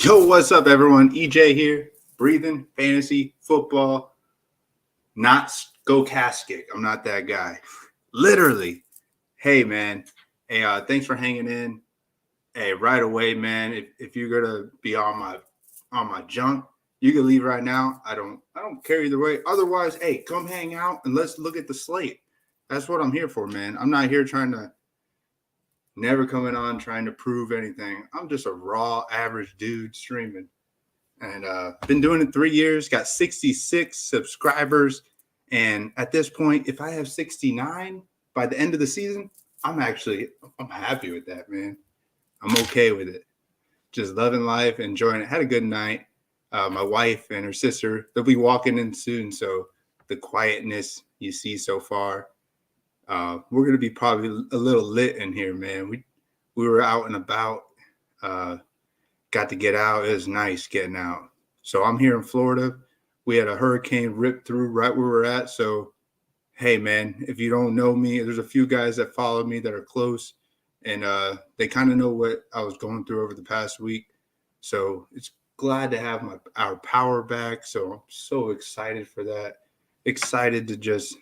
Yo, what's up, everyone? EJ here, breathing fantasy football. Not go casket. I'm not that guy. Literally. Hey, man. Hey, thanks for hanging in. Hey, right away, man. If you're gonna be on my junk, you can leave right now. I don't care either way. Otherwise, hey, come hang out and let's look at the slate. That's what I'm here for, man. I'm not here trying to. Never coming on trying to prove anything. I'm just a raw, average dude streaming. And been doing it 3 years, got 66 subscribers. And at this point, if I have 69 by the end of the season, I'm happy with that, man. I'm okay with it. Just loving life, enjoying it. Had a good night. My wife and her sister, they'll be walking in soon. So the quietness you see so far, we're going to be probably a little lit in here, man. We were out and about, got to get out. It was nice getting out. So I'm here in Florida. We had a hurricane rip through right where we're at. So, hey, man, if you don't know me, there's a few guys that follow me that are close, and they kind of know what I was going through over the past week. So it's glad to have our power back. So I'm so excited for that. Excited to just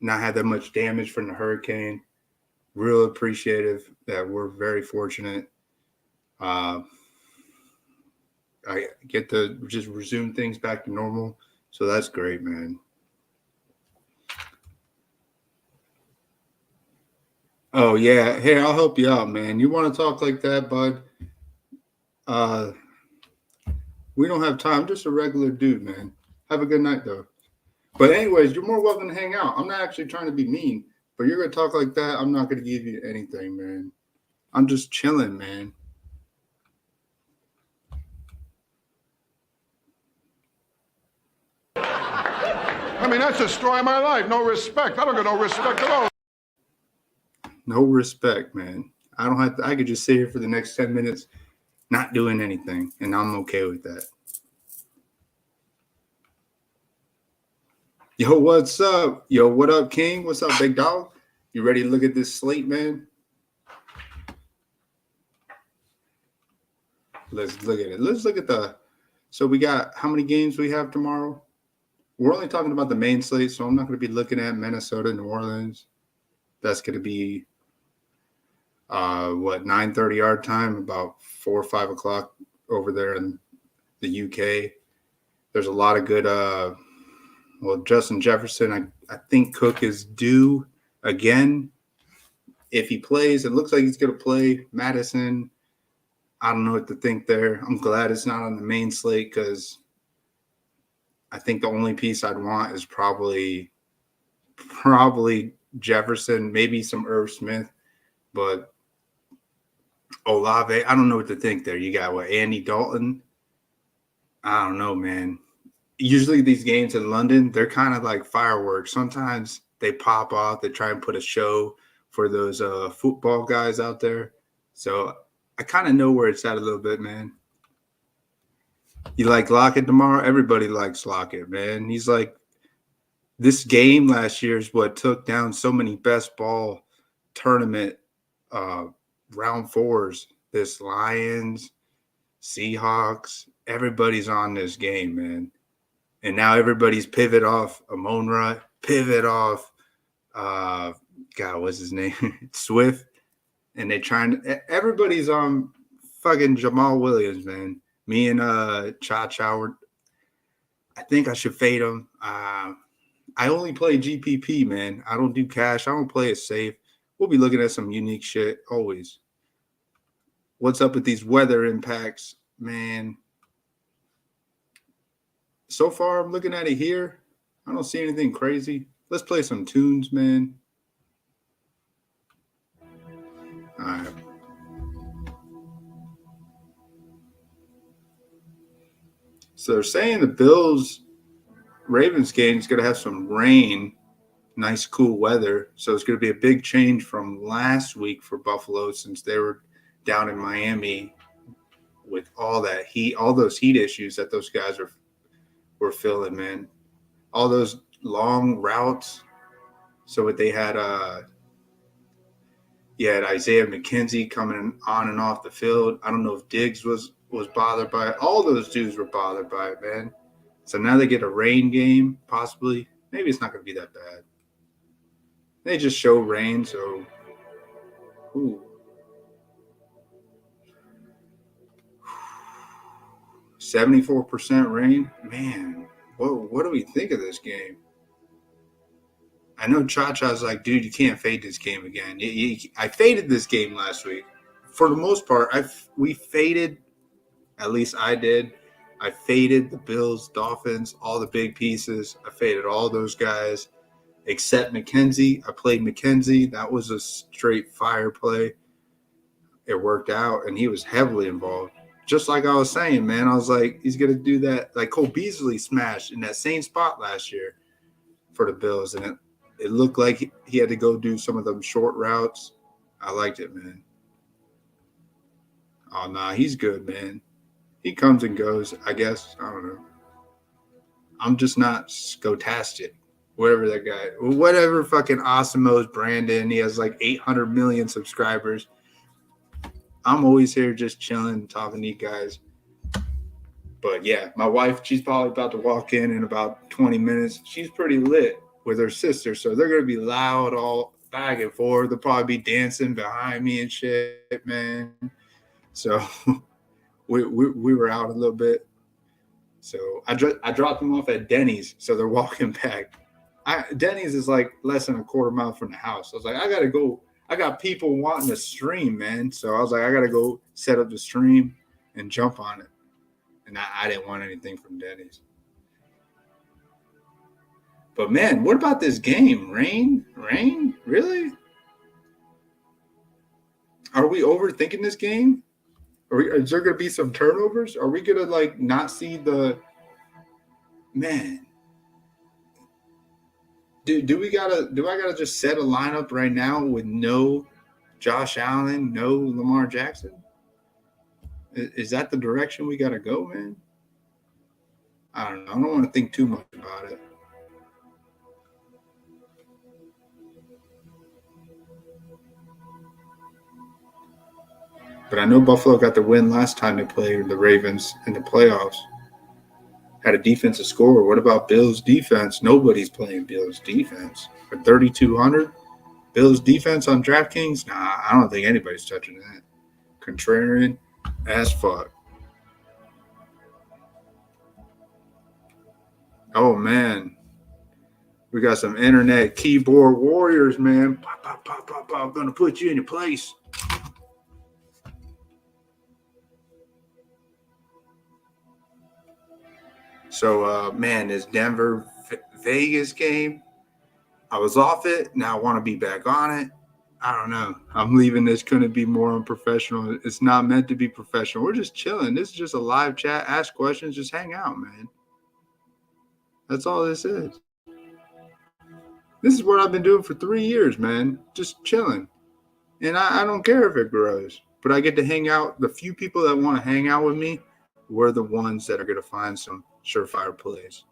not have that much damage from the hurricane. Real appreciative that we're very fortunate. I get to just resume things back to normal. So that's great, man. Oh, yeah. Hey, I'll help you out, man. You want to talk like that, bud? We don't have time. I'm just a regular dude, man. Have a good night, though. But anyways, you're more welcome to hang out. I'm not actually trying to be mean, but you're going to talk like that, I'm not going to give you anything, man. I'm just chilling, man. I mean, that's the story of my life. No respect. I don't get no respect at all. No respect, man. I don't have to. I could just sit here for the next 10 minutes not doing anything, and I'm okay with that. Yo, what's up? Yo, what up, King? What's up, big dog? You ready to look at this slate, man? Let's look at it. Let's look at so we got how many games we have tomorrow? We're only talking about the main slate, so I'm not going to be looking at Minnesota, New Orleans. That's going to be, 9:30 our time, about 4 or 5 o'clock over there in the UK. There's a lot of good Justin Jefferson, I think Cook is due again. If he plays, it looks like he's going to play. Madison, I don't know what to think there. I'm glad it's not on the main slate because I think the only piece I'd want is probably Jefferson, maybe some Irv Smith, but Olave, I don't know what to think there. You got Andy Dalton? I don't know, man. Usually these games in London, they're kind of like fireworks. Sometimes they pop off. They try and put a show for those football guys out there. So I kind of know where it's at a little bit, man. You like Lockett tomorrow? Everybody likes Lockett, man. He's like, this game last year is what took down so many best ball tournament round fours. This Lions, Seahawks, everybody's on this game, man. And now everybody's pivot off Amon-Ra, pivot off, what's his name? Swift. And everybody's on fucking Jamal Williams, man. Me and Cha-Cha, I think I should fade him. I only play GPP, man. I don't do cash. I don't play it safe. We'll be looking at some unique shit always. What's up with these weather impacts, man? So far, I'm looking at it here. I don't see anything crazy. Let's play some tunes, man. All right. So they're saying the Bills-Ravens game is going to have some rain, nice cool weather. So it's going to be a big change from last week for Buffalo since they were down in Miami with all that heat, all those heat issues that those guys were feeling, man. All those long routes. So what they had, you had Isaiah McKenzie coming on and off the field. I don't know if Diggs was was bothered by it. All those dudes were bothered by it, man. So now they get a rain game, possibly. Maybe it's not going to be that bad. They just show rain, so. Ooh. 74% rain? Man, what do we think of this game? I know Cha-Cha's like, dude, you can't fade this game again. I faded this game last week. For the most part, we faded, at least I did. I faded the Bills, Dolphins, all the big pieces. I faded all those guys except McKenzie. I played McKenzie. That was a straight fire play. It worked out, and he was heavily involved. Just like I was saying, man, I was like, he's going to do that. Like Cole Beasley smashed in that same spot last year for the Bills, and it looked like he had to go do some of them short routes. I liked it, man. Oh, nah, he's good, man. He comes and goes, I guess. I don't know. I'm just not Scotastic. Whatever that guy, whatever fucking Asimos Brandon. He has like 800 million subscribers. I'm always here just chilling, talking to you guys. But yeah, my wife, she's probably about to walk in about 20 minutes. She's pretty lit with her sister, so they're going to be loud all back and forth. They'll probably be dancing behind me and shit, man. So we were out a little bit. So I dropped them off at Denny's, so they're walking back. Denny's is like less than a quarter mile from the house. I was like, I got to go. I got people wanting to stream, man. So I was like, I got to go set up the stream and jump on it. And I didn't want anything from Denny's. But, man, what about this game? Rain? Really? Are we overthinking this game? Is there going to be some turnovers? Are we going to, like, not see the – man. Do I gotta just set a lineup right now with no Josh Allen, no Lamar Jackson? Is that the direction we gotta go, man? I don't know. I don't want to think too much about it. But I know Buffalo got the win last time they played the Ravens in the playoffs. Had a defensive score. What about Bills' defense? Nobody's playing Bills' defense. For 3,200, Bills' defense on DraftKings? Nah, I don't think anybody's touching that. Contrarian as fuck. Oh, man. We got some internet keyboard warriors, man. Pop, pop, pop, pop, pop. I'm going to put you in your place. So, man, this Denver-Vegas game, I was off it. Now I want to be back on it. I don't know. I'm leaving this. Couldn't be more unprofessional. It's not meant to be professional. We're just chilling. This is just a live chat. Ask questions. Just hang out, man. That's all this is. This is what I've been doing for 3 years, man. Just chilling. And I don't care if it grows. But I get to hang out. The few people that want to hang out with me, we're the ones that are going to find some surefire plays.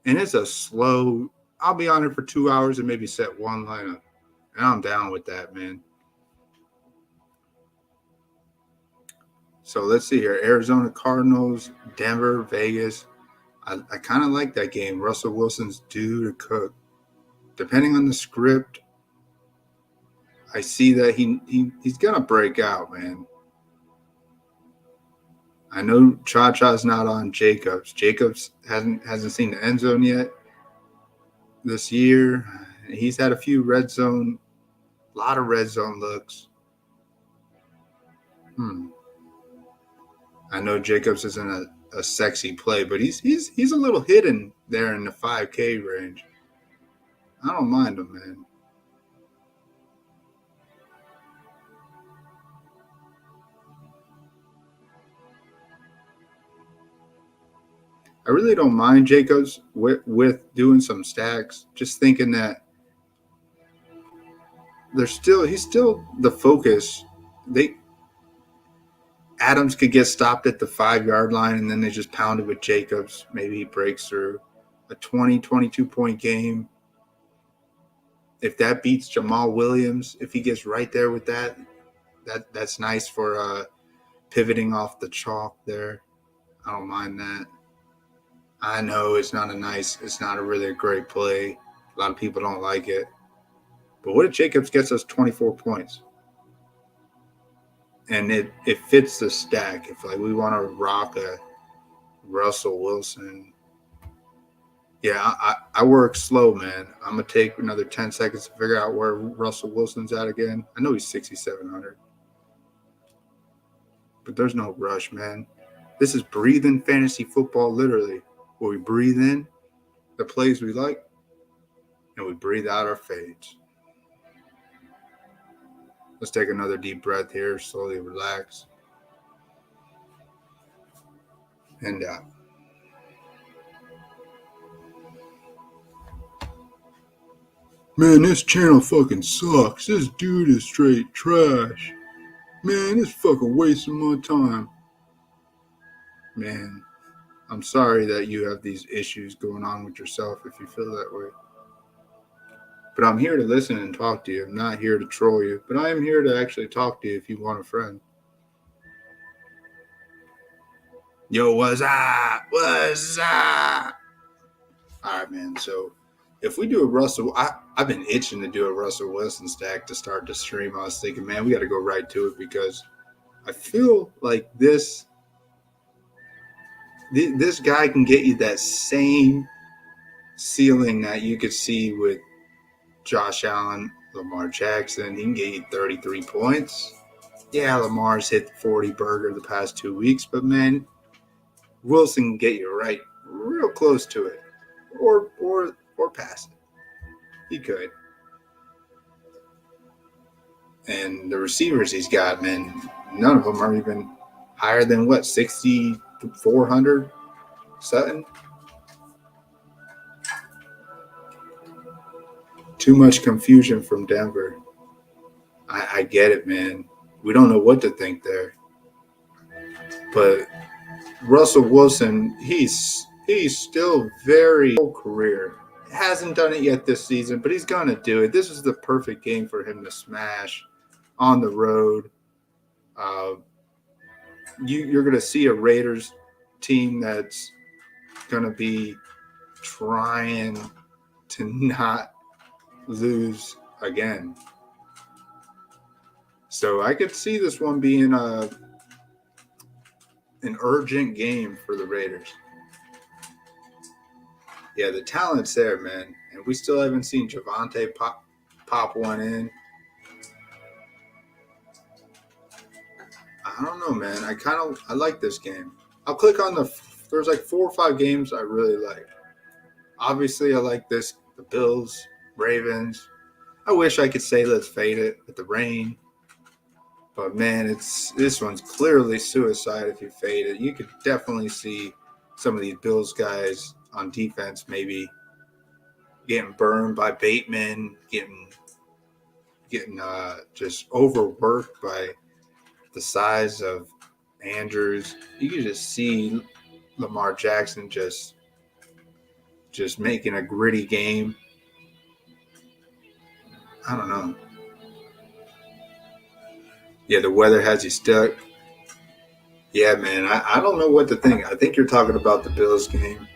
And it's a slow, I'll be on it for 2 hours and maybe set one lineup. And I'm down with that, man. So let's see here. Arizona Cardinals, Denver, Vegas. I kind of like that game. Russell Wilson's due to cook. Depending on the script, I see that he's going to break out, man. I know Cha-Cha's not on Jacobs. Jacobs hasn't seen the end zone yet this year. He's had a lot of red zone looks. I know Jacobs isn't a sexy play, but he's a little hidden there in the 5K range. I don't mind him, man. I really don't mind Jacobs with doing some stacks, just thinking that he's still the focus. Adams could get stopped at the 5-yard line, and then they just pound it with Jacobs. Maybe he breaks through a 22-point game. If that beats Jamal Williams, if he gets right there with that's nice for pivoting off the chalk there. I don't mind that. I know it's not a really great play. A lot of people don't like it. But what if Jacobs gets us 24 points? And it fits the stack. If we want to rock a Russell Wilson, yeah, I work slow, man. I'm gonna take another 10 seconds to figure out where Russell Wilson's at again. I know he's 6,700, but there's no rush, man. This is breathing fantasy football, literally, where we breathe in the plays we like, and we breathe out our fades. Let's take another deep breath here, slowly relax, and out. Man, this channel fucking sucks. This dude is straight trash. Man, it's fucking wasting my time. Man, I'm sorry that you have these issues going on with yourself if you feel that way. But I'm here to listen and talk to you. I'm not here to troll you, but I am here to actually talk to you if you want a friend. Yo, what's up? What's up? All right, man. So if we do a Russell, I've been itching to do a Russell Wilson stack to start the stream. I was thinking, man, we got to go right to it because I feel like this guy can get you that same ceiling that you could see with Josh Allen, Lamar Jackson. He can get you 33 points. Yeah, Lamar's hit the 40 burger the past 2 weeks, but man, Wilson can get you right real close to it, or past it. He could. And the receivers he's got, man, none of them are even higher than what, 6,400 Sutton? Too much confusion from Denver. I get it, man. We don't know what to think there. But Russell Wilson, he's still very old career. Hasn't done it yet this season, but he's going to do it. This is the perfect game for him to smash on the road. You're going to see a Raiders team that's going to be trying to not lose again. So I could see this one being an urgent game for the Raiders. Yeah, the talent's there, man. And we still haven't seen Javonte pop one in. I don't know, man. I like this game. I'll click on there's 4 or 5 games I really like. Obviously, I like the Bills, Ravens. I wish I could say let's fade it with the rain. But, man, this one's clearly suicide if you fade it. You could definitely see some of these Bills guys on defense maybe getting burned by Bateman, getting just overworked by the size of Andrews. You can just see Lamar Jackson just making a gritty game. I don't know. Yeah, the weather has you stuck. Yeah, man, I don't know what to think. I think you're talking about the Bills game.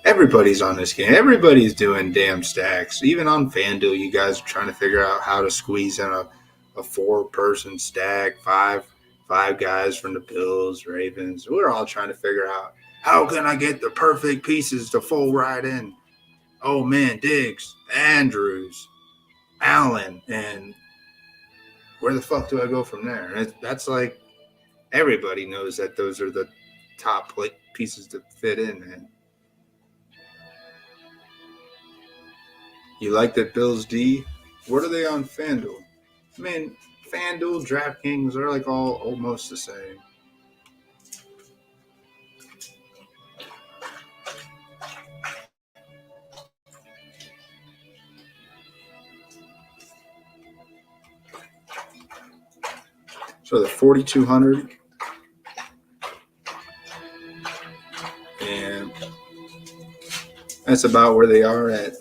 Everybody's on this game. Everybody's doing damn stacks. Even on FanDuel, you guys are trying to figure out how to squeeze in a 4-person stack, five guys from the Bills, Ravens. We're all trying to figure out how can I get the perfect pieces to fold right in. Oh, man, Diggs, Andrews, Allen, and where the fuck do I go from there? And that's like everybody knows that those are the top pieces to fit in, man. You like that Bills D? What are they on FanDuel? I mean, FanDuel, Draftkings, they're like all almost the same. So the 4,200 and that's about where they are at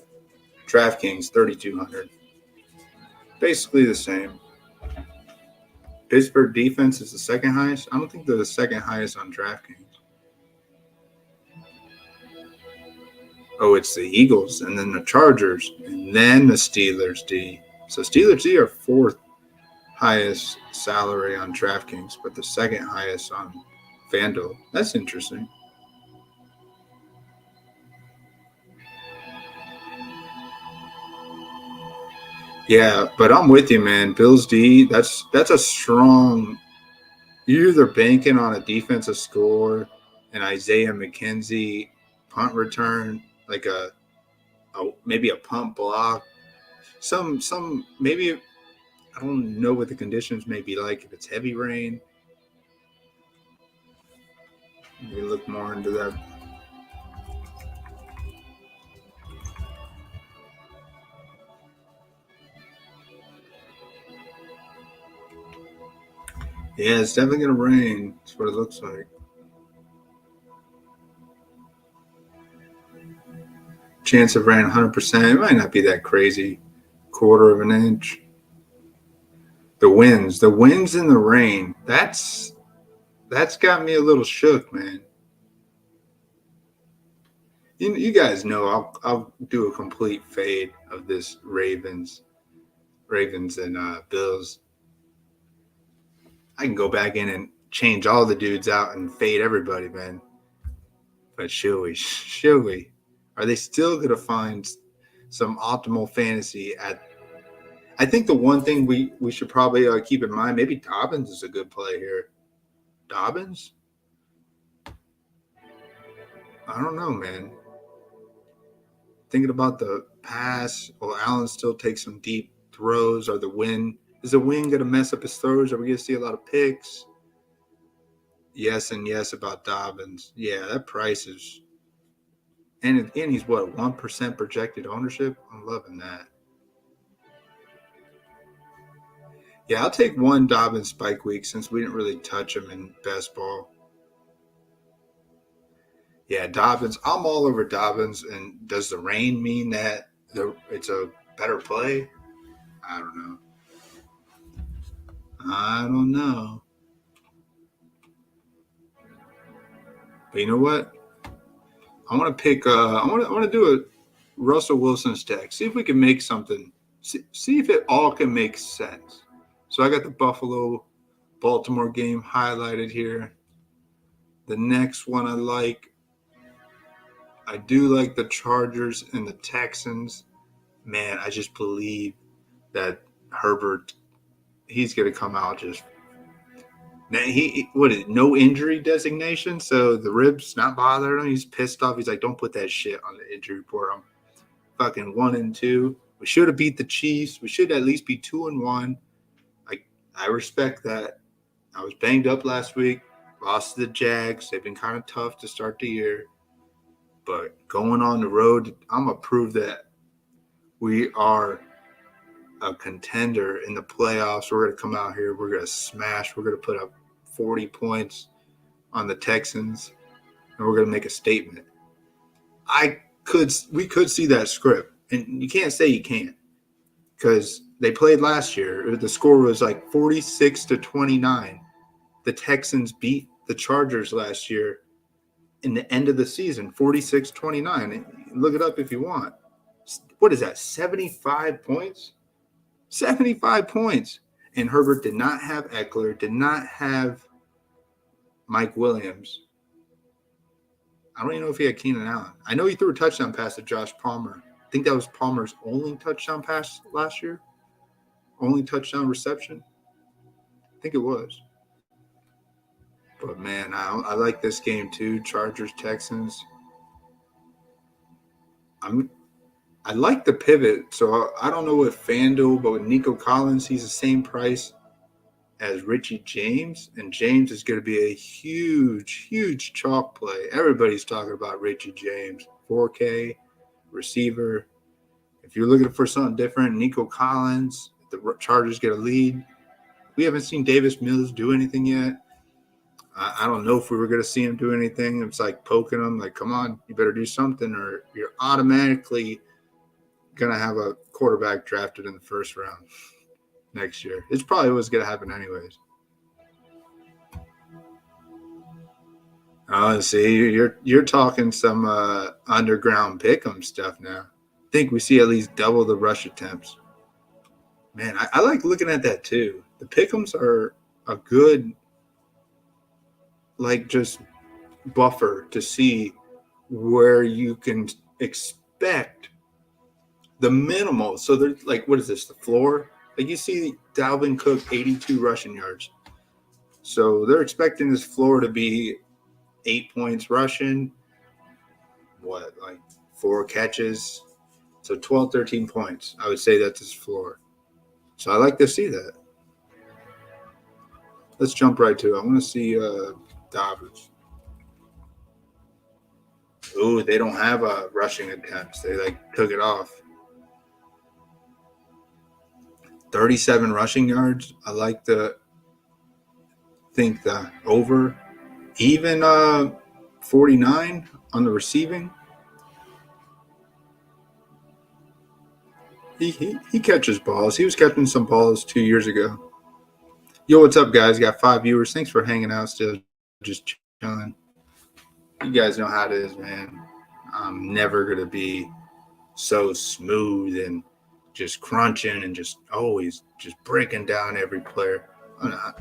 Draftkings, 3,200. Basically the same. Pittsburgh defense is the second highest. I don't think they're the second highest on DraftKings. Oh, it's the Eagles, and then the Chargers, and then the Steelers D. So Steelers D are fourth highest salary on DraftKings, but the second highest on FanDuel. That's interesting. Yeah, but I'm with you, man. Bills D, that's a strong. You're either banking on a defensive score, an Isaiah McKenzie punt return, like maybe a punt block, some maybe I don't know what the conditions may be like if it's heavy rain. We look more into that. Yeah, it's definitely gonna rain. That's what it looks like. Chance of rain 100%. It might not be that crazy. Quarter of an inch. The winds and the rain. That's got me a little shook, man. You guys know I'll do a complete fade of this Ravens and Bills. I can go back in and change all the dudes out and fade everybody, man. But should we? Are they still going to find some optimal fantasy at? I think the one thing we should probably keep in mind, maybe Dobbins is a good play here. Dobbins? I don't know, man. Thinking about the pass, will Allen still take some deep throws? Or is the wind going to mess up his throws? Are we going to see a lot of picks? Yes and yes about Dobbins. Yeah, that price is, and he's what, 1% projected ownership? I'm loving that. Yeah, I'll take one Dobbins spike week since we didn't really touch him in best ball. Yeah, Dobbins. I'm all over Dobbins. And does the rain mean that it's a better play? I don't know. But you know what? I want to pick. I want to do a Russell Wilson stack. See if we can make something. See if it all can make sense. So I got the Buffalo-Baltimore game highlighted here. The next one I do like the Chargers and the Texans. Man, I just believe that Herbert, he's going to come out just. Now no injury designation, so the ribs not bothering him. He's pissed off. He's like, don't put that shit on the injury report. I'm fucking 1-2. We should have beat the Chiefs. We should at least be 2-1. I respect that. I was banged up last week. Lost to the Jags. They've been kind of tough to start the year. But going on the road, I'm going to prove that we are a contender in the playoffs. We're going to come out here. We're going to smash. We're going to put up 40 points on the Texans, and we're going to make a statement. We could see that script, and you can't say you can't because they played last year. The score was like 46-29. The Texans beat the Chargers last year in the end of the season, 46-29. Look it up if you want. What is that, 75 points? 75 points. And Herbert did not have Eckler, did not have Mike Williams. I don't even know if he had Keenan Allen. I know he threw a touchdown pass to Josh Palmer. I think that was Palmer's only touchdown pass last year. Only touchdown reception. I think it was. But, man, I like this game too. Chargers, Texans. I like the pivot. So I don't know what FanDuel, but with Nico Collins, he's the same price as Richie James. And James is going to be a huge, huge chalk play. Everybody's talking about Richie James. 4K, receiver. If you're looking for something different, Nico Collins, the Chargers get a lead. We haven't seen Davis Mills do anything yet. I don't know if we were going to see him do anything. It's like poking him, like, come on, you better do something, or you're automatically going to have a quarterback drafted in the first round next year. It's probably what's going to happen anyways. See, you're talking some underground pick'em stuff now. I think we see at least double the rush attempts. Man, I like looking at that too. The pick'ems are a good, like, just buffer to see where you can expect the minimal. So there's like, what is this? The floor? Like you see Dalvin Cook 82 rushing yards. So they're expecting this floor to be 8 points rushing. What, like 4 catches? So 12, 13 points. I would say that's his floor. So I like to see that. Let's jump right to it. I want to see Dobbins. Ooh, they don't have rushing attempts. They took it off. 37 rushing yards. I like to think the over. Even 49 on the receiving. He catches balls. He was catching some balls 2 years ago. Yo, what's up, guys? Got 5 viewers. Thanks for hanging out still. Just chilling. You guys know how it is, man. I'm never going to be so smooth and just crunching and just always just breaking down every player.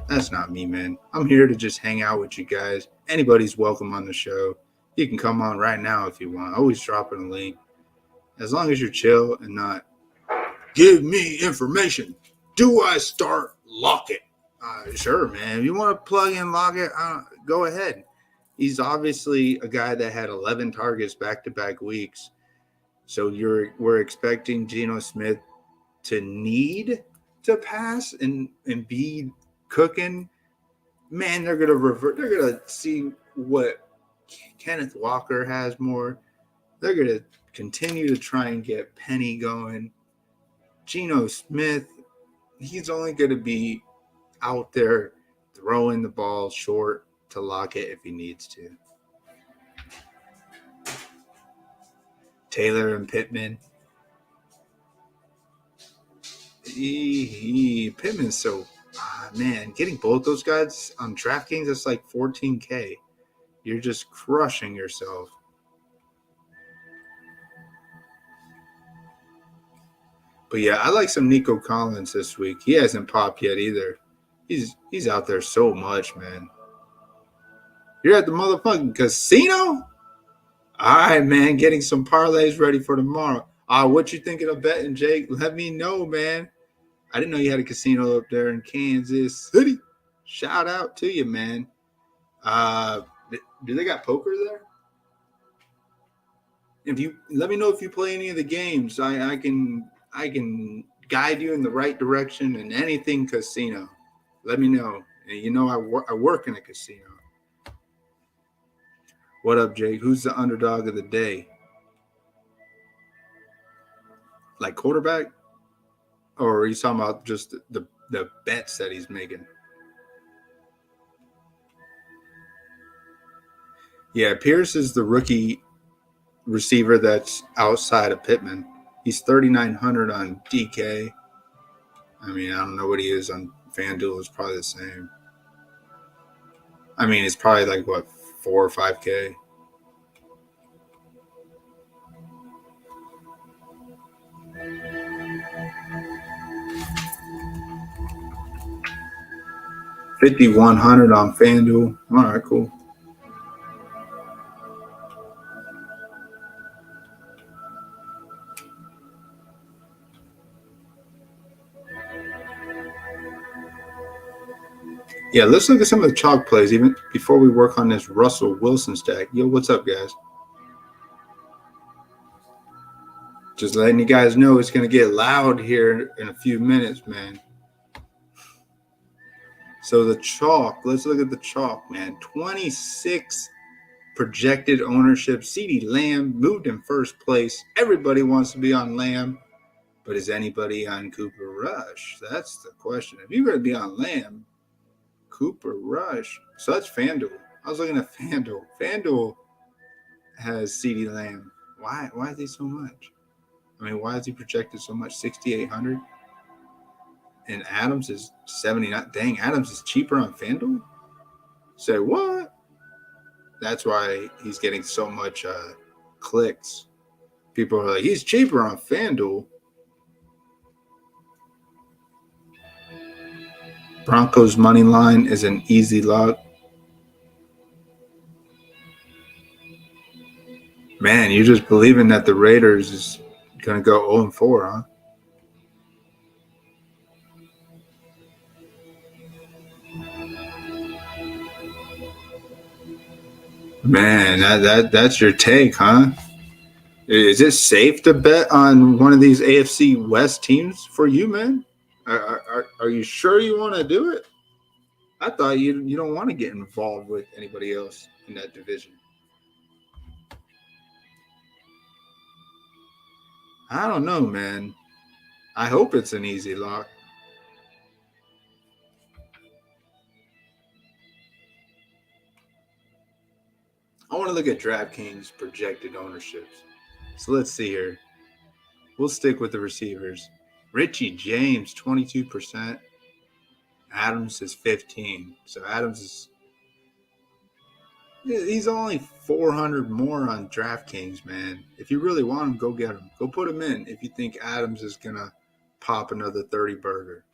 That's not me, man. I'm here to just hang out with you guys. Anybody's welcome on the show. You can come on right now if you want. Always dropping a link. As long as you're chill and not give me information. Do I start Lockett? Sure, man. If you want to plug in Lockett, go ahead. He's obviously a guy that had 11 targets back-to-back weeks. So we're expecting Geno Smith to need to pass and be cooking. Man, they're gonna revert. They're gonna see what Kenneth Walker has more. They're gonna continue to try and get Penny going. Geno Smith, he's only gonna be out there throwing the ball short to Lockett if he needs to. Taylor and Pittman. Pittman's so, man, getting both those guys on Draftkings, that's like $14K. You're just crushing yourself. But yeah, I like some Nico Collins this week. He hasn't popped yet either. He's out there so much, man. You're at the motherfucking casino? All right, man. Getting some parlays ready for tomorrow. What you thinking of betting, Jake? Let me know, man. I didn't know you had a casino up there in Kansas City. Shout out to you, man. Do they got poker there? If you let me know if you play any of the games, I can guide you in the right direction in anything casino. Let me know. And you know I work in a casino. What up, Jake? Who's the underdog of the day? Like quarterback? Or are you talking about just the bets that he's making? Yeah, Pierce is the rookie receiver that's outside of Pittman. He's 3,900 on DK. I mean, I don't know what he is on FanDuel. It's probably the same. I mean, it's probably like, what, 4 or 5K? $5,100 on FanDuel. All right, cool. Yeah, let's look at some of the chalk plays even before we work on this Russell Wilson stack. Yo, what's up, guys? Just letting you guys know it's going to get loud here in a few minutes, man. So the chalk, let's look at the chalk, man. 26 projected ownership. CeeDee Lamb moved in first place. Everybody wants to be on Lamb, but is anybody on Cooper Rush? That's the question. If you're going to be on Lamb, Cooper Rush. So that's FanDuel. I was looking at FanDuel. FanDuel has CeeDee Lamb. Why is he so much? I mean, why is he projected so much? 6,800? And Adams is 79. Dang, Adams is cheaper on FanDuel? Say what? That's why he's getting so much clicks. People are like, he's cheaper on FanDuel. Broncos money line is an easy lock. Man, you're just believing that the Raiders is going to go 0-4, huh? Man, that's your take, huh? Is it safe to bet on one of these AFC West teams for you, man? Are you sure you want to do it? I thought you don't want to get involved with anybody else in that division. I don't know, man. I hope it's an easy lock. I want to look at DraftKings projected ownerships. So let's see here. We'll stick with the receivers. Richie James, 22%. Adams is 15%. So Adams is he's only 400 more on DraftKings, man. If you really want him, go get him. Go put him in if you think Adams is going to pop another 30 burger,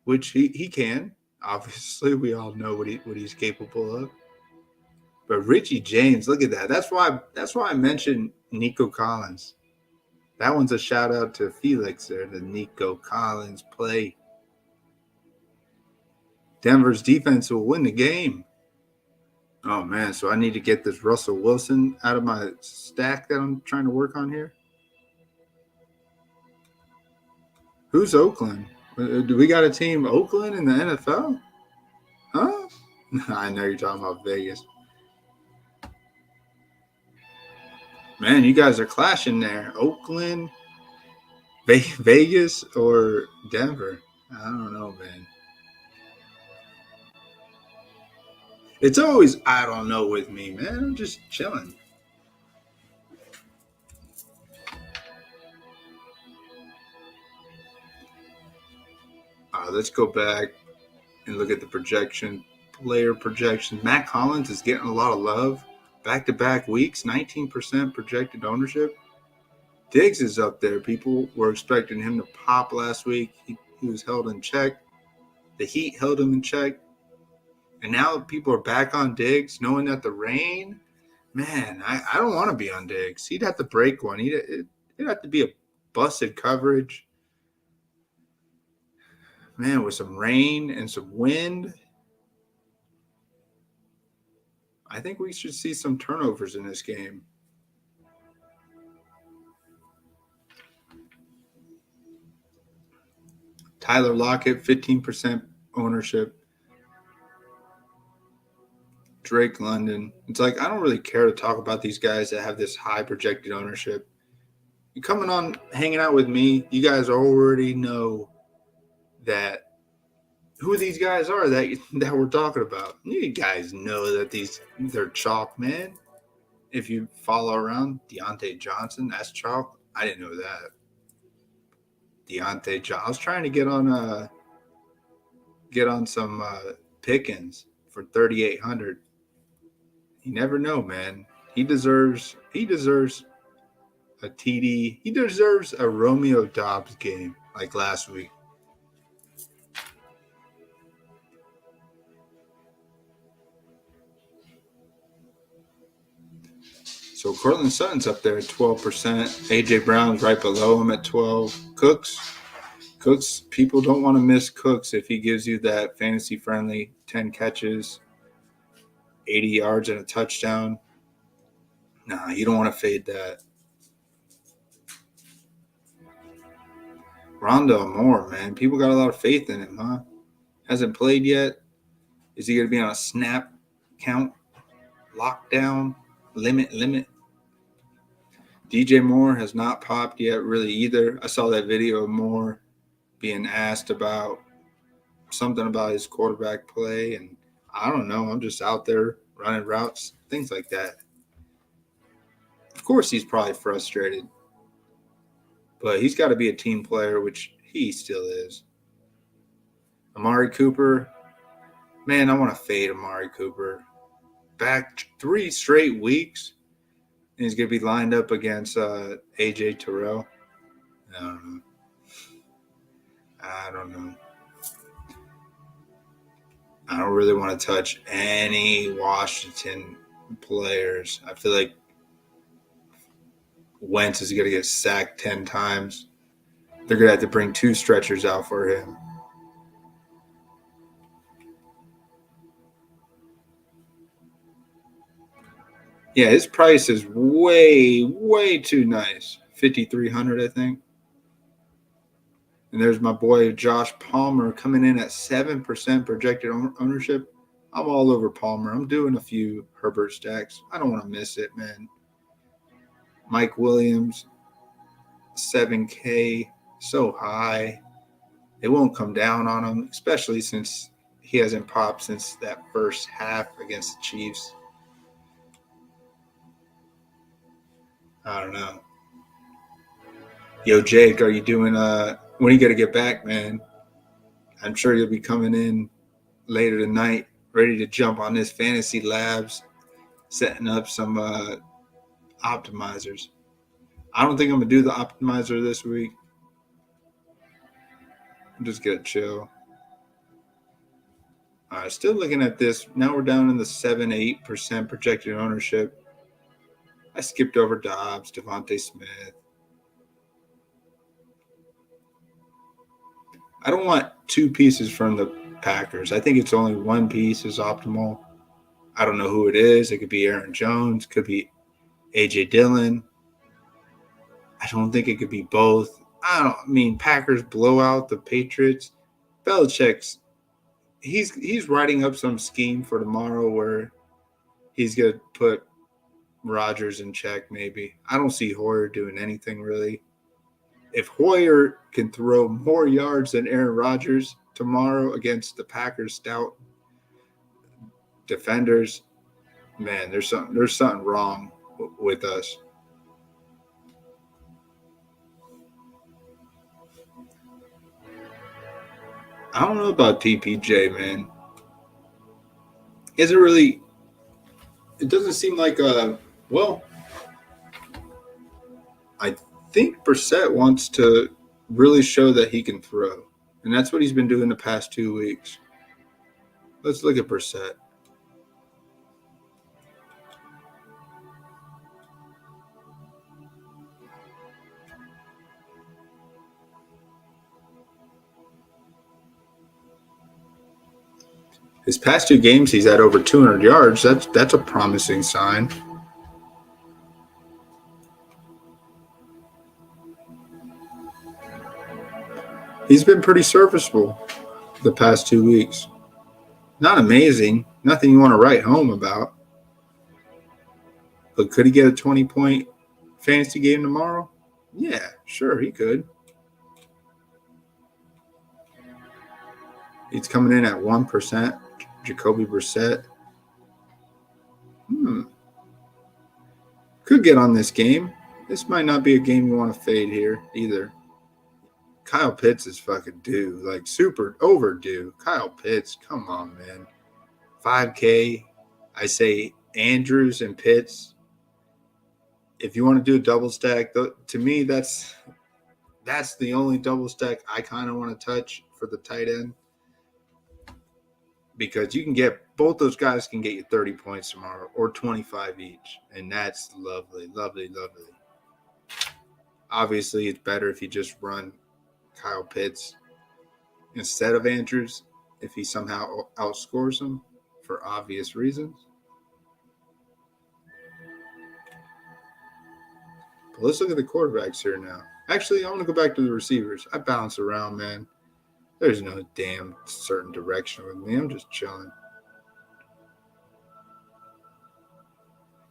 which he can. Obviously, we all know what he's capable of. But Richie James, look at that. That's why I mentioned Nico Collins. That one's a shout out to Felix there, the Nico Collins play. Denver's defense will win the game. Oh, man, so I need to get this Russell Wilson out of my stack that I'm trying to work on here. Who's Oakland? Do we got a team Oakland in the NFL? Huh? I know you're talking about Vegas. Man, you guys are clashing there. Oakland, Vegas, or Denver? I don't know, man. It's always I don't know with me, man. I'm just chilling. Let's go back and look at the player projections. Matt Collins is getting a lot of love. Back-to-back weeks, 19% projected ownership. Diggs is up there. People were expecting him to pop last week. He was held in check. The Heat held him in check. And now people are back on Diggs, knowing that the rain, man, I don't want to be on Diggs. He'd have to break one. It'd have to be a busted coverage. Man, with some rain and some wind, I think we should see some turnovers in this game. Tyler Lockett, 15% ownership. Drake London. It's like I don't really care to talk about these guys that have this high projected ownership. You coming on, hanging out with me, you guys already know that who these guys are that we're talking about. You guys know that they're chalk, man. If you follow around Deontay Johnson, that's chalk. I didn't know that. Deontay Johnson. I was trying to get on some Pickens for 3,800. You never know, man. He deserves a TD. He deserves a Romeo Dobbs game like last week. So Cortland Sutton's up there at 12%. A.J. Brown's right below him at 12%. Cooks, people don't want to miss Cooks if he gives you that fantasy-friendly 10 catches, 80 yards, and a touchdown. Nah, you don't want to fade that. Rondale Moore, man. People got a lot of faith in him, huh? Hasn't played yet. Is he going to be on a snap count, lockdown, limit? DJ Moore has not popped yet really either. I saw that video of Moore being asked about something about his quarterback play, and I don't know. I'm just out there running routes, things like that. Of course, he's probably frustrated, but he's got to be a team player, which he still is. Amari Cooper, man, I want to fade Amari Cooper. back 3 straight weeks. And he's going to be lined up against AJ Terrell. I don't know. I don't really want to touch any Washington players. I feel like Wentz is going to get sacked 10 times. They're going to have to bring 2 stretchers out for him. Yeah, his price is way, way too nice. 5,300, I think. And there's my boy Josh Palmer coming in at 7% projected ownership. I'm all over Palmer. I'm doing a few Herbert stacks. I don't want to miss it, man. Mike Williams, 7K, so high. It won't come down on him, especially since he hasn't popped since that first half against the Chiefs. I don't know. Yo, Jake, are you doing when are you going to get back, man? I'm sure you'll be coming in later tonight, ready to jump on this Fantasy Labs, setting up some optimizers. I don't think I'm going to do the optimizer this week. I'm just going to chill. All right, still looking at this. Now we're down in the 7-8% projected ownership. I skipped over Dobbs, Devontae Smith. I don't want 2 pieces from the Packers. I think it's only 1 piece is optimal. I don't know who it is. It could be Aaron Jones. Could be A.J. Dillon. I don't think it could be both. Packers blow out the Patriots. Belichick's he's writing up some scheme for tomorrow where he's going to put Rodgers in check maybe. I don't see Hoyer doing anything really. If Hoyer can throw more yards than Aaron Rodgers tomorrow against the Packers' stout defenders, man, there's something wrong with us. I don't know about TPJ, man. It doesn't seem like I think Brissett wants to really show that he can throw. And that's what he's been doing the past 2 weeks. Let's look at Brissett. His past 2 games, he's had over 200 yards. That's a promising sign. He's been pretty serviceable the past 2 weeks. Not amazing. Nothing you want to write home about. But could he get a 20-point fantasy game tomorrow? Yeah, sure, he could. He's coming in at 1%. Jacoby Brissett. Could get on this game. This might not be a game you want to fade here either. Kyle Pitts is fucking due. Like, super overdue. Kyle Pitts, come on, man. 5K. I say Andrews and Pitts. If you want to do a double stack, to me, that's the only double stack I kind of want to touch for the tight end. Because you can get both those guys can get you 30 points tomorrow or 25 each. And that's lovely, lovely, lovely. Obviously, it's better if you just run Kyle Pitts instead of Andrews if he somehow outscores him for obvious reasons. But let's look at the quarterbacks here now. Actually, I want to go back to the receivers. I bounce around, man. There's no damn certain direction with me. I'm just chilling.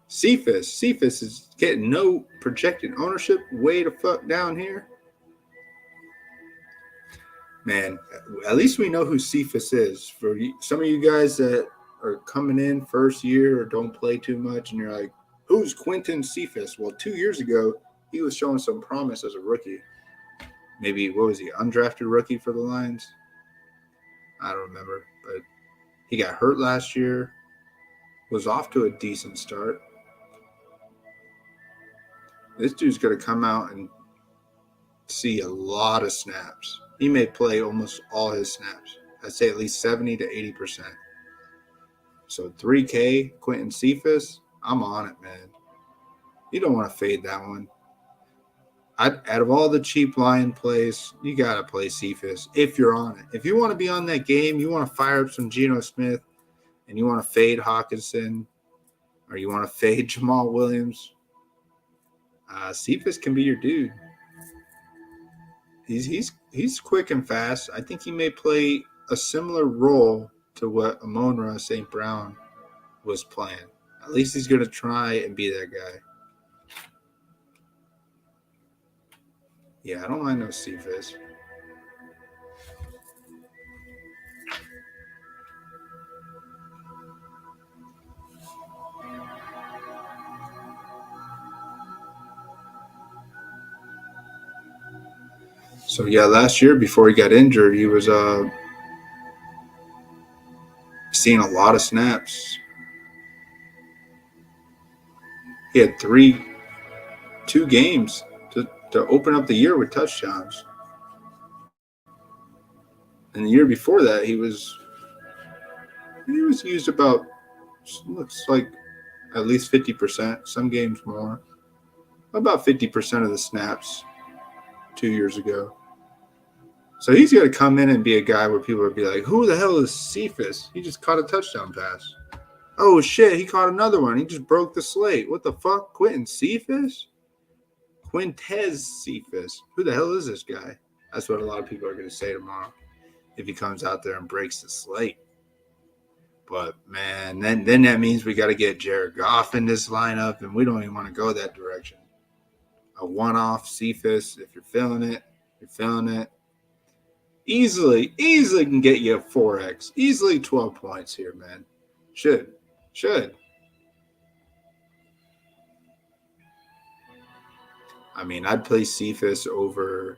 Cephas is getting no projected ownership. Way the fuck down here. Man, at least we know who Cephas is. For some of you guys that are coming in first year or don't play too much, and you're like, who's Quentin Cephas? Well, 2 years ago, he was showing some promise as a rookie. Maybe, what was he, undrafted rookie for the Lions? I don't remember, but he got hurt last year. was off to a decent start. This dude's going to come out and see a lot of snaps. He may play almost all his snaps. I'd say at least 70 to 80%. So 3K, Quentin Cephas, I'm on it, man. You don't want to fade that one. Out of all the cheap line plays, you got to play Cephas if you're on it. If you want to be on that game, you want to fire up some Geno Smith, and you want to fade Hawkinson, or you want to fade Jamal Williams, Cephas can be your dude. He's quick and fast. I think he may play a similar role to what Amon-Ra St. Brown was playing. At least he's going to try and be that guy. Yeah, I don't mind no Cephas. So, yeah, last year before he got injured, he was seeing a lot of snaps. He had two games to open up the year with touchdowns. And the year before that, he was used about, looks like at least 50%, some games more. About 50% of the snaps 2 years ago. So he's going to come in and be a guy where people will be like, who the hell is Cephas? He just caught a touchdown pass. Oh, shit, he caught another one. He just broke the slate. What the fuck? Quentin Cephas? Quintez Cephas. Who the hell is this guy? That's what a lot of people are going to say tomorrow if he comes out there and breaks the slate. But, man, then that means we got to get Jared Goff in this lineup, and we don't even want to go that direction. A one-off Cephas, if you're feeling it, you're feeling it. Easily can get you a 4X. Easily 12 points here, man. Should. I mean, I'd play Cephas over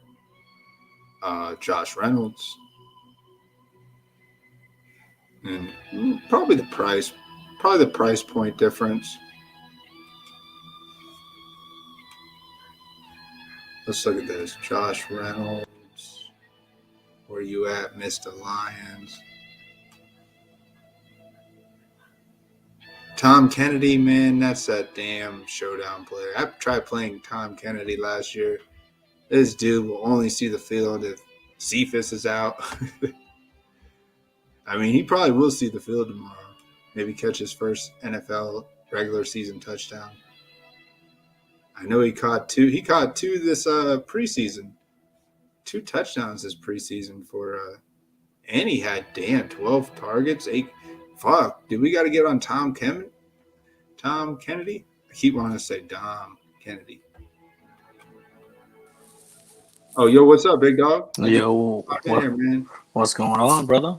Josh Reynolds. And probably the price point difference. Let's look at this. Josh Reynolds. Where you at, Mr. Lions? Tom Kennedy, man, that's that damn showdown player. I tried playing Tom Kennedy last year. This dude will only see the field if Cephas is out. I mean, he probably will see the field tomorrow. Maybe catch his first NFL regular season touchdown. I know he caught two. He caught two this preseason. 2 touchdowns this preseason for and he had 12 targets. 8. Fuck, dude, we got to get on Tom Kennedy. I keep wanting to say Dom Kennedy. Oh, yo, what's up, big dog? Yo, man. What's going on, brother?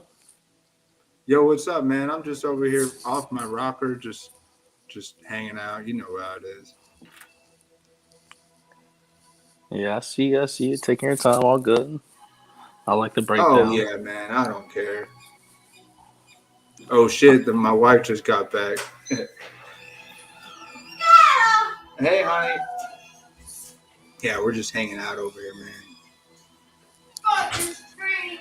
Yo, what's up, man? I'm just over here off my rocker, just hanging out. You know how it is. Yeah, I see you taking your time. All good. I like the breakdown. Oh, yeah, man. I don't care. Oh, shit. My wife just got back. Hey, honey. Yeah, we're just hanging out over here, man. Fuck the string.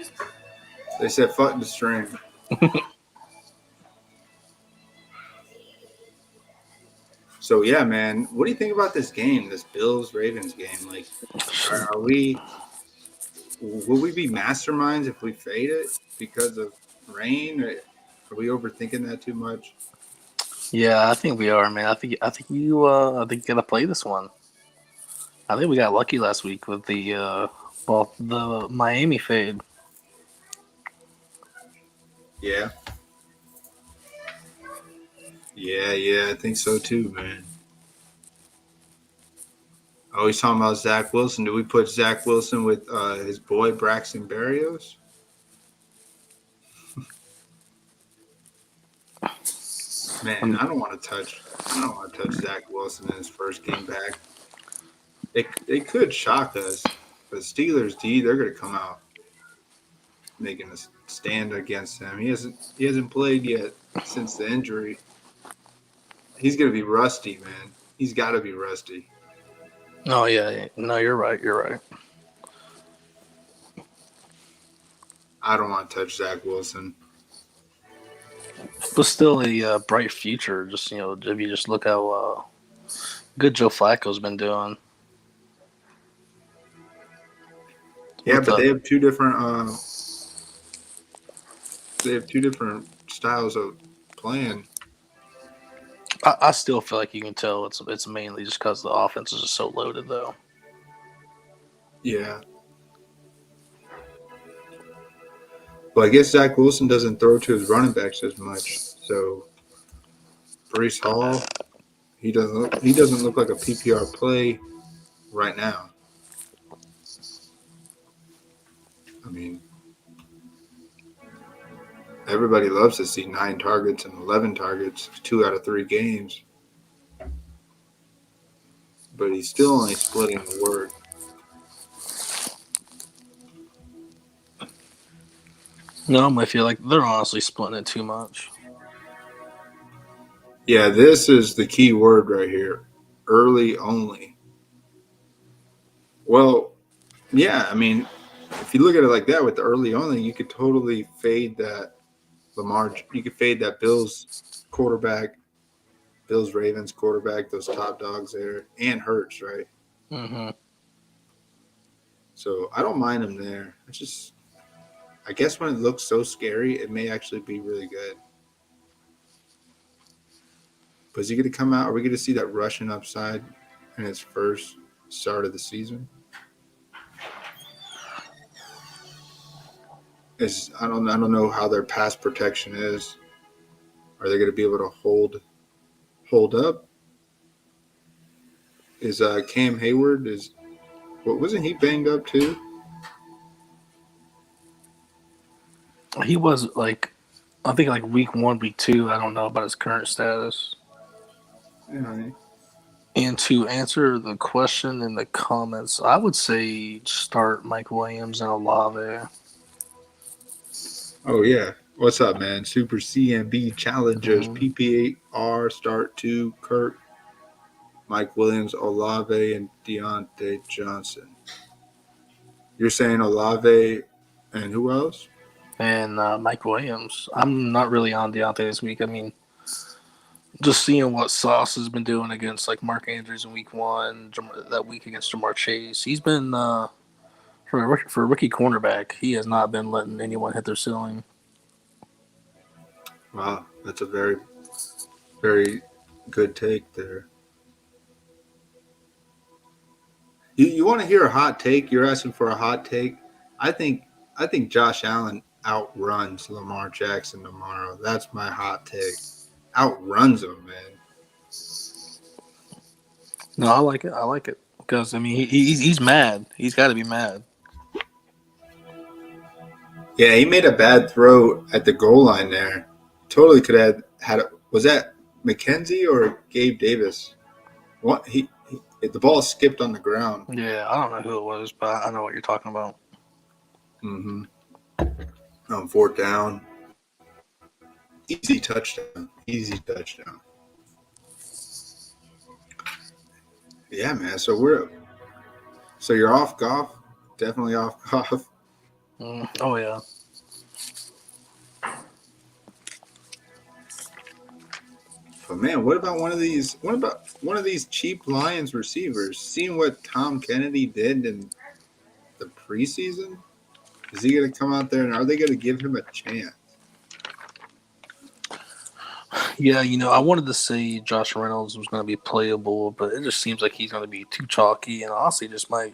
They said fuck the string. So, yeah, man, what do you think about this game, this Bills-Ravens game? Like, will we be masterminds if we fade it because of rain? Or are we overthinking that too much? Yeah, I think we are, man. I think you gotta play this one. I think we got lucky last week with the Miami fade. Yeah. Yeah, I think so too, man. Oh, he's talking about Zach Wilson. Do we put Zach Wilson with his boy Braxton Berrios? Man, I don't want to touch Zach Wilson in his first game back. They could shock us, but Steelers D, they're going to come out making a stand against him. He hasn't played yet since the injury. he's gonna be rusty, man. He's got to be rusty. Oh yeah, no, you're right. You're right. I don't want to touch Zach Wilson. But still a bright future. Just if you just look how good Joe Flacco's been doing. Yeah, but they have two different. They have two different styles of playing. I still feel like you can tell it's mainly just because the offense is just so loaded, though. Yeah. Well, I guess Zach Wilson doesn't throw to his running backs as much. So Breece Hall, he doesn't look like a PPR play right now. I mean, everybody loves to see 9 targets and 11 targets, 2 out of 3 games. But he's still only splitting the word. No, I feel like they're honestly splitting it too much. Yeah, this is the key word right here. Early only. Well, yeah, I mean, if you look at it like that with the early only, you could totally fade that Lamar. You could fade that Bills quarterback, Bills Ravens quarterback, those top dogs there, and Hurts, right? Mm-hmm. So I don't mind him there. It's just, I guess when it looks so scary, it may actually be really good. But is he going to come out? Are we going to see that rushing upside in its first start of the season? I don't know how their pass protection is. Are they going to be able to hold up? Is Cam Hayward wasn't he banged up too? He was I think week 1, week 2. I don't know about his current status. Yeah. And to answer the question in the comments, I would say start Mike Williams and Olave. Oh yeah. What's up, man? Super CMB challengers, PPR start 2, Kirk, Mike Williams, Olave, and Deontay Johnson. You're saying Olave and who else? And Mike Williams. I'm not really on Deontay this week. I mean, just seeing what Sauce has been doing against Mark Andrews in week 1, that week against Jamar Chase. He's been for a rookie cornerback. He has not been letting anyone hit their ceiling. Wow, that's a very, very good take there. You want to hear a hot take? You're asking for a hot take. I think Josh Allen outruns Lamar Jackson tomorrow. That's my hot take. Outruns him, man. No, I like it because I mean he's mad. He's got to be mad. Yeah, he made a bad throw at the goal line there. Totally could have had it. Was that McKenzie or Gabe Davis? What the ball skipped on the ground. Yeah, I don't know who it was, but I know what you're talking about. Mm-hmm. On 4th down. Easy touchdown. Yeah, man. So you're off golf. Definitely off golf. Oh yeah. But man, what about one of these cheap Lions receivers? Seeing what Tom Kennedy did in the preseason, is he going to come out there and are they going to give him a chance? Yeah, I wanted to say Josh Reynolds was going to be playable, but it just seems like he's going to be too chalky, and honestly, just might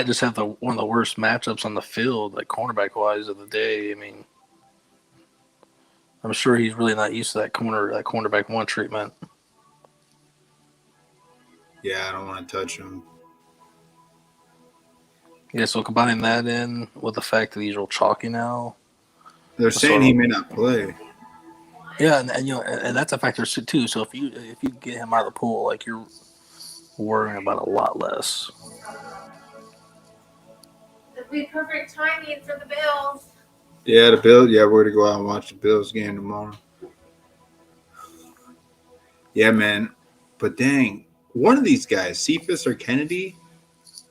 just have one of the worst matchups on the field, cornerback wise, of the day. I mean, I'm sure he's really not used to that cornerback 1 treatment. Yeah, I don't want to touch him. Yeah, so combining that in with the fact that he's real chalky now. They're saying he may not play. Yeah, and that's a factor too. So if you get him out of the pool, you're worrying about a lot less. It'd be perfect timing for the Bills. Yeah, the Bills. Yeah, we're going to go out and watch the Bills game tomorrow. Yeah, man. But dang, one of these guys, Cephas or Kennedy,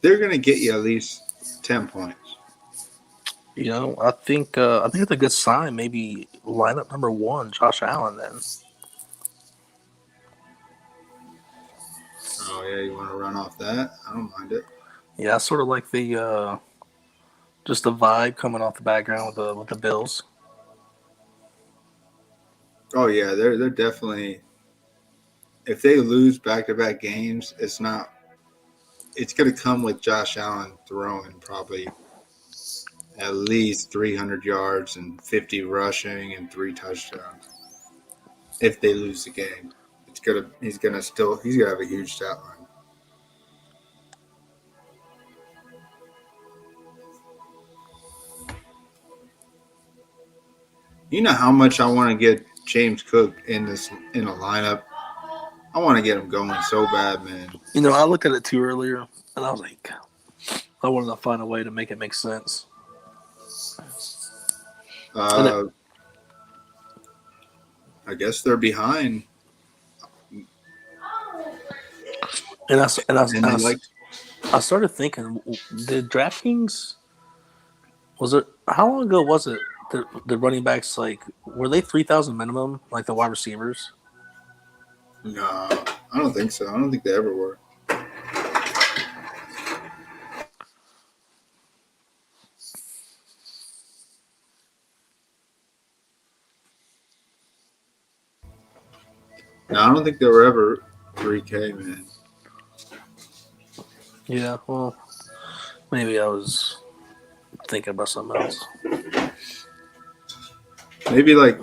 they're gonna get you at least 10 points. I think it's a good sign. Maybe lineup number 1, Josh Allen. Then. Oh yeah, you want to run off that? I don't mind it. Yeah, I sort of like the just the vibe coming off the background with the Bills. Oh yeah, they're definitely. If they lose back-to-back games, it's not. It's gonna come with Josh Allen throwing probably at least 300 yards and 50 rushing and 3 touchdowns. If they lose the game, he's gonna have a huge stat line. You know how much I want to get James Cook in a lineup. I want to get him going so bad, man. I looked at it too earlier, and I was like, I wanted to find a way to make it make sense. I guess they're behind. And I started thinking, did Draftkings, how long ago was it the running backs, like, were they 3,000 minimum, like the wide receivers? No, I don't think so. I don't think they ever were. No, I don't think they were ever 3K, man. Yeah, well, maybe I was thinking about something else. Maybe like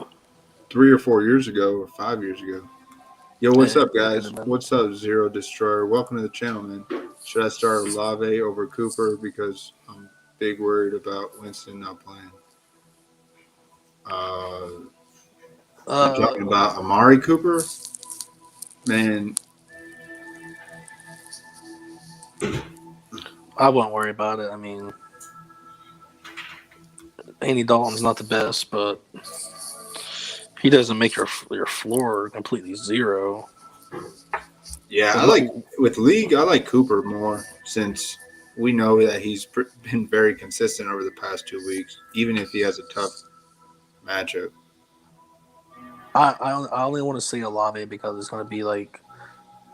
3 or 4 years ago or 5 years ago. Yo, what's up, guys? What's up, Zero Destroyer? Welcome to the channel, man. Should I start Olave over Cooper because I'm big worried about Winston not playing? I'm talking about Amari Cooper, man. I won't worry about it. I mean, Andy Dalton's not the best, but he doesn't make your floor completely zero. Yeah, I like Cooper more since we know that he's been very consistent over the past 2 weeks, even if he has a tough matchup. I only want to see Olave because it's going to be like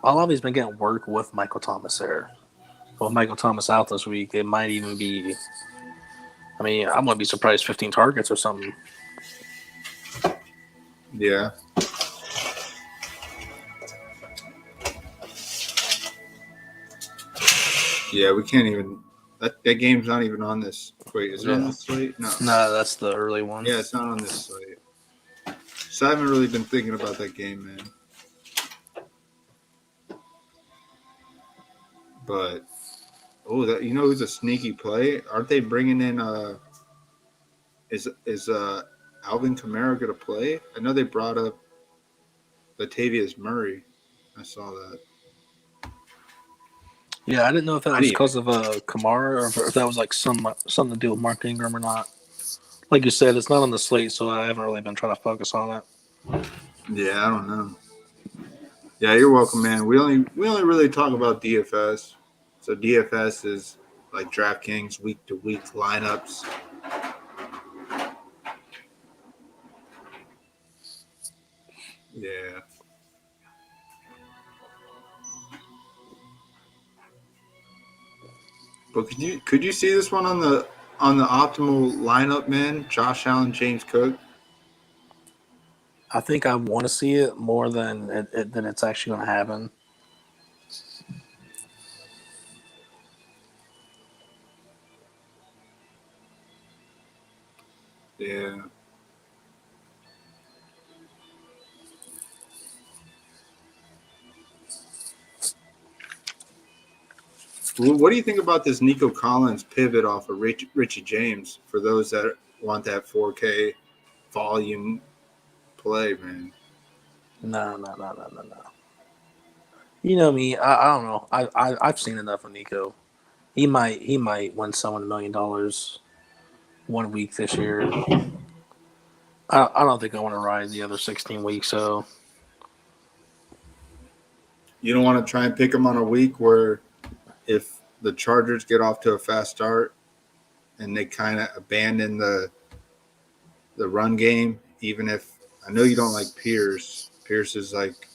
Olave's been getting work with Michael Thomas there. With Michael Thomas out this week, it might even be. I mean, I'm going to be surprised 15 targets or something. Yeah. Yeah, we can't even. That game's not even on this. Wait, is it on this slate? No. No, that's the early one. Yeah, it's not on this slate. So I haven't really been thinking about that game, man. But who's a sneaky play? Aren't they bringing in is Alvin Kamara gonna play? I know they brought up Latavius Murray. I saw that. Yeah, I didn't know if that was because of Kamara or if that was like something to do with Mark Ingram or not. Like you said, it's not on the slate, so I haven't really been trying to focus on it. Yeah, I don't know. Yeah, you're welcome, man. We only really talk about DFS. So DFS is like Draftkings week to week lineups. Yeah. But could you see this one on the optimal lineup, man? Josh Allen, James Cook. I think I want to see it more than it's actually going to happen. Yeah. What do you think about this Nico Collins pivot off of Richie James for those that want that 4K volume play, man? No. You know me. I don't know. I've seen enough of Nico. He might win someone $1 million 1 week this year. I don't think I want to ride the other 16 weeks. So. You don't want to try and pick him on a week where if the Chargers get off to a fast start and they kind of abandon the run game, even if I know you don't like Pierce. Pierce is like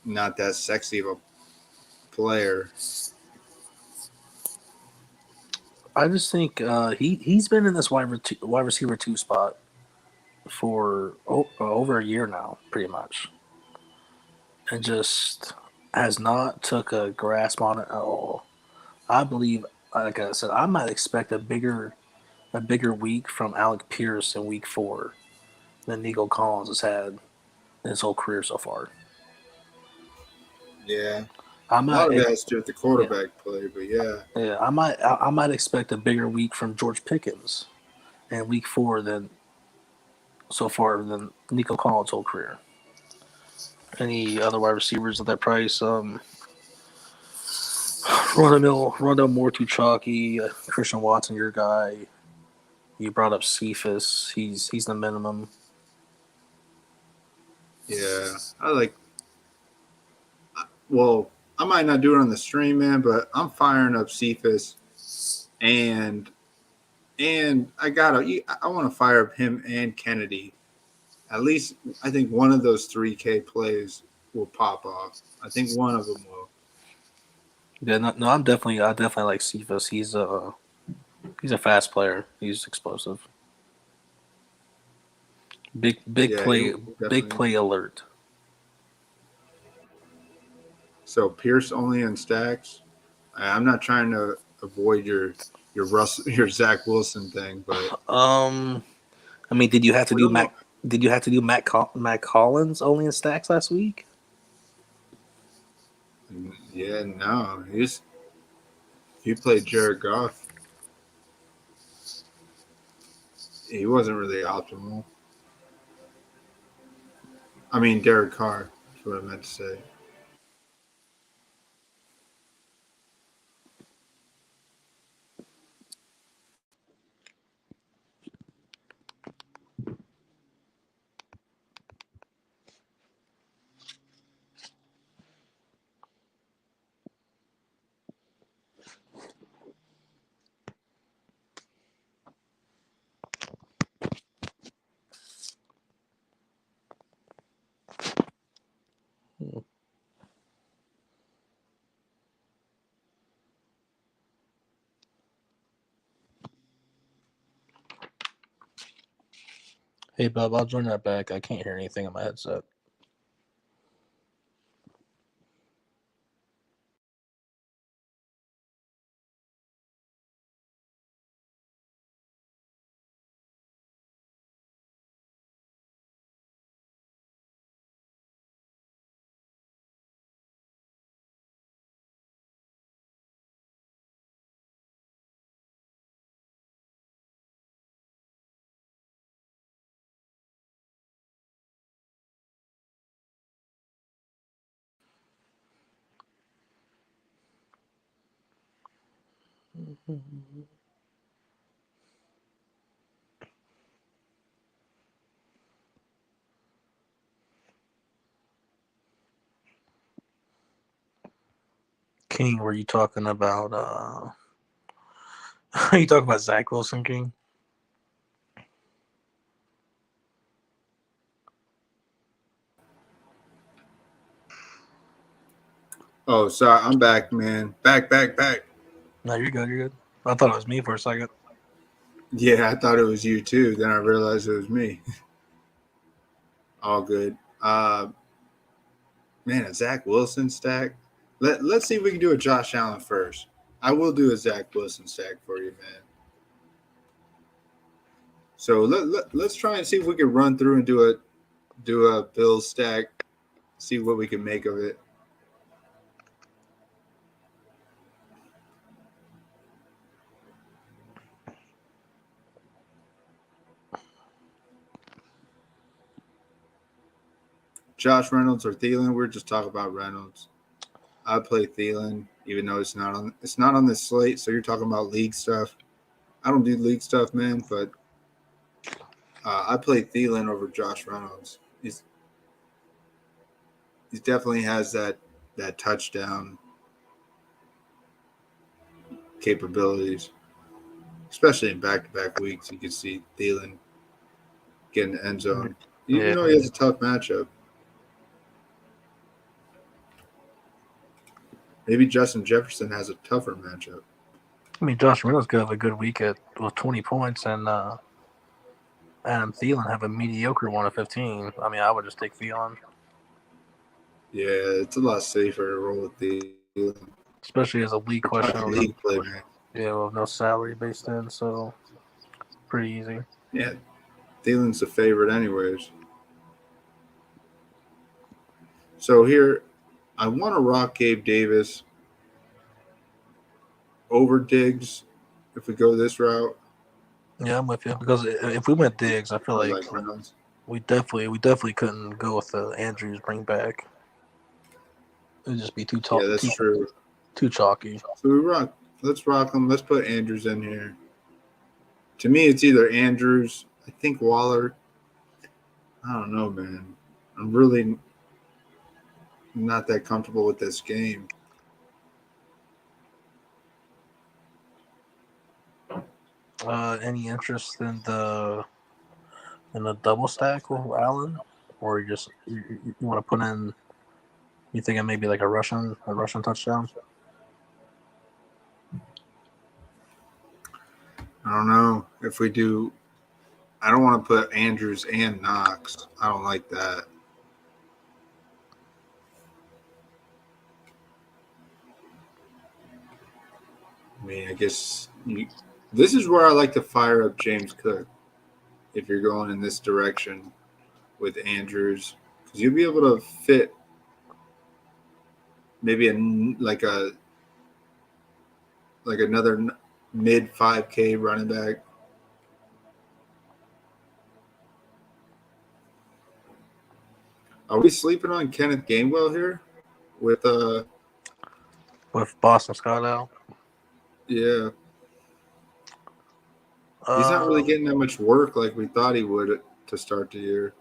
not that sexy of a player. I just think he's been in this wide receiver 2 spot for over a year now, pretty much, and just has not took a grasp on it at all. I believe, like I said, I might expect a bigger week from Alec Pierce in week 4 than Nico Collins has had in his whole career so far. Yeah. I A lot of it has to do with the quarterback play, but yeah. Yeah, I might expect a bigger week from George Pickens in week 4 than Nico Collins' whole career. Any other wide receivers at that price? Rondell Moore too chalky. Christian Watson, your guy. You brought up Cephas. He's the minimum. Yeah. Well, I might not do it on the stream, man, but I'm firing up Cephas and I want to fire up him and Kennedy. At least I think one of those 3K plays will pop off. I think one of them will. Yeah, no, I definitely like Cephas. He's a fast player. He's explosive. Big play alert. So Pierce only in stacks. I'm not trying to avoid your Zach Wilson thing, but I mean, did you have to do Matt Collins only in stacks last week? yeah, no, he played Jared Goff. He wasn't really optimal. I mean, Derek Carr is what I meant to say. Hey, Bob, I'll join that back. I can't hear anything on my headset. King, were you talking about are you talking about Zach Wilson, King? Oh, sorry, I'm back, man. Back. No, you're good. I thought it was me for a second. Yeah, I thought it was you too. Then I realized it was me. All good. Man, a Zach Wilson stack. Let's see if we can do a Josh Allen first. I will do a Zach Wilson stack for you, man. So let's try and see if we can run through and do a Bills stack. See what we can make of it. Josh Reynolds or Thielen? We're just talking about Reynolds. I play Thielen, even though it's not on this slate. So you're talking about league stuff. I don't do league stuff, man, but I play Thielen over Josh Reynolds. He definitely has that that touchdown capabilities, especially in back-to-back weeks. You can see Thielen get in the end zone, even though he has a tough matchup. Maybe Justin Jefferson has a tougher matchup. I mean, Josh Reynolds could have a good week with 20 points, and Adam Thielen have a mediocre one of 15. I mean, I would just take Thielen. Yeah, it's a lot safer to roll with Thielen. Especially as a league question. League play, man. Yeah, with no salary based in, so pretty easy. Yeah, Thielen's the favorite anyways. So here, I want to rock Gabe Davis over Diggs if we go this route. Yeah, I'm with you. Because if we went Diggs, I feel like Reynolds. we definitely couldn't go with the Andrews bring back. It'd just be too tall. Yeah, that's true. Too chalky. So we rock. Let's rock them. Let's put Andrews in here. To me, it's either Andrews. I think Waller. I don't know, man. I'm really not that comfortable with this game. Any interest in the double stack with Allen, or you want to put in? You thinking maybe like a Russian touchdown? I don't know if we do. I don't want to put Andrews and Knox. I don't like that. I mean, I guess this is where I like to fire up James Cook if you're going in this direction with Andrews, because you'll be able to fit maybe another mid 5K running back. Are we sleeping on Kenneth Gainwell here with Boston Scott out? Yeah. He's not really getting that much work like we thought he would to start the year.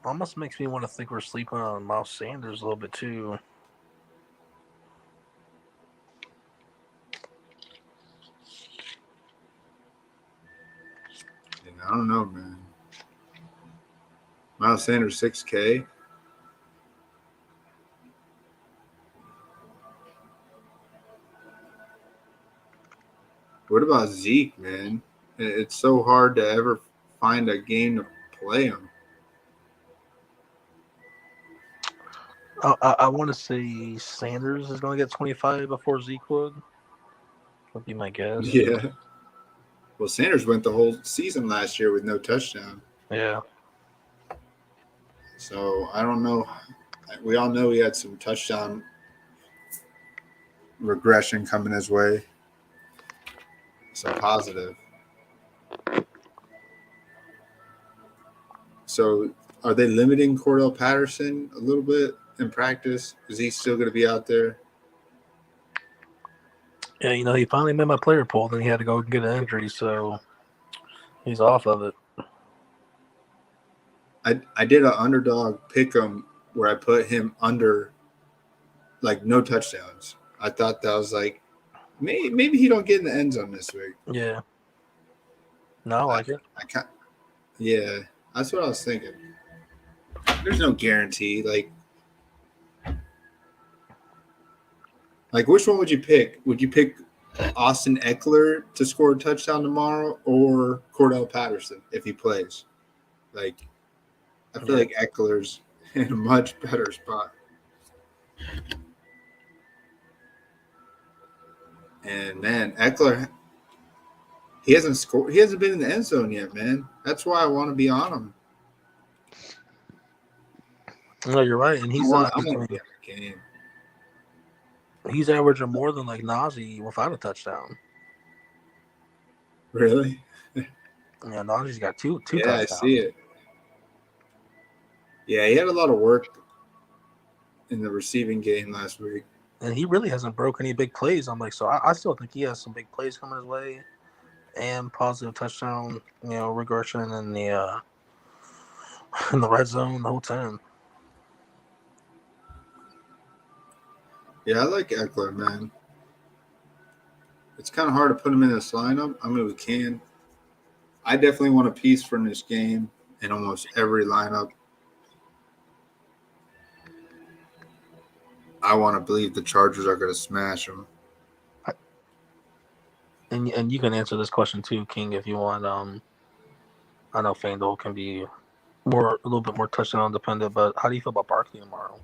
Almost makes me want to think we're sleeping on Miles Sanders a little bit too. I don't know, man. Miles Sanders 6K. What about Zeke, man? It's so hard to ever find a game to play him. I want to say Sanders is going to get 25 before Zeke would be my guess. Yeah. Well, Sanders went the whole season last year with no touchdown. Yeah. So I don't know. We all know he had some touchdown regression coming his way. So positive. So are they limiting Cordell Patterson a little bit in practice? Is he still going to be out there? Yeah, he finally made my player pool, then he had to go get an injury, so he's off of it. I did an underdog Pickem where I put him under, like, no touchdowns. I thought that was like, maybe he don't get in the end zone this week. Yeah. No, I like it. Yeah, that's what I was thinking. There's no guarantee. Like which one would you pick? Would you pick Austin Eckler to score a touchdown tomorrow or Cordell Patterson if he plays? Like, I feel like Eckler's in a much better spot. And man, Eckler, he hasn't scored. He hasn't been in the end zone yet, man. That's why I want to be on him. No, you're right, and he's not. I'm gonna be on the game. He's averaging more than like Najee without a touchdown. Really? Yeah, Najee's got two Yeah, touchdowns. I see it. Yeah, he had a lot of work in the receiving game last week. And he really hasn't broke any big plays. I'm like, so I still think he has some big plays coming his way and positive touchdown, regression in the red zone, the whole time. Yeah, I like Eckler, man. It's kind of hard to put him in this lineup. I mean, we can. I definitely want a piece from this game in almost every lineup. I want to believe the Chargers are going to smash them. And you can answer this question too, King, if you want. I know FanDuel can be a little bit more touchdown dependent, but how do you feel about Barkley tomorrow?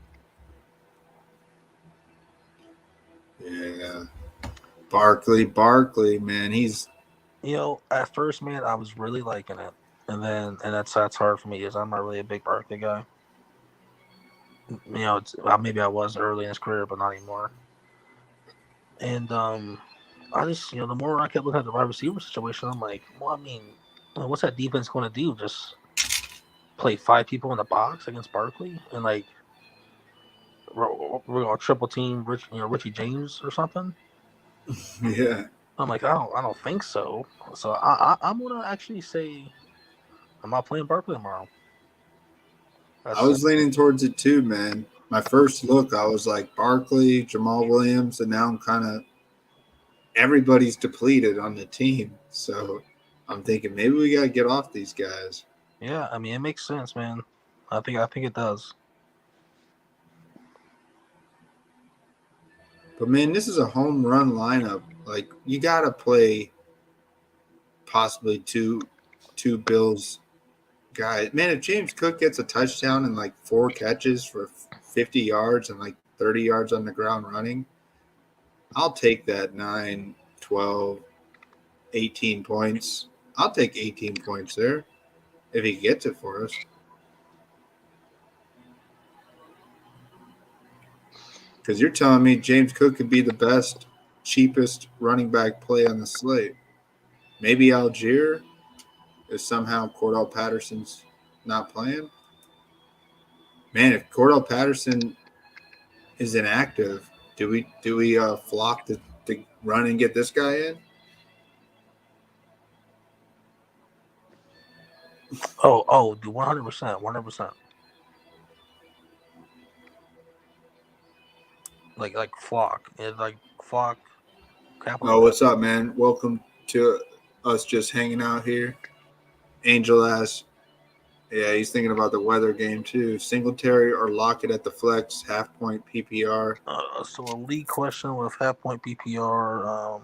Yeah. Barkley, man. He's At first, man, I was really liking it, and that's hard for me because I'm not really a big Barkley guy. Maybe I was early in his career, but not anymore. And I just the more I kept looking at the wide receiver situation, I'm like, well, I mean, what's that defense going to do? Just play 5 people in the box against Barkley and like we're going to triple team Richie James or something? yeah. I'm like, I don't think so. So I'm gonna actually say I'm not playing Barkley tomorrow. I was leaning towards it too, man. My first look, I was like Barkley, Jamal Williams, and now I'm kind of everybody's depleted on the team. So I'm thinking maybe we got to get off these guys. Yeah, I mean it makes sense, man. I think it does. But man, this is a home run lineup. Like you got to play possibly two Bills guys. Man, if James Cook gets a touchdown and like 4 catches for 50 yards and like 30 yards on the ground running, I'll take that 9, 12, 18 points. I'll take 18 points there if he gets it for us. Because you're telling me James Cook could be the best, cheapest running back play on the slate. Maybe Algier if somehow Cordell Patterson's not playing. Man, if Cordell Patterson is inactive, do we flock to run and get this guy in? Oh, 100%. Like flock, flock. Oh, what's up, man? Welcome to us just hanging out here. Angel asks, yeah, he's thinking about the weather game too. Singletary or Lockett at the flex, half point PPR. So a league question with half point PPR.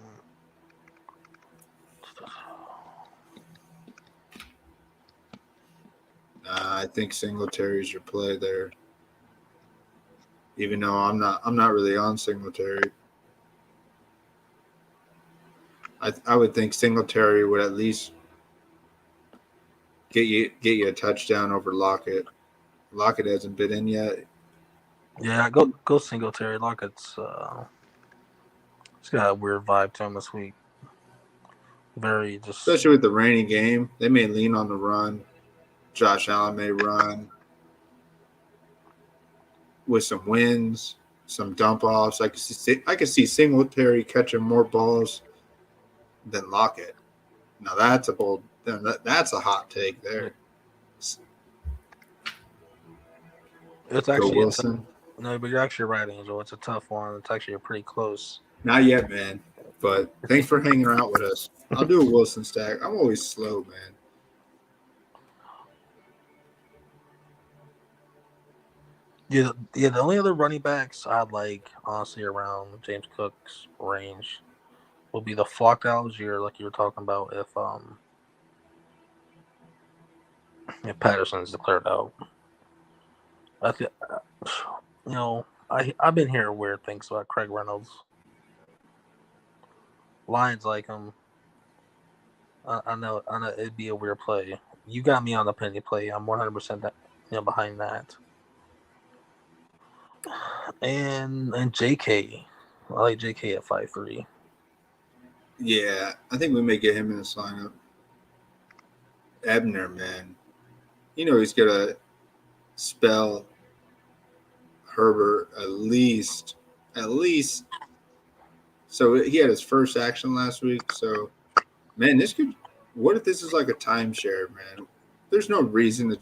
I think Singletary is your play there. Even though I'm not really on Singletary. I would think Singletary would at least get you a touchdown over Lockett. Lockett hasn't been in yet. Yeah, go Singletary. Lockett's he's got a weird vibe to him this week. Very just Especially with the rainy game. They may lean on the run. Josh Allen may run. With some wins, some dump offs. I could see Singletary catching more balls than Lockett. Now that's a bold. That's a hot take there. It's Go actually Wilson. No, but you're actually right, Angel. It's a tough one. It's actually pretty close. Not yet, man. But thanks for hanging out with us. I'll do a Wilson stack. I'm always slow, man. Yeah. The only other running backs I'd like, honestly, around James Cook's range will be the flock Algier, like you were talking about, if Patterson's declared out. I've been hearing weird things about Craig Reynolds. Lions like him. I know it'd be a weird play. You got me on the penny play. I'm 100% behind that. And JK, I like JK at 5.3. Yeah, I think we may get him in the lineup. Ebner, man. He's gonna spell Herbert at least. So he had his first action last week. So, man, what if this is like a timeshare, man? There's no reason to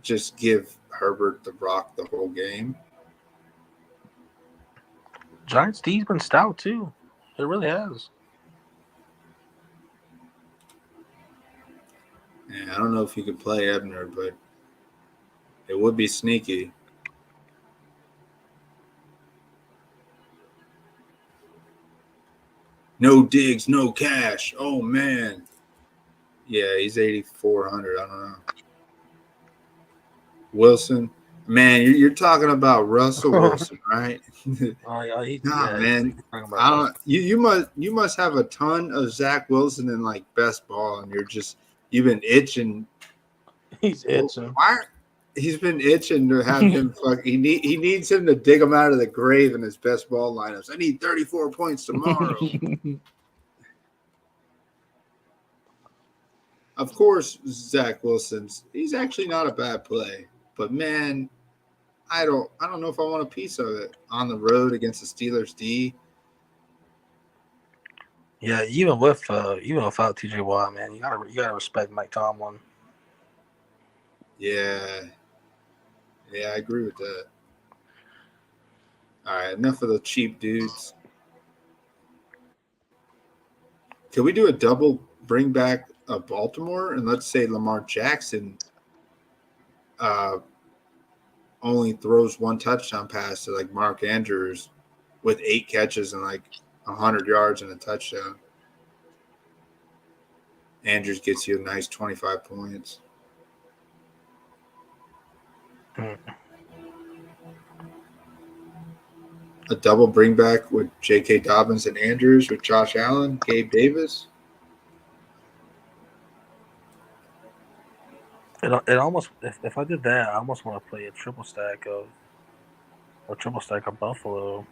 just give Herbert the rock the whole game. Giants D's been stout too. It really has. Yeah, I don't know if you could play Ebner, but it would be sneaky. No digs, no cash. Oh, man. Yeah, he's 8,400. I don't know. Wilson. Man, you're talking about Russell Wilson, right? Nah, man. I don't. You must have a ton of Zach Wilson in like best ball, and you've been itching. He's itching. Why? He's been itching to have him. He needs him to dig him out of the grave in his best ball lineups. I need 34 points tomorrow. Of course, Zach he's actually not a bad play, but man, I don't know if I want a piece of it on the road against the Steelers D. Yeah, even without TJ Watt, man, you gotta respect Mike Tomlin. Yeah, I agree with that. All right, enough of the cheap dudes. Can we do a double bring back of Baltimore, and let's say Lamar Jackson only throws one touchdown pass to like Mark Andrews with 8 catches and like 100 yards and a touchdown. Andrews gets you a nice 25 points. A double bring back with J.K. Dobbins and Andrews with Josh Allen, Gabe Davis. It almost if I did that, I almost want to play a triple stack of Buffalo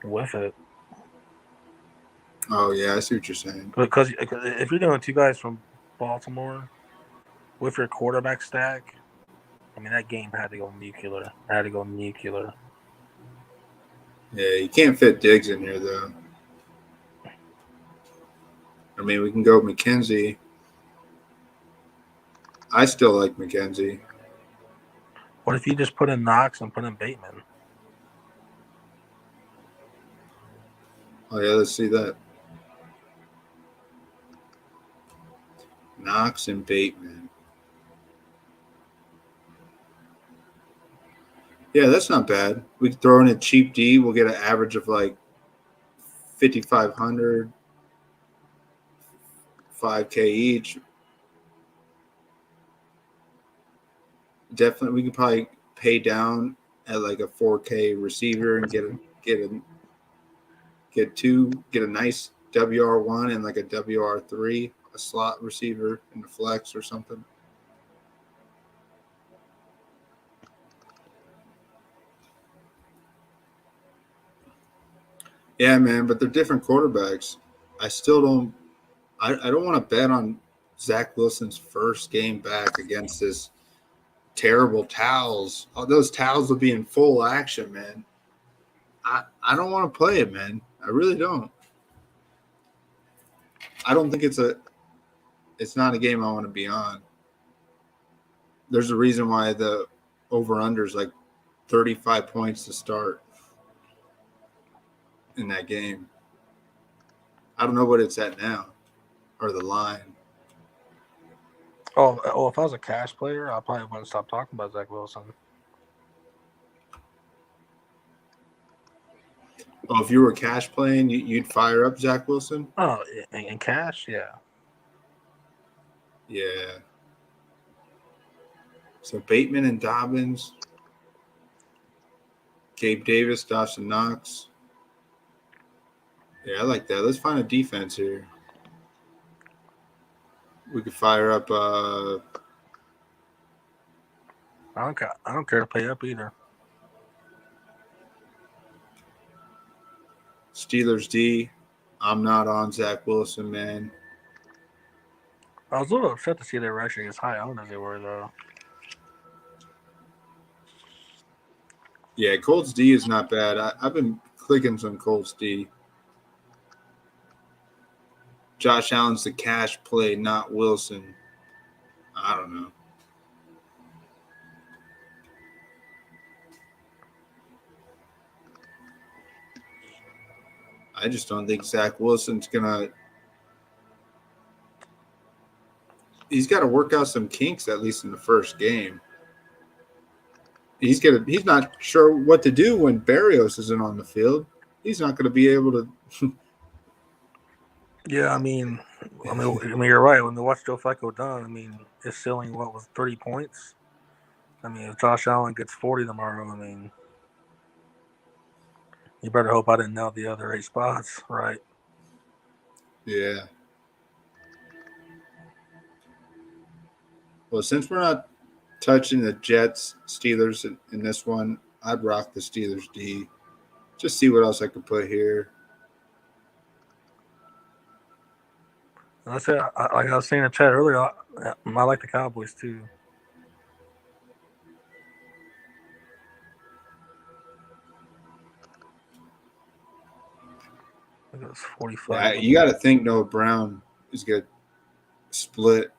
with it. Oh yeah, I see what you're saying. Because if you're doing 2 guys from Baltimore with your quarterback stack, I mean that game had to go nuclear. Yeah, you can't fit Diggs in here though. I mean, we can go McKenzie. I still like McKenzie. What if you just put in Knox and put in Bateman? Oh yeah, let's see that. Knox and Bateman. Yeah, that's not bad. We can throw in a cheap D. We'll get an average of like 5,500, 5K each. Definitely, we could probably pay down at like a 4K receiver and get a nice WR1 and like a WR3, a slot receiver in the flex or something. Yeah, man, but they're different quarterbacks. I still don't. I don't want to bet on Zach Wilson's first game back against this terrible Towels. Oh, those Towels will be in full action, man. I don't want to play it, man. I really don't. I don't think it's not a game I want to be on. There's a reason why the over-under is like 35 points to start in that game. I don't know what it's at now or the line. Oh, if I was a cash player, I probably wouldn't stop talking about Zach Wilson. Oh, if you were cash playing, you'd fire up Zach Wilson? Oh, in cash, yeah. Yeah. So Bateman and Dobbins, Gabe Davis, Dawson Knox. Yeah, I like that. Let's find a defense here. We could fire up. I don't care to pay up either. Steelers D. I'm not on Zach Wilson, man. I was a little upset to see they were actually as high owned as they were, though. Yeah, Colts D is not bad. I've been clicking some Colts D. Josh Allen's the cash play, not Wilson. I don't know. I just don't think Zach Wilson's gonna. He's got to work out some kinks at least in the first game. He's not sure what to do when Berrios isn't on the field. He's not gonna be able to. Yeah, I mean, you're right. When we watch Joe Flacco done, I mean, his ceiling was 30 points. I mean, if Josh Allen gets 40 tomorrow, I mean, you better hope I didn't nail the other 8 spots, right? Yeah. Well, since we're not touching the Jets, Steelers in this one, I'd rock the Steelers D. Just see what else I could put here. And I said, like I was saying in chat earlier, I like the Cowboys too. I think it was 45. Yeah, you got to think Noah Brown is going to split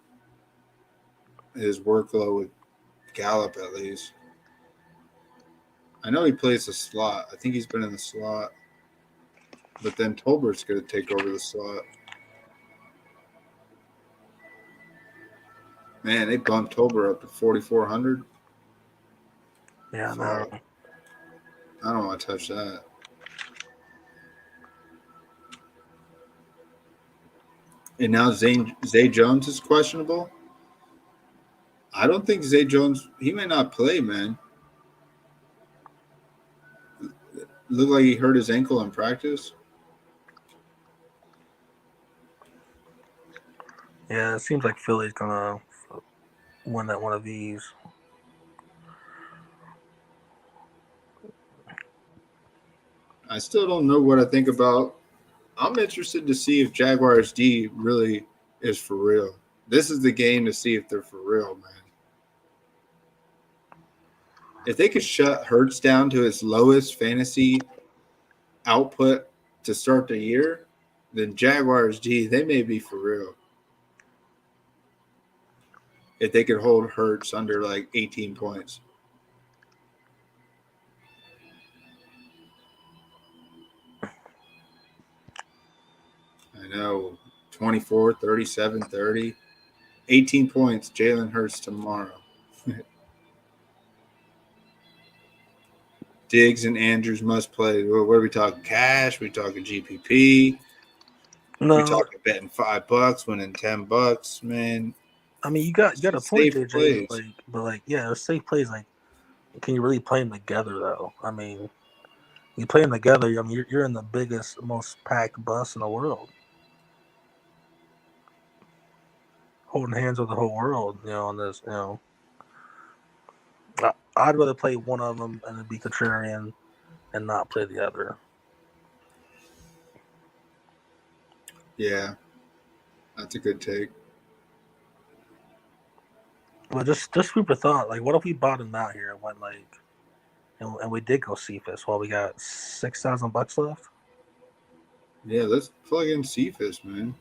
his workload with Gallup at least. I know he plays the slot. I think he's been in the slot. But then Tolbert's going to take over the slot. Man, they bumped Tolbert up to 4,400. Yeah, no. I don't want to touch that. And now Zay Jones is questionable. I don't think Zay Jones, he may not play, man. Looked like he hurt his ankle in practice. Yeah, it seems like Philly's gonna win that one of these. I still don't know what I think about. I'm interested to see if Jaguars D really is for real. This is the game to see if they're for real, man. If they could shut Hurts down to his lowest fantasy output to start the year, then Jaguars D, they may be for real. If they could hold Hurts under like 18 points. I know. 24, 37, 30. 18 points, Jalen Hurts tomorrow. Diggs and Andrews must play. What are we talking? Cash? We talking GPP? No, We talking betting $5, winning $10, man. I mean you got a point, Safe JJ. plays. But there's safe plays. Like, can you really play them together though? I mean, you play them together. I mean, you're in the biggest, most packed bus in the world, holding hands with the whole world. On this. I'd rather play one of them and be contrarian and not play the other. Yeah, that's a good take. Well, just food for thought. Like, what if we bottomed out here and went and we did go Cephas while we got $6,000 left? Yeah, let's plug in Cephas, man.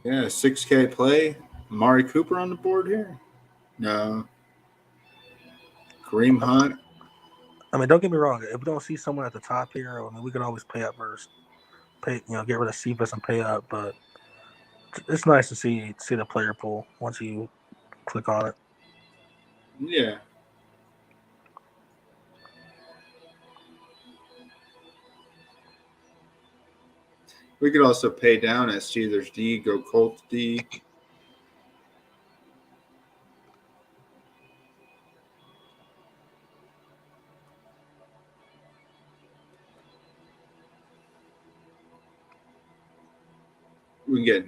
Yeah, 6K play. Amari Cooper on the board here? No. Kareem Hunt. I mean, don't get me wrong. If we don't see someone at the top here, I mean, we can always pay up first. Get rid of Cephas and pay up. But it's nice to see the player pool once you click on it. Yeah. We could also pay down at Steelers D, go Colts D. We can get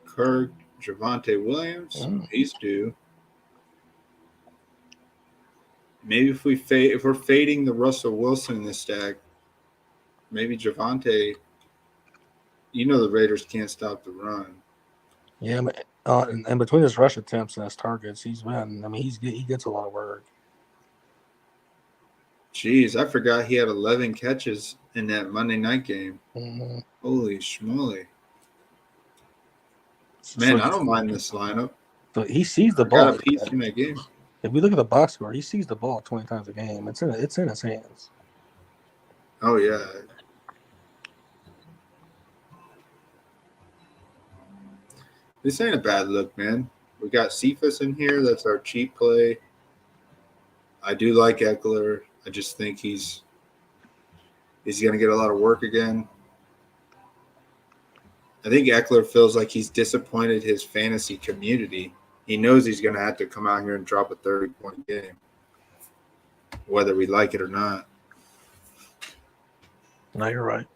Kirk, Javonte Williams. He's due. Maybe if we're fading the Russell Wilson in this stack, maybe Javonte. The Raiders can't stop the run. Yeah, and between his rush attempts and his targets, he gets a lot of work. Jeez, I forgot he had 11 catches in that Monday night game. Mm-hmm. Holy schmoly. Man, I don't mind this lineup. So he sees the I ball. got a piece in that game. If we look at the box score, he sees the ball 20 times a game. It's in his hands. Oh, yeah. This ain't a bad look, man. We got Cephas in here. That's our cheap play. I do like Eckler. I just think he's going to get a lot of work again. I think Eckler feels like he's disappointed his fantasy community. He knows he's going to have to come out here and drop a 30-point game, whether we like it or not. No, you're right.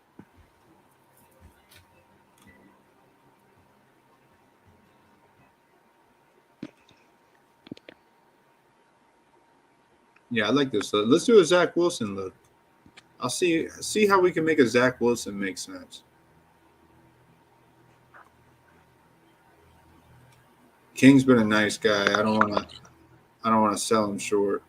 Yeah, I like this look. Let's do a Zach Wilson look. I'll see how we can make a Zach Wilson make sense. King's been a nice guy. I don't want to sell him short.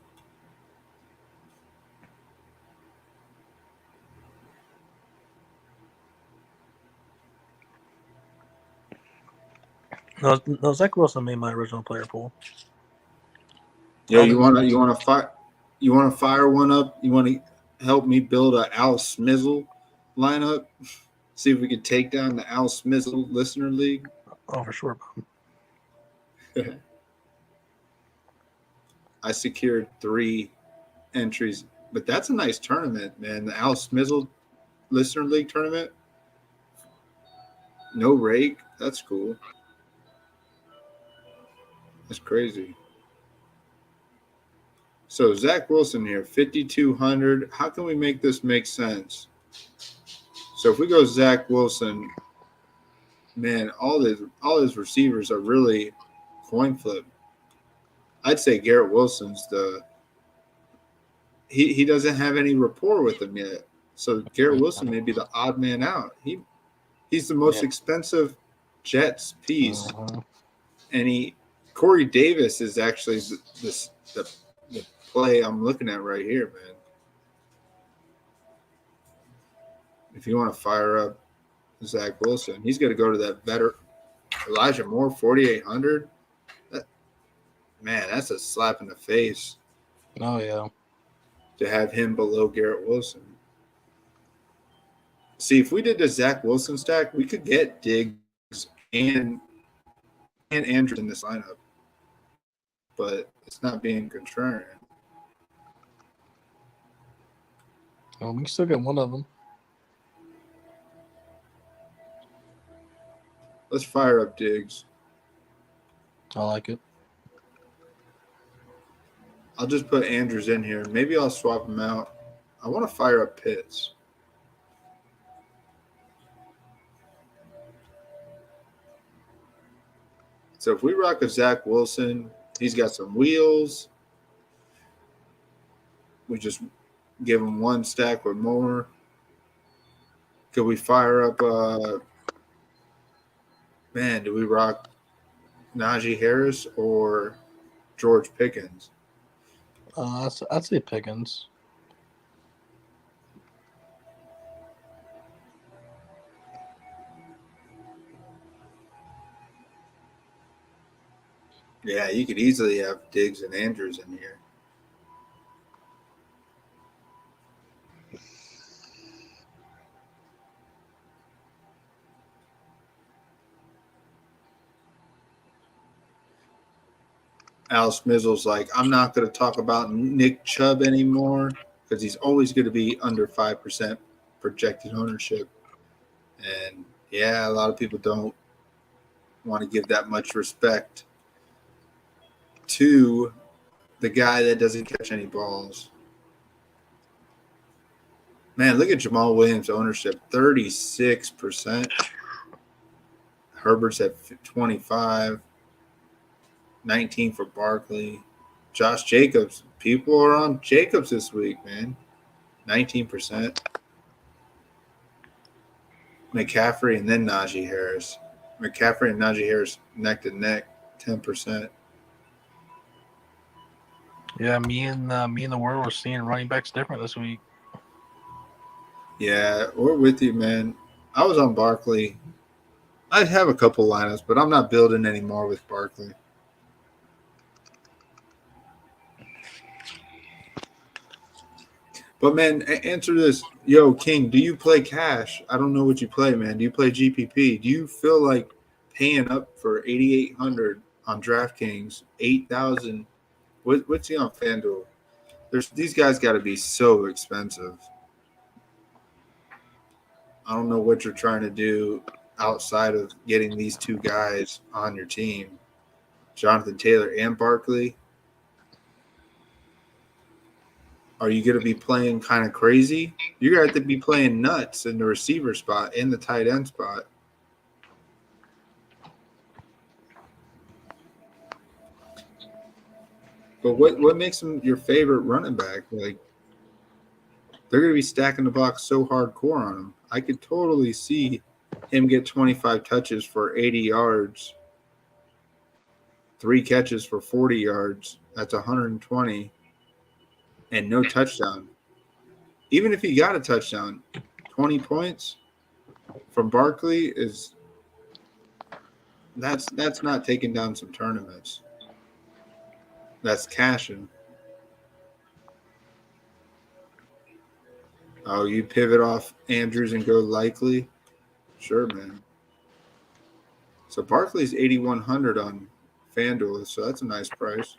No, Zach Wilson made my original player pool. Yeah, you want to fire one up? You want to help me build a Al Smizzle lineup? See if we can take down the Al Smizzle listener league. Oh, for sure. I secured 3 entries, but that's a nice tournament, man. The Al Smizzle listener league tournament. No rake. That's cool. That's crazy. So Zach Wilson here, 5,200. How can we make this make sense? So if we go Zach Wilson, man, all his receivers are really coin flip. I'd say Garrett Wilson's he doesn't have any rapport with him yet. So Garrett Wilson may be the odd man out. He's the most expensive Jets piece. And Corey Davis is actually the play I'm looking at right here, man. If you want to fire up Zach Wilson, he's going to go to that better Elijah Moore, 4,800. Man, that's a slap in the face. Oh, yeah. To have him below Garrett Wilson. See, if we did the Zach Wilson stack, we could get Diggs and Andrews in this lineup. But it's not being contrarian. Well, we can still get one of them. Let's fire up Diggs. I like it. I'll just put Andrews in here. Maybe I'll swap him out. I want to fire up Pitts. So if we rock a Zach Wilson, he's got some wheels. We just give him one stack with more. Could we fire up do we rock Najee Harris or George Pickens? I'd say Pickens. Yeah, you could easily have Diggs and Andrews in here. Al Smizzle's like, I'm not going to talk about Nick Chubb anymore because he's always going to be under 5% projected ownership. And, yeah, a lot of people don't want to give that much respect to the guy that doesn't catch any balls. Man, look at Jamal Williams' ownership, 36%. Herbert's at 25. 19 for Barkley. Josh Jacobs. People are on Jacobs this week, man. 19%. McCaffrey and then Najee Harris. McCaffrey and Najee Harris neck to neck, 10%. Yeah, me and the world were seeing running backs different this week. Yeah, we're with you, man. I was on Barkley. I have a couple lineups, but I'm not building anymore with Barkley. But, man, answer this. Yo, King, do you play cash? I don't know what you play, man. Do you play GPP? Do you feel like paying up for 8,800 on DraftKings, 8,000? What's he on FanDuel? These guys got to be so expensive. I don't know what you're trying to do outside of getting these two guys on your team, Jonathan Taylor and Barkley. Are you going to be playing kind of crazy? You're going to have to be playing nuts in the receiver spot and the tight end spot. But what makes him your favorite running back? Like, they're going to be stacking the box so hardcore on him. I could totally see him get 25 touches for 80 yards, 3 catches for 40 yards. That's 120, and no touchdown. Even if he got a touchdown, 20 points from Barkley is that's not taking down some tournaments. That's cashing. Oh, you pivot off Andrews and go likely? Sure, man. So Barkley's 8,100 on FanDuel, so that's a nice price.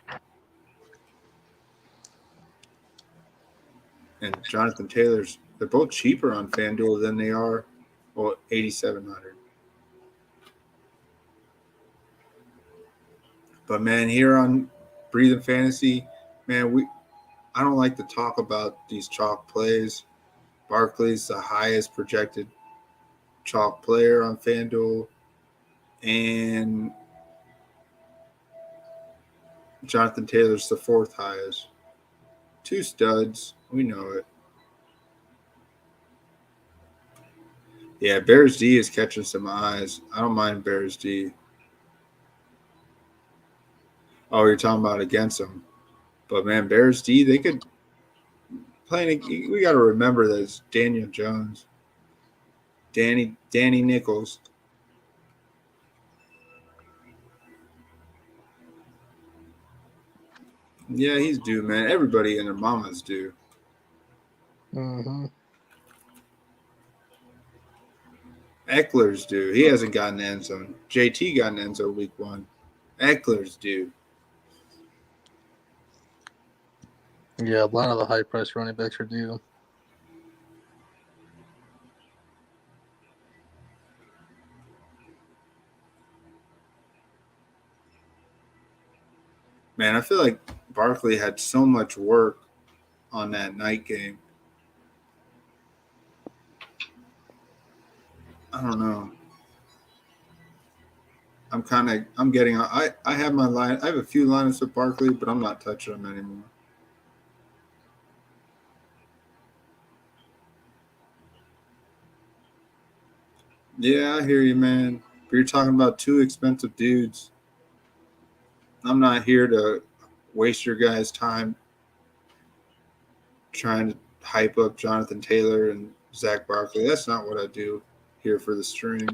And Jonathan Taylor's, they're both cheaper on FanDuel than they are, 8,700. But, man, here on bRaINinG Fantasy, man, I don't like to talk about these chalk plays. Barkley's the highest projected chalk player on FanDuel, and Jonathan Taylor's the 4th highest. 2 studs. We know it. Yeah, Bears D is catching some eyes. I don't mind Bears D. Oh, you're talking about against them. But, man, Bears D, they could play. We got to remember that it's Daniel Jones. Danny Nichols. Yeah, he's due, man. Everybody and their mama's due. Mm-hmm. Eckler's due. He hasn't gotten end zone. JT got an end zone week 1. Eckler's due. Yeah, a lot of the high-priced running backs are due. Man, I feel like Barkley had so much work on that night game. I don't know. I have my line. I have a few lineups with Barkley, but I'm not touching them anymore. Yeah, I hear you, man. But you're talking about 2 expensive dudes. I'm not here to waste your guys' time trying to hype up Jonathan Taylor and Zach Barkley. That's not what I do here for the stream.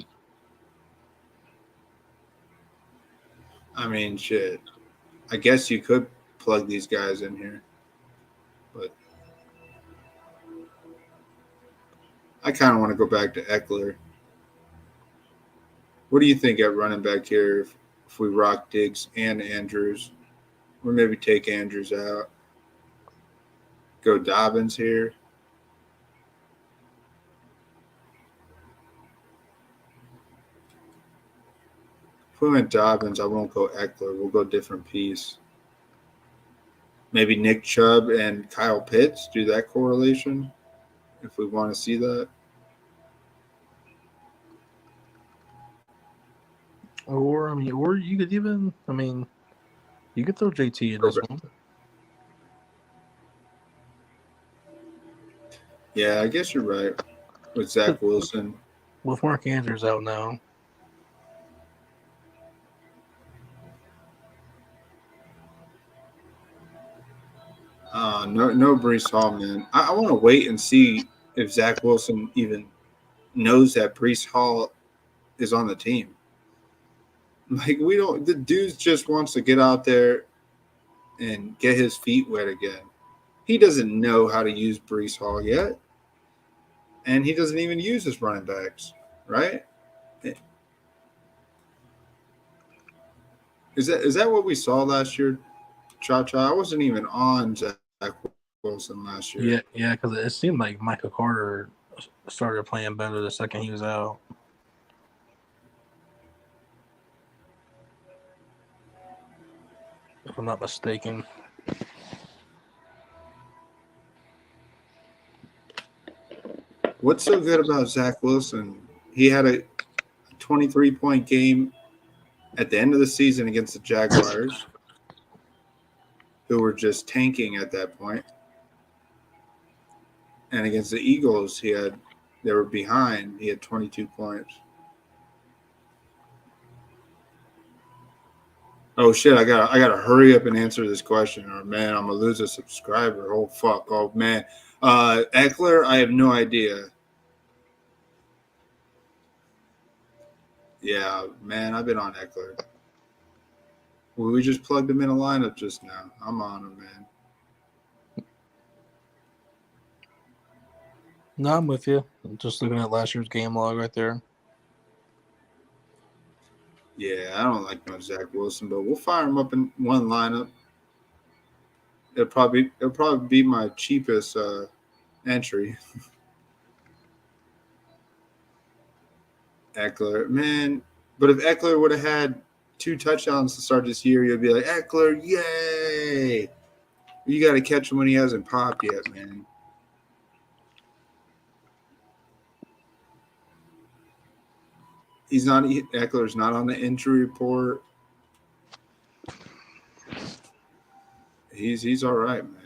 I mean, shit. I guess you could plug these guys in here, but I kind of want to go back to Eckler. What do you think at running back here if we rock Diggs and Andrews? Or maybe take Andrews out. Go Dobbins here. If we went Dobbins, I won't go Eckler. We'll go different piece. Maybe Nick Chubb and Kyle Pitts, do that correlation if we want to see that. Or you could even, you could throw JT in this one. Yeah, I guess you're right with Zach Wilson. With Mark Andrews out now. No Breece Hall, man. I want to wait and see if Zach Wilson even knows that Breece Hall is on the team. Like, the dude just wants to get out there and get his feet wet again. He doesn't know how to use Breece Hall yet. And he doesn't even use his running backs, right? Is that what we saw last year, Cha-Cha? I wasn't even on Zach Wilson last year. Yeah, because it seemed like Michael Carter started playing better the second he was out. If I'm not mistaken. What's so good about Zach Wilson? He had a 23-point game at the end of the season against the Jaguars, who were just tanking at that point. And against the Eagles, they were behind. He had 22 points. Oh shit! I gotta hurry up and answer this question, or man, I'm gonna lose a subscriber. Oh fuck! Oh man, Eckler, I have no idea. Yeah, man, I've been on Eckler. Well, we just plugged him in a lineup just now. I'm on him, man. No, I'm with you. I'm just looking at last year's game log right there. Yeah, I don't like no Zach Wilson, but we'll fire him up in one lineup. It'll probably be my cheapest entry. Eckler, man. But if Eckler would have had 2 touchdowns to start this year, you'd be like, Eckler, yay! You got to catch him when he hasn't popped yet, man. Eckler's not on the injury report. He's all right, man.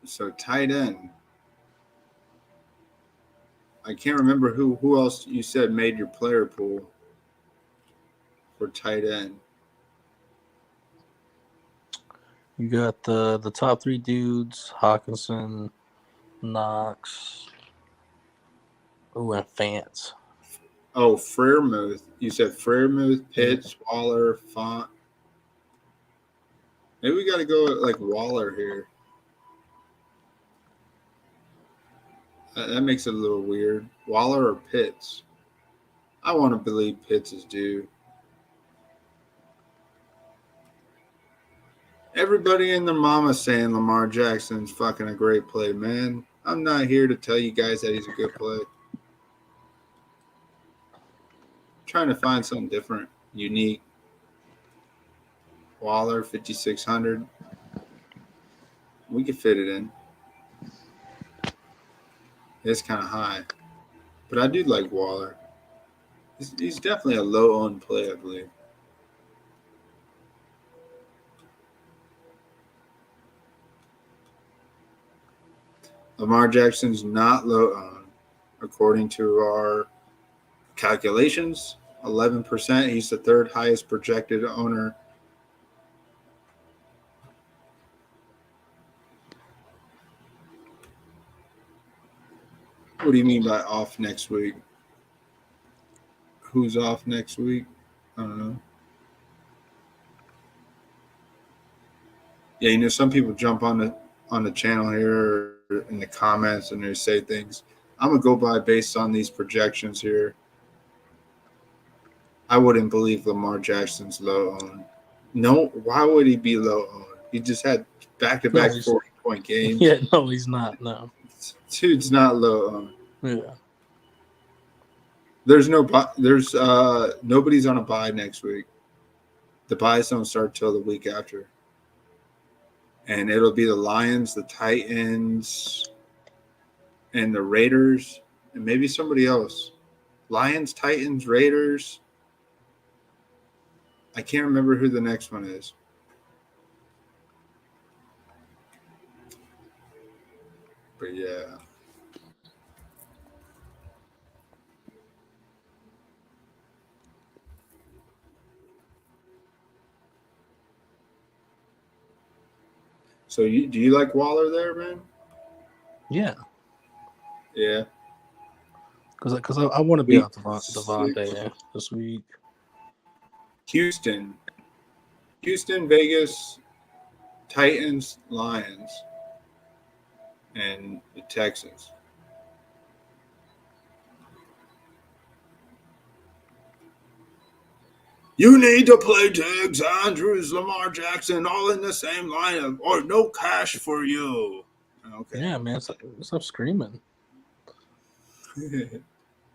So tight end. I can't remember who else you said made your player pool for tight end. You got the top 3 dudes: Hawkinson, Knox, and Fance. Oh, Freiermuth. You said Freiermuth, Pitts, Waller, Font. Maybe we got to go like Waller here. That makes it a little weird. Waller or Pitts? I want to believe Pitts is due. Everybody and their mama saying Lamar Jackson's fucking a great play, man. I'm not here to tell you guys that he's a good play. Trying to find something different, unique. Waller, 5,600. We could fit it in. It's kind of high. But I do like Waller. He's definitely a low-owned play, I believe. Lamar Jackson's not low-owned. According to our calculations, 11%. He's the 3rd highest projected owner. What do you mean by off next week? Who's off next week? I don't know. Yeah, some people jump on the channel here or in the comments and they say things. I'm gonna go by based on these projections here. I wouldn't believe Lamar Jackson's low owned. No, why would he be low owned? He just had back-to-back 40-point games. Yeah, no, he's not. No, dude's not low owned. Yeah. There's nobody's on a bye next week. The buys don't start till the week after. And it'll be the Lions, the Titans, and the Raiders, and maybe somebody else. Lions, Titans, Raiders. I can't remember who the next one is. But yeah. So do you like Waller there, man? Yeah. Yeah. Because I want to be out Devontae this week. Houston, Vegas, Titans, Lions, and the Texans. You need to play Diggs, Andrews, Lamar Jackson all in the same lineup, or no cash for you. Okay. Yeah, man. Stop screaming.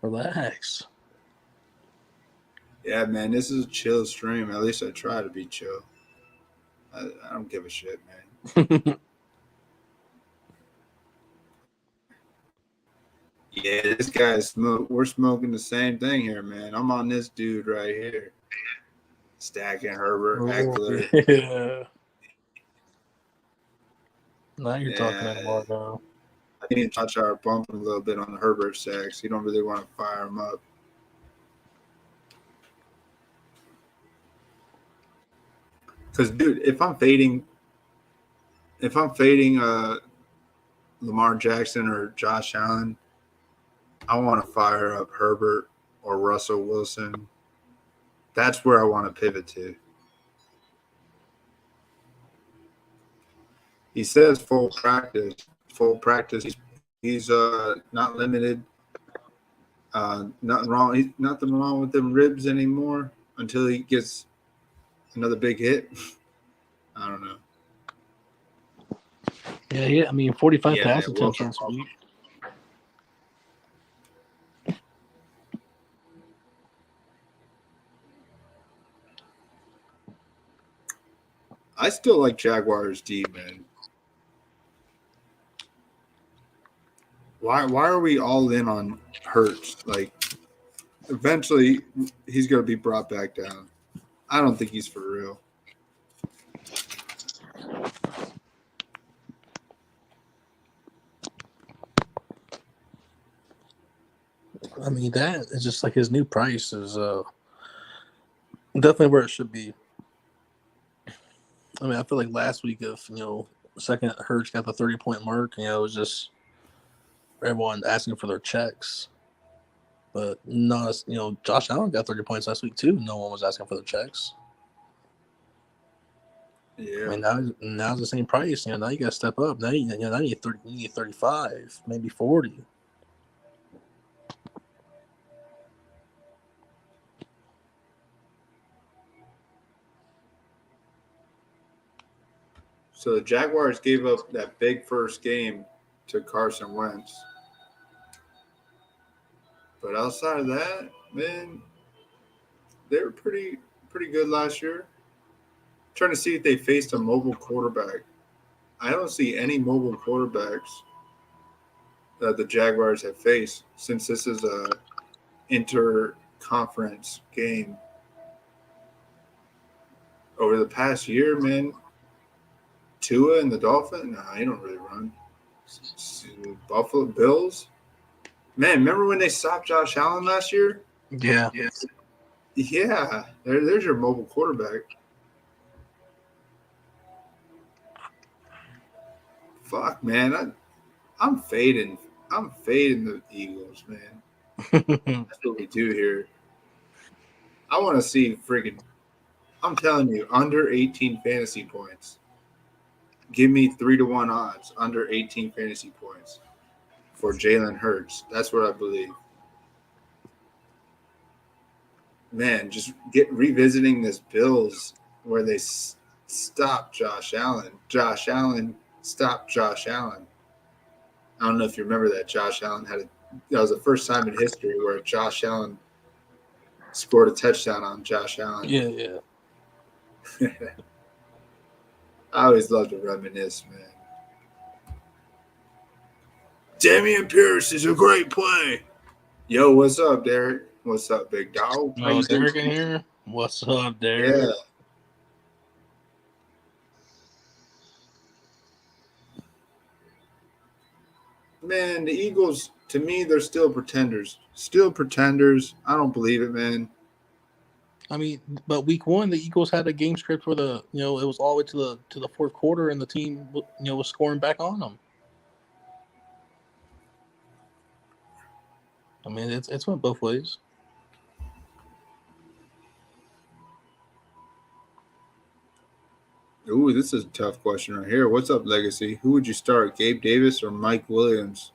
Relax. Yeah, man, this is a chill stream. At least I try to be chill. I don't give a shit, man. Yeah, this guy we're smoking the same thing here, man. I'm on this dude right here. Stacking Herbert, Eckler. Yeah. Now you're talking anymore, though. I think Chacha are bumping a little bit on the Herbert sacks. You don't really want to fire him up. Because, dude, if I'm fading Lamar Jackson or Josh Allen, I want to fire up Herbert or Russell Wilson. That's where I want to pivot to. He says full practice. He's not limited. Nothing wrong with them ribs anymore until he gets another big hit. I don't know. Yeah. I mean, 45 pass man, attempts last week. I still like Jaguars D, man. Why are we all in on Hurts? Like, eventually he's going to be brought back down. I don't think he's for real. I mean, that is just like his new price is definitely where it should be. I mean, I feel like last week, if second Hurts got the 30-point mark, it was just everyone asking for their checks. But not, Josh Allen got 30 points last week too. No one was asking for their checks. Yeah. I mean, now it's the same price. Now you got to step up. Now you need 30, you need 35, maybe 40. So the Jaguars gave up that big first game to Carson Wentz. But outside of that, man, they were pretty good last year. Trying to see if they faced a mobile quarterback. I don't see any mobile quarterbacks that the Jaguars have faced since this is a inter-conference game. Over the past year, man, Tua and the Dolphins, he don't really run. Buffalo Bills, man, remember when they stopped Josh Allen last year? Yeah. Yeah, there's your mobile quarterback. Fuck, man, I'm fading the Eagles, man. That's what we do here. I want to see I'm telling you, under 18 fantasy points. Give me 3-1 odds under 18 fantasy points for Jalen Hurts. That's what I believe. Man, just revisiting this Bills where they stopped Josh Allen. Josh Allen stopped Josh Allen. I don't know if you remember that. Josh Allen that was the first time in history where Josh Allen scored a touchdown on Josh Allen. Yeah. I always love to reminisce, man. Damian Pierce is a great play. Yo, what's up, Derek? What's up, big dog? Oh, Derek in here? What's up, Derek? Yeah. Man, the Eagles, to me, they're still pretenders. I don't believe it, man. I mean, but week one, the Eagles had a game script where it was all the way to the fourth quarter, and the team was scoring back on them. I mean, it's went both ways. Ooh, this is a tough question right here. What's up, Legacy? Who would you start, Gabe Davis or Mike Williams?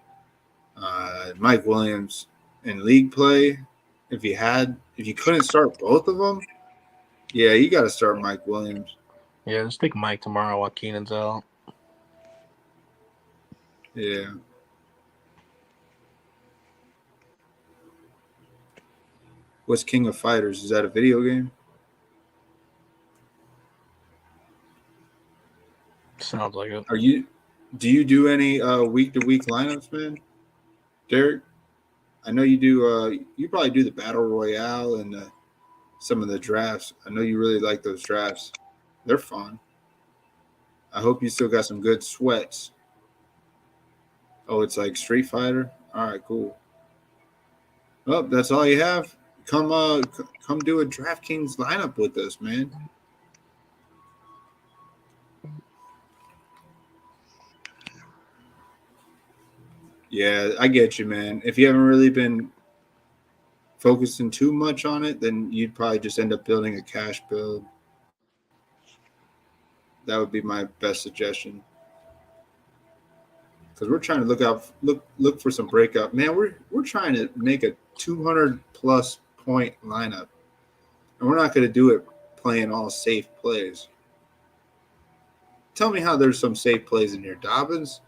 Mike Williams in league play. If you couldn't start both of them, yeah, you got to start Mike Williams. Yeah, just take Mike tomorrow while Keenan's out. Yeah. What's King of Fighters? Is that a video game? Sounds like it. Do you do any week to week lineups, man? Derek? I know you do you probably do the Battle Royale and some of the drafts. I know you really like those drafts. They're fun. I hope you still got some good sweats. Oh, it's like Street Fighter? All right, cool. Well, that's all you have. Come do a DraftKings lineup with us, man. Yeah, I get you, man. If you haven't really been focusing too much on it, then you'd probably just end up building a cash build. That would be my best suggestion. Because we're trying to look for some breakout. Man, we're trying to make a 200+ point lineup. And we're not going to do it playing all safe plays. Tell me how there's some safe plays in here. Dobbins?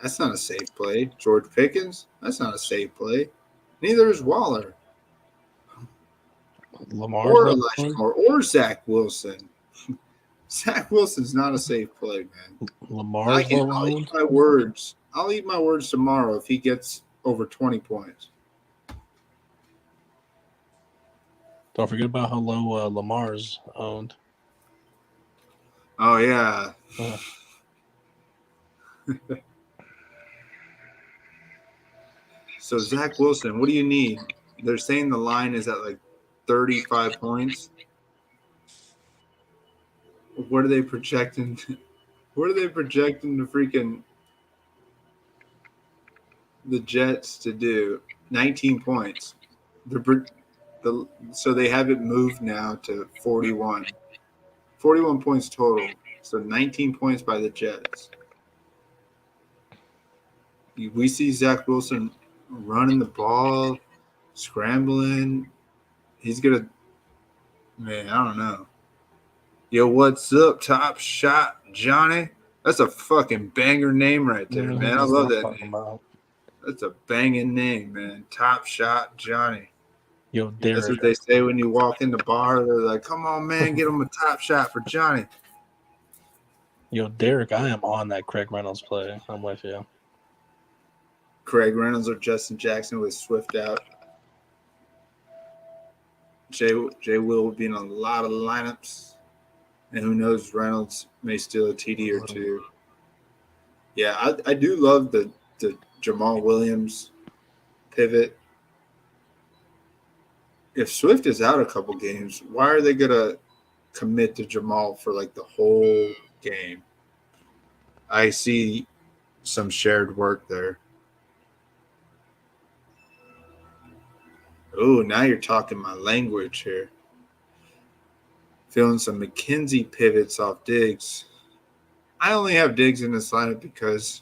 That's not a safe play. George Pickens? That's not a safe play. Neither is Waller. Lamar Or Elijah Moore. Or Zach Wilson. Zach Wilson's not a safe play, man. Lamar's I'll eat my words. I'll eat my words tomorrow if he gets over 20 points. Don't forget about how low Lamar's owned. Oh, yeah. So, Zach Wilson, what do you need? They're saying the line is at like 35 points. What are they projecting? What are they projecting the Jets to do? 19 points. So they have it moved now to 41. 41 points total. So 19 points by the Jets. We see Zach Wilson running the ball, scrambling. He's going to – man, I don't know. Yo, what's up, Top Shot Johnny? That's a fucking banger name right there, man. I love that name. That's a banging name, man. Top Shot Johnny. Yo, Derek. That's what they say when you walk in the bar. They're like, come on, man, get him a top shot for Johnny. Yo, Derek, I am on that Craig Reynolds play. I'm with you. Craig Reynolds or Justin Jackson with Swift out. Jay will be in a lot of lineups. And who knows, Reynolds may steal a TD or two. Yeah, I do love the Jamal Williams pivot. If Swift is out a couple games, why are they going to commit to Jamal for like the whole game? I see some shared work there. Oh, now you're talking my language here. Feeling some McKenzie pivots off Diggs. I only have Diggs in this lineup because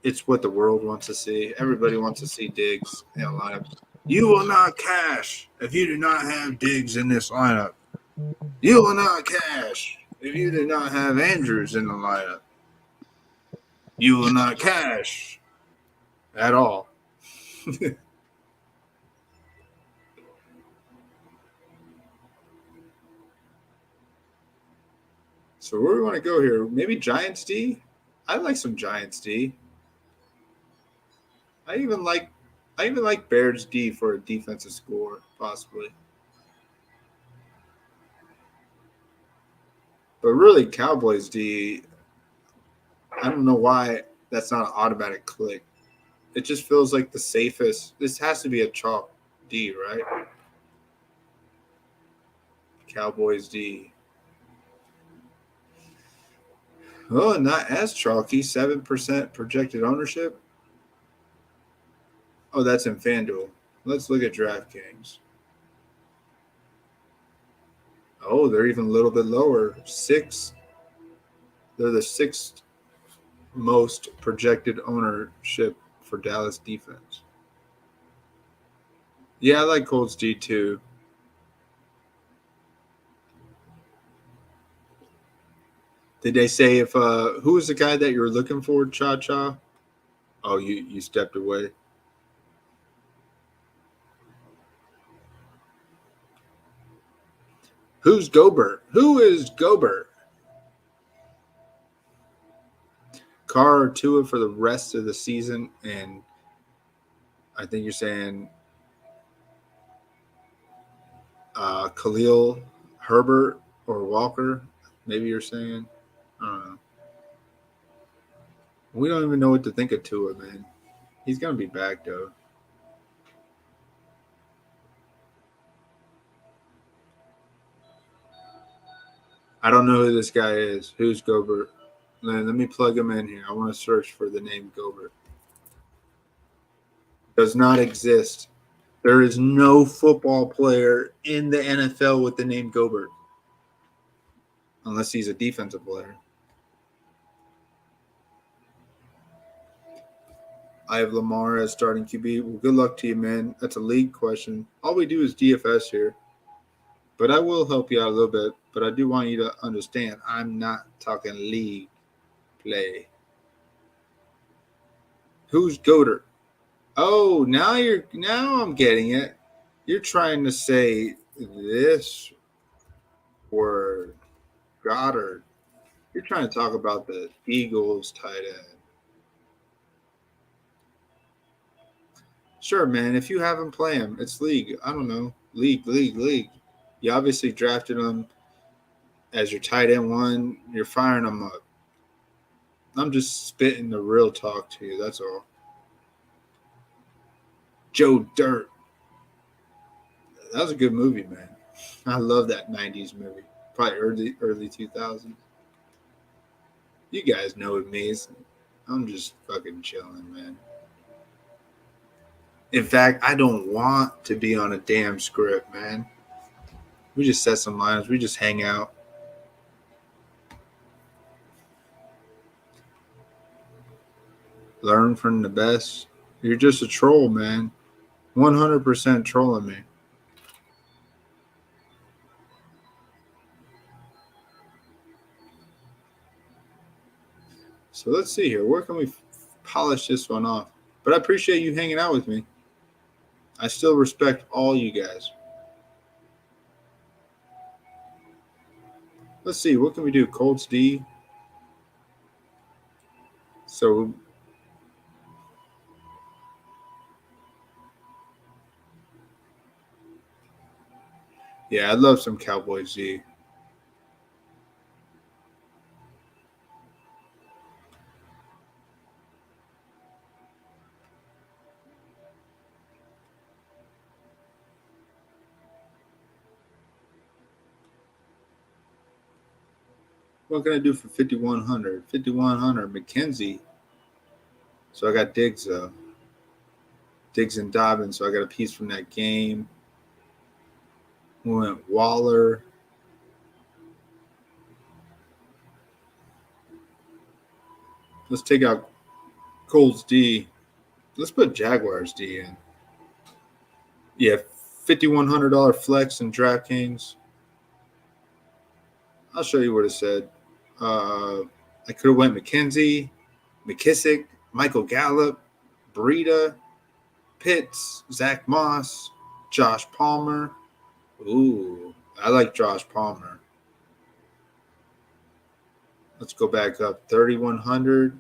it's what the world wants to see. Everybody wants to see Diggs in a lineup. You will not cash if you do not have Diggs in this lineup. You will not cash if you do not have Andrews in the lineup. You will not cash at all. So where do we want to go here? Maybe Giants D? I like some Giants D. I even like Bears D for a defensive score, possibly. But really, Cowboys D, I don't know why that's not an automatic click. It just feels like the safest. This has to be a chalk D, right? Cowboys D. Oh, not as chalky. 7% projected ownership. Oh, that's in FanDuel. Let's look at DraftKings. Oh, they're even a little bit lower. 6 They're the 6th most projected ownership for Dallas defense. Yeah, I like Colts D too. Did they say if who was the guy that you were looking for, Cha Cha? Oh, you stepped away. Who's Gobert? Who is Gobert? Carr or Tua for the rest of the season, and I think you're saying Khalil Herbert or Walker. Maybe you're saying. I don't know. We don't even know what to think of Tua, man. He's gonna be back though. I don't know who this guy is. Who's Gobert? Let me plug him in here. I want to search for the name Gobert. Does not exist. There is no football player in the NFL with the name Gobert. Unless he's a defensive player. I have Lamar as starting QB. Well, good luck to you, man. That's a league question. All we do is DFS here. But I will help you out a little bit. But I do want you to understand, I'm not talking league play. Who's Goddard? Oh, now I'm getting it. You're trying to say this word, Goddard. You're trying to talk about the Eagles tight end. Sure, man. If you have him, play him. It's league. I don't know. League. You obviously drafted him as your tight end one. You're firing him up. I'm just spitting the real talk to you. That's all. Joe Dirt. That was a good movie, man. I love that 90s movie. Probably early 2000s. You guys know me. I'm just fucking chilling, man. In fact, I don't want to be on a damn script, man. We just set some lines. We just hang out. Learn from the best. You're just a troll, man. 100% trolling me. So let's see here. Where can we polish this one off? But I appreciate you hanging out with me. I still respect all you guys. Let's see. What can we do? Colts D. So yeah, I love some Cowboys Z. What can I do for 5,100? 5,100, McKenzie. So I got Diggs, though. Diggs and Dobbins, so I got a piece from that game. We went Waller. Let's take out Colts D. Let's put Jaguars D in. Yeah, $5,100 flex in Draftkings. I'll show you what it said. I could have went McKenzie, McKissick, Michael Gallup, Breida, Pitts, Zach Moss, Josh Palmer. Ooh, I like Josh Palmer. Let's go back up. 3,100.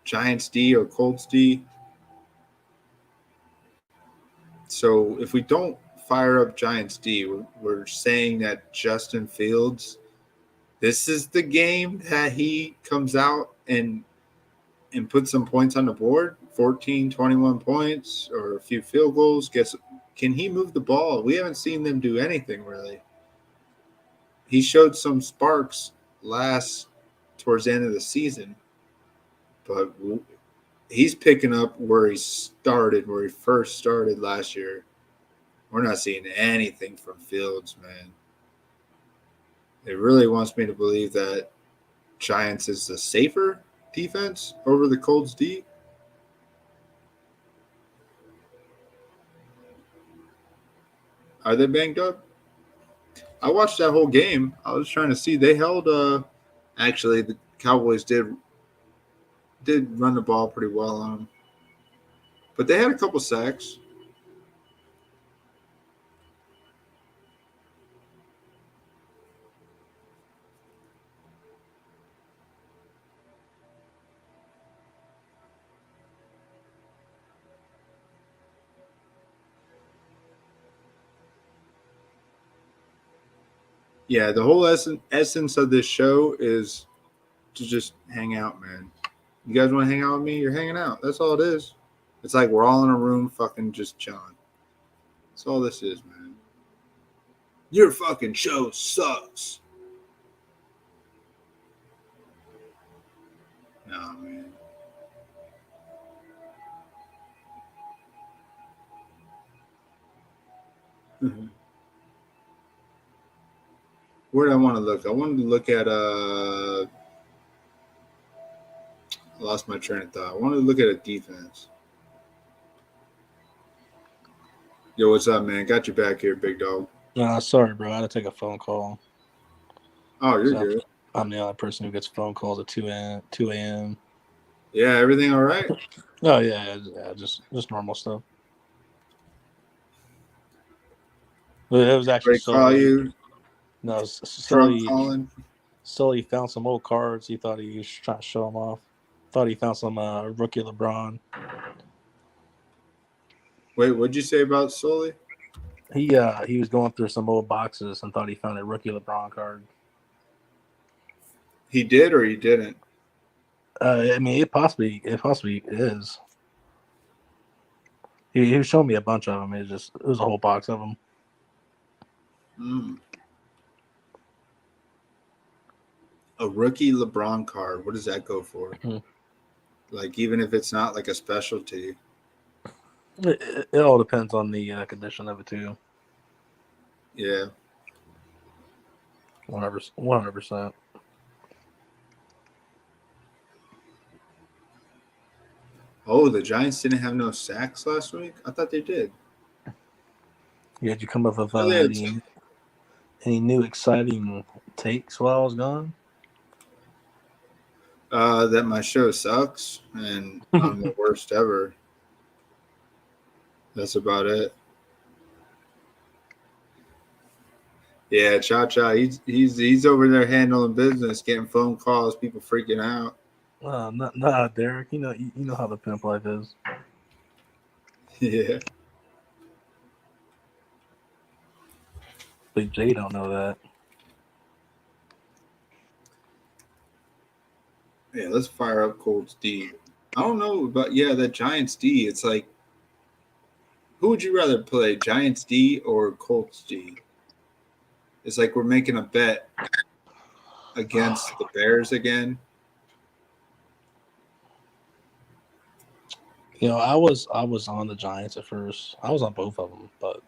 Giants D or Colts D. So if we don't fire up Giants D, we're saying that Justin Fields, this is the game that he comes out and puts some points on the board, 14, 21 points or a few field goals. Can he move the ball? We haven't seen them do anything really. He showed some sparks towards the end of the season, but he's picking up where he first started last year. We're not seeing anything from Fields, man. It really wants me to believe that Giants is the safer defense over the Colts D. Are they banged up? I watched that whole game. I was trying to see. They held. Actually, the Cowboys did run the ball pretty well on them, but they had a couple sacks. Yeah, the whole essence of this show is to just hang out, man. You guys want to hang out with me? You're hanging out. That's all it is. It's like we're all in a room fucking just chilling. That's all this is, man. Your fucking show sucks. Nah, man. Where did I want to look? I wanted to look at I lost my train of thought. I wanted to look at a defense. Yo, what's up, man? Got you back here, big dog. Sorry, bro. I had to take a phone call. Oh, you're good. I'm the only person who gets phone calls at 2 a.m. Yeah, everything all right? Oh yeah, just normal stuff. But it was actually Call you. No, Calling. Sully found some old cards. He thought he was trying to show them off. Thought he found some rookie LeBron. Wait, what'd you say about Sully? He was going through some old boxes and thought he found a rookie LeBron card. He did or he didn't? I mean, it possibly is. He was showing me a bunch of them. It was a whole box of them. A rookie LeBron card. What does that go for? Mm-hmm. Like, even if it's not like a specialty. It all depends on the condition of it too. Yeah. 100%. Oh, the Giants didn't have no sacks last week? I thought they did. Yeah, did you come up with any new exciting takes while I was gone? That my show sucks and I'm the worst ever. That's about it. Yeah, Cha, he's over there handling business, getting phone calls, people freaking out. Nah, Derek. You know how the pimp life is. Yeah. Big J don't know that. Yeah, let's fire up Colts D. I don't know about that Giants D. It's like, who would you rather play, Giants D or Colts D? It's like we're making a bet against the Bears again. I was on the Giants at first. I was on both of them, but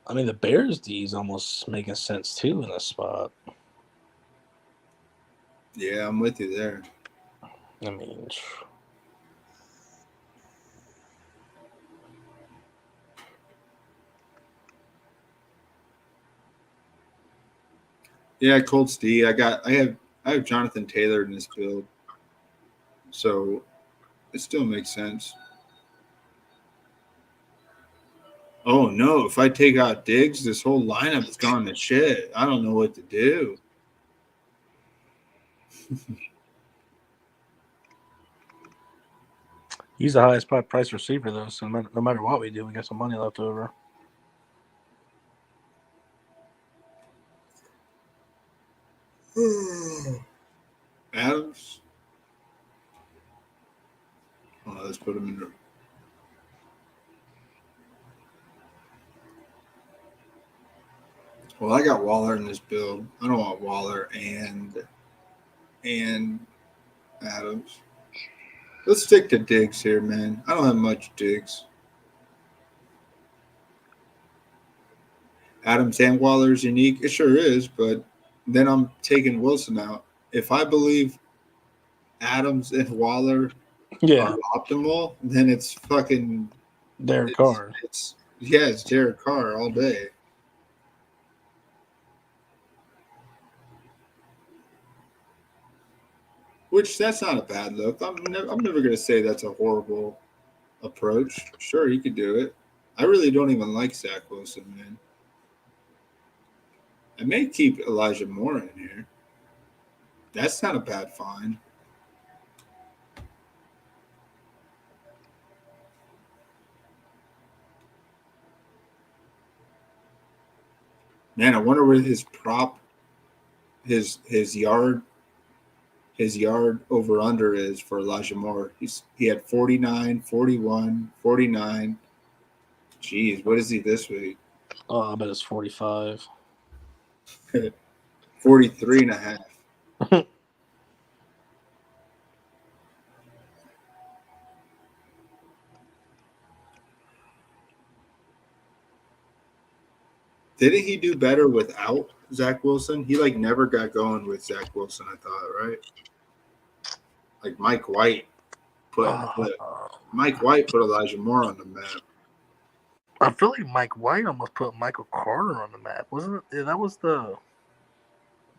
I mean the Bears D is almost making sense too in this spot. Yeah, I'm with you there. I mean, yeah, Colts D. I have Jonathan Taylor in this build, so it still makes sense. Oh no! If I take out Diggs, this whole lineup is gone to shit. I don't know what to do. He's the highest price receiver though, so no matter what we do, we got some money left over. Adams. Oh, let's put him in there. Well, I got Waller in this build. I don't want Waller and Adams. Let's stick to Diggs here, man. I don't have much Diggs. Adams and Waller is unique. It sure is, but then I'm taking Wilson out. if I believe Adams and Waller Yeah, are optimal, then it's fucking Derek Carr. It's Derek Carr all day. Which that's not a bad look. I'm never going to say that's a horrible approach. Sure, he could do it. I really don't even like Zach Wilson, man. I may keep Elijah Moore in here. That's not a bad find. Man, I wonder what his prop, his yard over under is for Elijah Moore. He had 49, 41, 49. Jeez, what is he this week? Oh, I bet it's 45. 43 and a half. Didn't he do better without Zach Wilson? He never got going with Zach Wilson, I thought, right? Like Mike White put Elijah Moore on the map. I feel like Mike White almost put Michael Carter on the map, wasn't it? Yeah,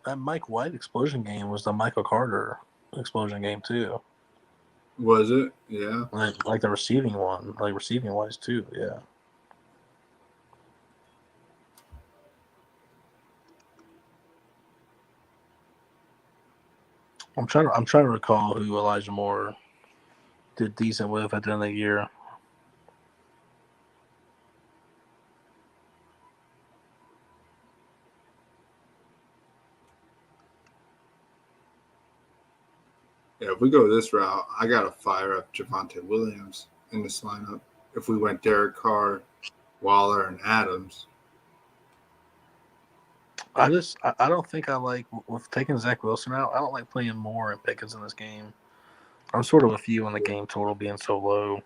that Mike White explosion game was the Michael Carter explosion game too. Was it? Yeah. Like the receiving one, like receiving wise too. Yeah. I'm trying to recall who Elijah Moore did decent with at the end of the year. Yeah, if we go this route, I gotta fire up Javonte Williams in this lineup. If we went Derek Carr, Waller, and Adams. I don't think I like with taking Zach Wilson out. I don't like playing Moore and Pickens in this game. I'm sort of with you on the game total being so low.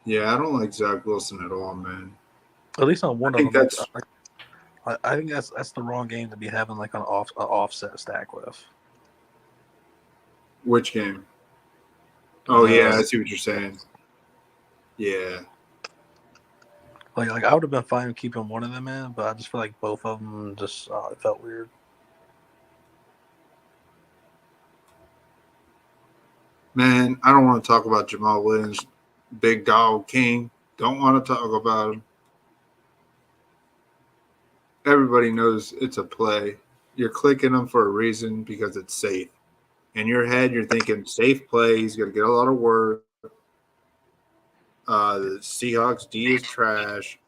Yeah, I don't like Zach Wilson at all, man. At least on one I think of them. that's I think that's the wrong game to be having like an offset stack with. which game? Oh yeah, I see what you're saying. Yeah. Like I would have been fine keeping one of them in, but I just feel like both of them just it felt weird. Man, I don't want to talk about Jamal Williams, big dog king. Don't want to talk about him. Everybody knows it's a play. You're clicking him for a reason because it's safe. In your head, you're thinking safe play. He's going to get a lot of work. The Seahawks D is trash.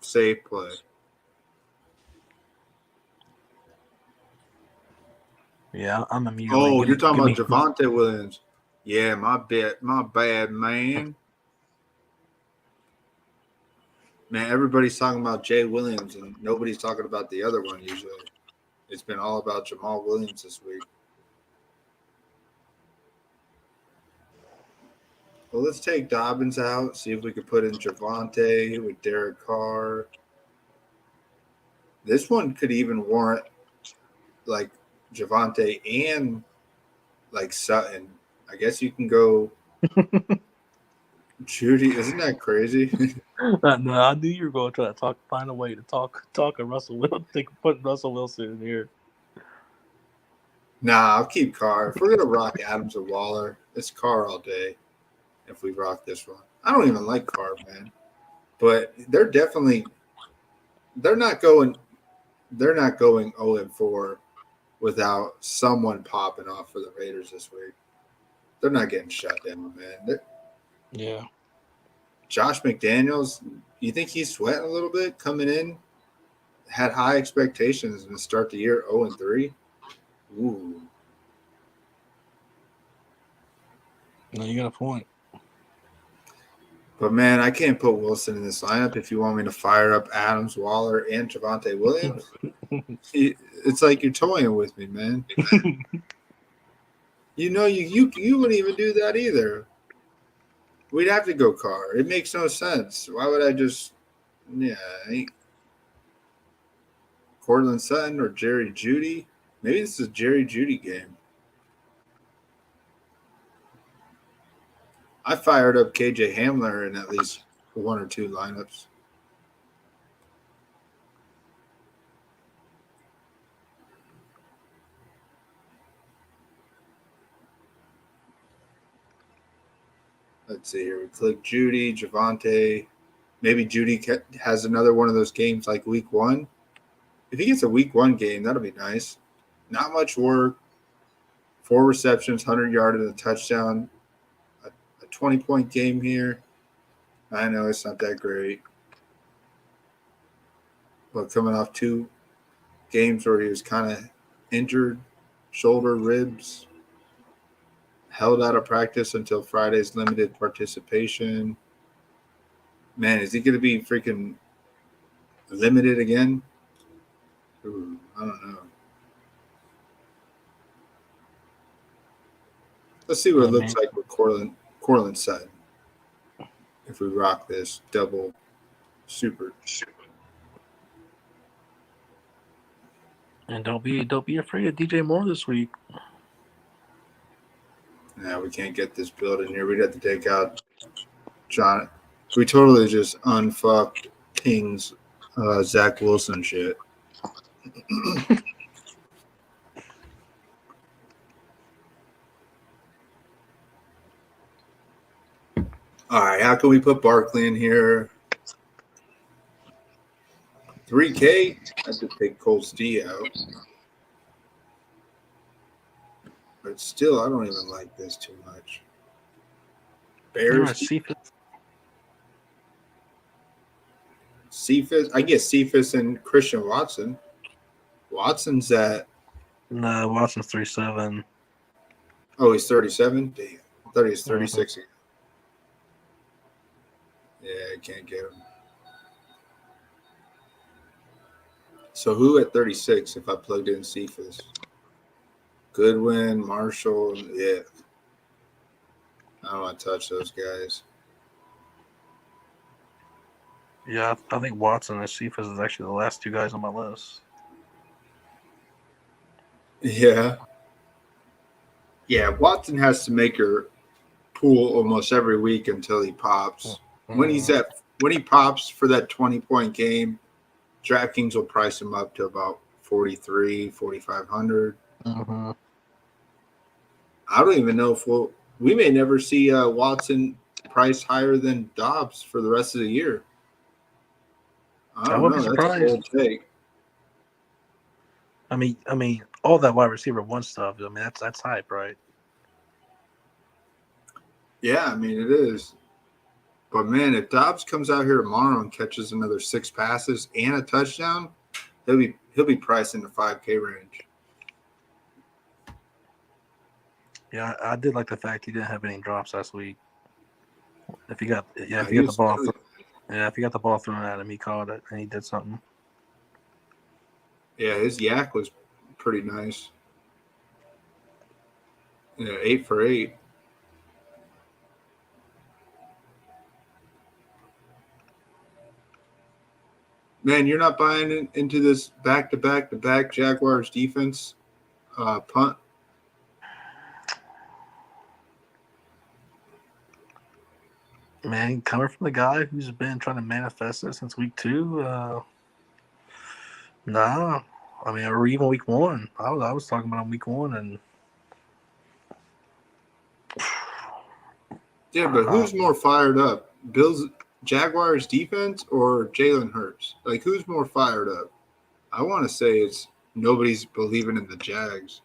Safe play. Yeah, I'm immediately. Oh, you're talking about Javonte Williams. Yeah, my bad, man. Man, everybody's talking about Jay Williams, and nobody's talking about the other one usually. It's been all about Jamal Williams this week. Well, let's take Dobbins out, see if we could put in Javonte with Derek Carr. This one could even warrant like Javonte and like Sutton. I guess you can go Judy. Isn't that crazy? No, I knew you were going to try to find a way to talk to Russell Wilson. Put Russell Wilson in here. Nah, I'll keep Carr. If we're gonna rock Adams or Waller, it's Carr all day. If we rock this one, I don't even like Carr, man. But they're not going 0-4 without someone popping off for the Raiders this week. They're not getting shut down, man. Yeah. Josh McDaniels, you think he's sweating a little bit coming in? Had high expectations and start the year 0-3. Ooh. No, you got a point. But, man, I can't put Wilson in this lineup if you want me to fire up Adams, Waller, and Javonte Williams. It's like you're toying with me, man. You wouldn't even do that either. We'd have to go Carr. It makes no sense. Why would I just – yeah. Cortland Sutton or Jerry Jeudy. Maybe this is a Jerry Jeudy game. I fired up KJ Hamler in at least one or two lineups. Let's see here. We click Jeudy, Javonte. Maybe Jeudy has another one of those games like week 1. If he gets a week 1 game, that'll be nice. Not much work. 4 receptions, 100-yard and a touchdown. A 20-point game here. I know it's not that great. But coming off 2 games where he was kind of injured, shoulder, ribs, held out of practice until Friday's limited participation. Man, is he going to be freaking limited again? Ooh, I don't know. Let's see what it looks like with Cortland Sutton. If we rock this double super. And don't be afraid of DJ Moore this week. Yeah, we can't get this build in here. We'd have to take out John. We totally just unfucked King's Zach Wilson shit. All right, how can we put Barkley in here? 3K? I have to take Cole Stee out. But still, I don't even like this too much. Bears. Cephas. I get Cephas and Christian Watson. Watson's at. No, Watson's 37. Oh, he's 37? Damn. I thought he was 36 again. Yeah, I can't get him. So who at 36 if I plugged in Cephas? Goodwin, Marshall, yeah. I don't want to touch those guys. Yeah, I think Watson and Cephas is actually the last 2 guys on my list. Yeah. Yeah, Watson has to make her pool almost every week until he pops. When he pops for that 20-point game, DraftKings will price him up to about 43, 4,500. Mm-hmm. I don't even know if we may never see Watson price higher than Dobbs for the rest of the year. I don't know. That's a bold take. I mean, all that wide receiver 1 stuff. I mean, that's hype, right? Yeah, I mean it is. But man, if Dobbs comes out here tomorrow and catches another 6 passes and a touchdown, he'll be priced in the 5K range. Yeah, I did like the fact he didn't have any drops last week. If he got the ball thrown at him, he caught it and he did something. Yeah, his yak was pretty nice. Yeah, 8 for 8. Man, you're not buying into this back-to-back-to-back Jaguars defense punt? Man, coming from the guy who's been trying to manifest it since week 2, nah. I mean, or even week 1. I was talking about week 1, and yeah, but who's more fired up, Jaguars defense or Jalen Hurts? Like, who's more fired up? I want to say it's nobody's believing in the Jags,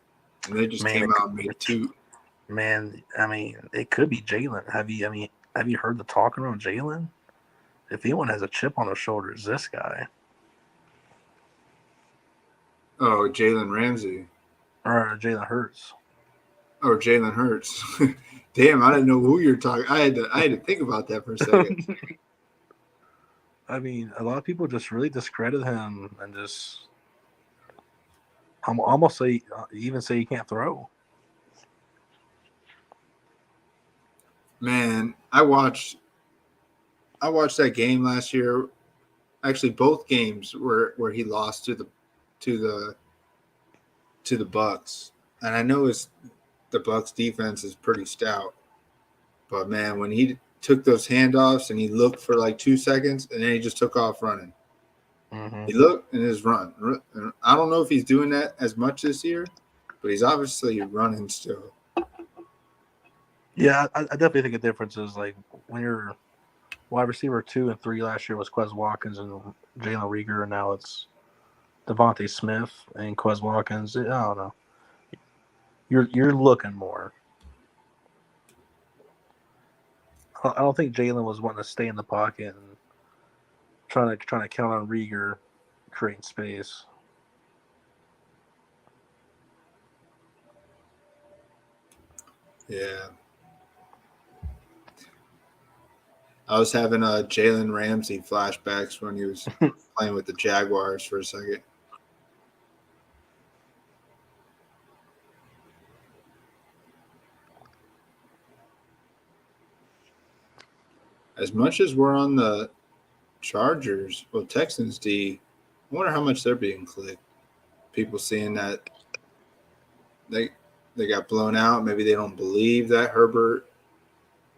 and they just came out and made 2. Man, I mean, it could be Jalen. Have you heard the talk around Jalen? If anyone has a chip on their shoulder, it's this guy. Oh, Jalen Ramsey. Or Jalen Hurts. Or Jalen Hurts. Damn, I didn't know who you're talking. I had to think about that for a second. I mean, a lot of people just really discredit him and just almost say he can't throw. Man, I watched that game last year. Actually, both games where he lost to to the Bucks, and I know the Bucks defense is pretty stout, but man, when he took those handoffs and he looked for like 2 seconds and then he just took off running. Mm-hmm. He looked and his run. I don't know if he's doing that as much this year, but he's obviously running still. Yeah, I definitely think a difference is like when you're wide receiver 2 and 3 last year was Quez Watkins and Jalen Reagor, and now it's Devontae Smith and Quez Watkins. I don't know. You're looking more. I don't think Jalen was wanting to stay in the pocket and trying to count on Reagor creating space. Yeah. I was having Jalen Ramsey flashbacks when he was playing with the Jaguars for a second. As much as we're on the Chargers, well, Texans D, I wonder how much they're being clicked. People seeing that they got blown out. Maybe they don't believe that Herbert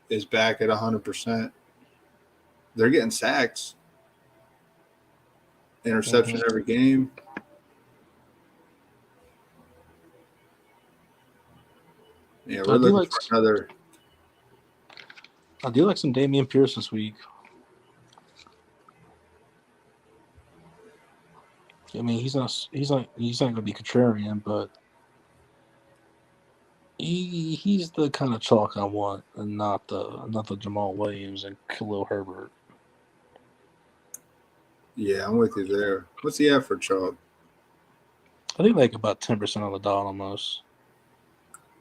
is back at 100%. They're getting sacks, interception every game. Yeah, we're looking for another. I do like some Dameon Pierce this week. I mean, he's not going to be contrarian, but he's the kind of chalk I want, and not the Jamal Williams and Khalil Herbert. Yeah, I'm with you there. What's he at for chalk? I think like about 10% on the dot almost.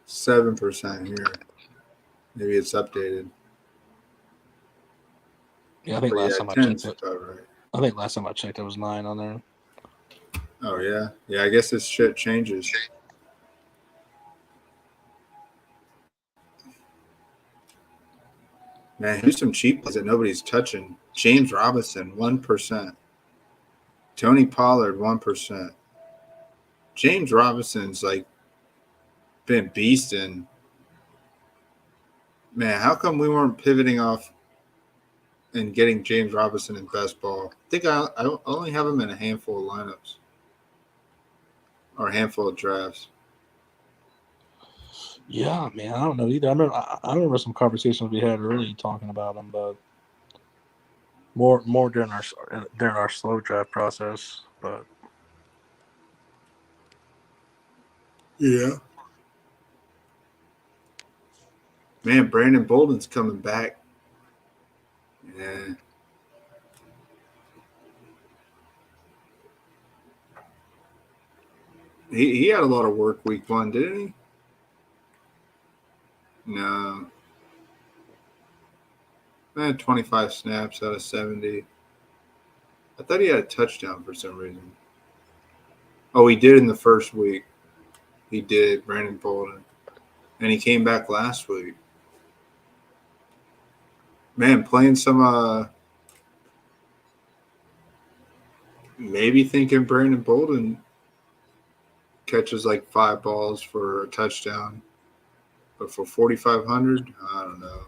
7% here. Maybe it's updated. Yeah, I think last time I checked it. Right. I think last time I checked it was 9 on there. Oh yeah, yeah. I guess this shit changes. Man, here's some cheap plays that nobody's touching. James Robinson, 1%. Tony Pollard, 1%. James Robinson's like been beasting. Man, how come we weren't pivoting off and getting James Robinson in best ball? I think I only have him in a handful of lineups or a handful of drafts. Yeah, man, I don't know either. I remember some conversations we had early talking about him, but more during our slow draft process. But yeah, man, Brandon Bolden's coming back. Yeah. He had a lot of work week 1, didn't he? No. Man, 25 snaps out of 70. I thought he had a touchdown for some reason. Oh, he did in the first week. He did, Brandon Bolden. And he came back last week. Man, playing some maybe thinking Brandon Bolden catches like 5 balls for a touchdown. But for 4,500, I don't know.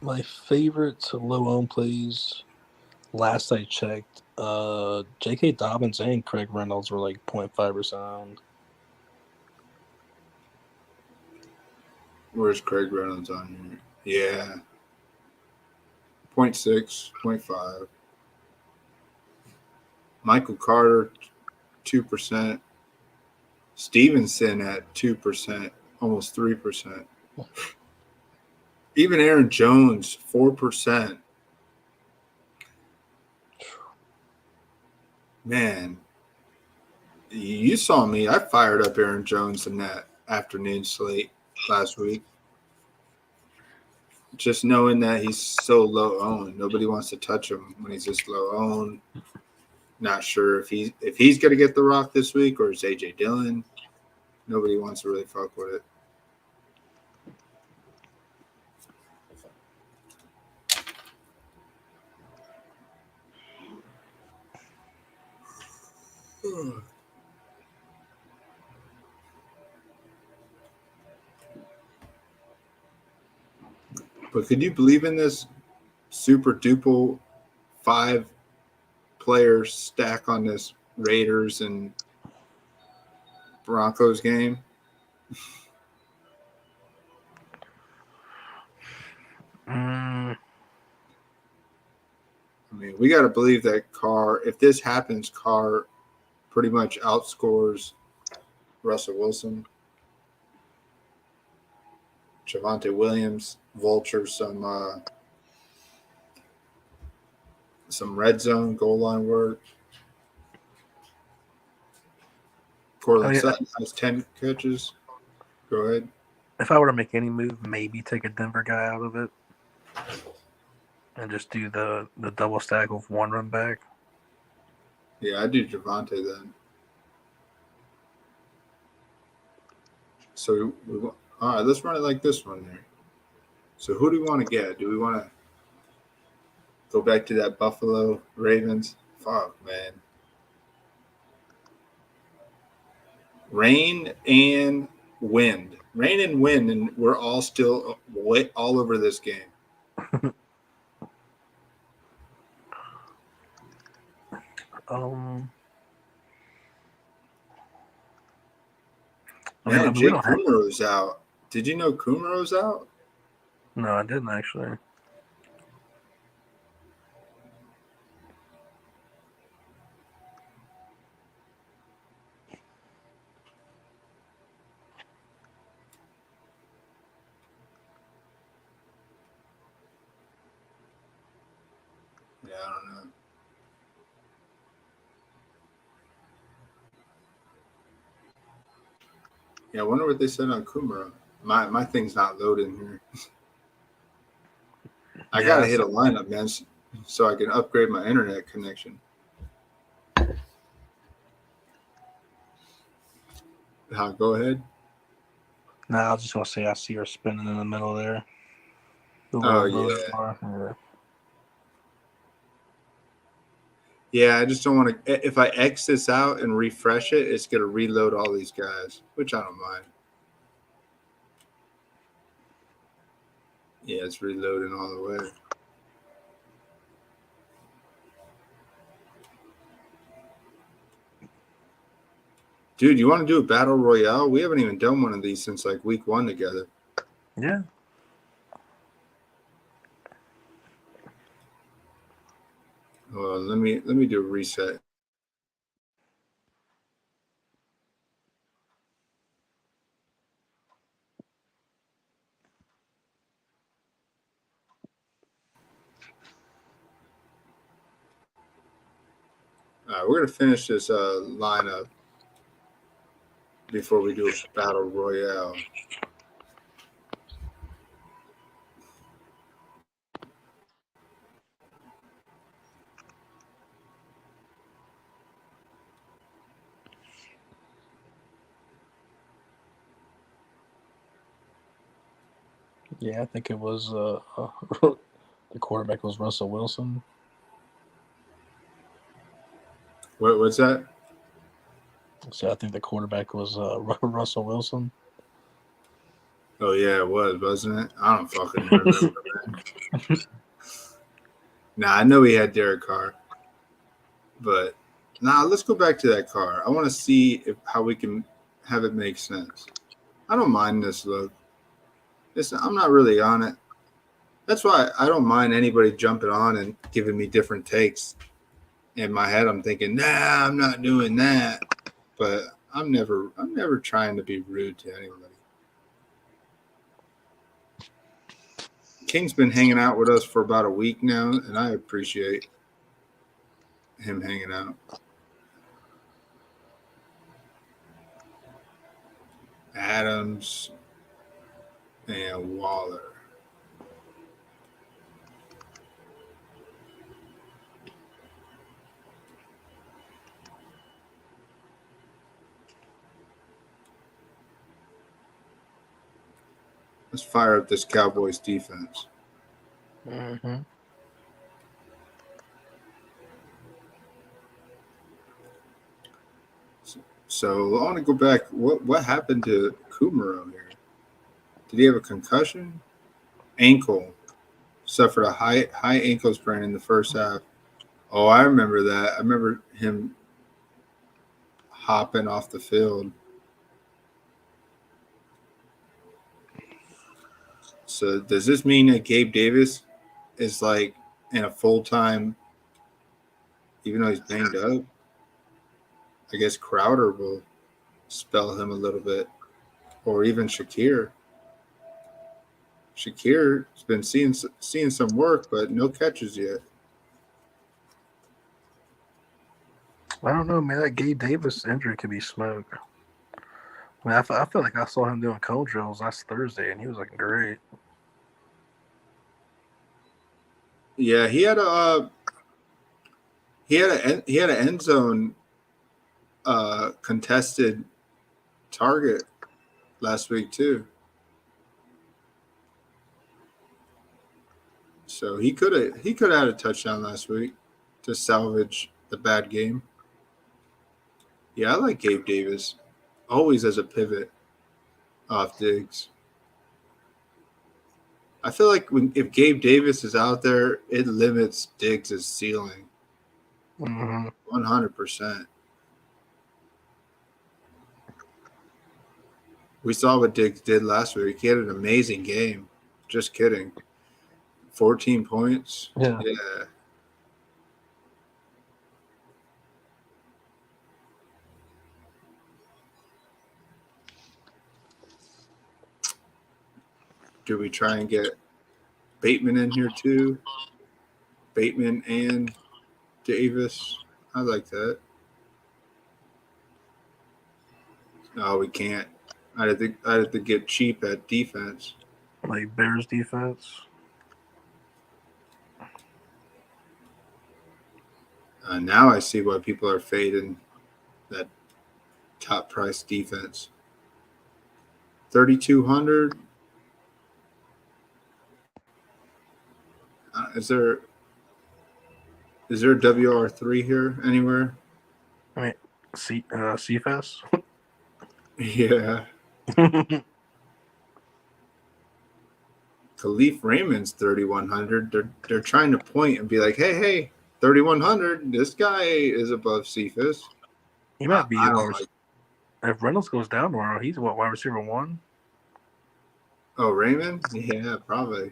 my favorite low-owned plays, last I checked, J.K. Dobbins and Craig Reynolds were like 0.5% owned. Where's Craig Reynolds on here? Yeah. 0.6, 0.5. Michael Carter, 2%. Stevenson at 2%, almost 3%. Even Aaron Jones, 4%. Man, you saw me. I fired up Aaron Jones in that afternoon slate last week. Just knowing that he's so low owned. Nobody wants to touch him when he's this low owned. Not sure if he's going to get the rock this week or is A.J. Dillon. Nobody wants to really fuck with it. But could you believe in this super duper 5-player stack on this Raiders and Broncos game? I mean, we got to believe that Carr, if this happens, Carr pretty much outscores Russell Wilson. Javonte Williams, Vulture, some red zone goal line work. Cortland Sutton has 10 catches. Go ahead. If I were to make any move, maybe take a Denver guy out of it and just do the double stack with one run back. Yeah, I'd do Javonte then. So, all right, let's run it like this one there. So who do we want to get? Do we want to go back to that Buffalo Ravens? Fuck, man. Rain and wind, and we're all still all over this game. Man, Jake Kumerow's out. Did you know Kumerow's out? No, I didn't actually. Yeah, I don't know. Yeah, I wonder what they said on Kumaro. My thing's not loading here. I gotta hit a lineup, man, so I can upgrade my internet connection. Go ahead. No, I was just gonna say I see her spinning in the middle there. Oh yeah. Yeah, I just don't want to. If I X this out and refresh it, it's gonna reload all these guys, which I don't mind. Yeah, it's reloading all the way. Dude, you want to do a battle royale? We haven't even done one of these since like week 1 together. Yeah. Well, let me do a reset. All right, we're gonna finish this lineup before we do a battle royale. Yeah, I think it was the quarterback was Russell Wilson. What's that? So I think the quarterback was Russell Wilson. Oh yeah, it was, wasn't it? I don't fucking remember, man. Nah, I know he had Derek Carr, but let's go back to that car. I want to see how we can have it make sense. I don't mind this look. I'm not really on it. That's why I don't mind anybody jumping on and giving me different takes. In my head, I'm thinking, nah, I'm not doing that. But I'm never trying to be rude to anybody. King's been hanging out with us for about a week now, and I appreciate him hanging out. Adams and Waller. Let's fire up this Cowboys defense. Mm-hmm. So I want to go back. What happened to Kumaro here? Did he have a concussion? Ankle. Suffered a high ankle sprain in the first half. Oh, I remember that. I remember him hopping off the field. So does this mean that Gabe Davis is like in a full-time, even though he's banged up? I guess Crowder will spell him a little bit, or even Shakir. Shakir's been seeing some work, but no catches yet. I don't know, man. That Gabe Davis injury could be smoke. I mean, I feel like I saw him doing cold drills last Thursday, and he was looking great. Yeah, he had an end zone contested target last week too. So he could have had a touchdown last week to salvage the bad game. Yeah, I like Gabe Davis always as a pivot off Diggs. I feel like if Gabe Davis is out there, it limits Diggs' ceiling. 100%. We saw what Diggs did last week. He had an amazing game. Just kidding. 14 points. Yeah. Do we try and get Bateman in here too? Bateman and Davis. I like that. No, we can't. I'd have to get cheap at defense. Like Bears defense. Now I see why people are fading that top price defense. 3,200. Is there a WR3 here anywhere? I mean, CFS. Yeah. Khalif Raymond's 3,100. They're trying to point and be like, hey, 3,100. This guy is above Cephas. He might be. I don't like. If Reynolds goes down tomorrow, he's what, wide receiver 1? Oh, Raymond? Yeah, probably.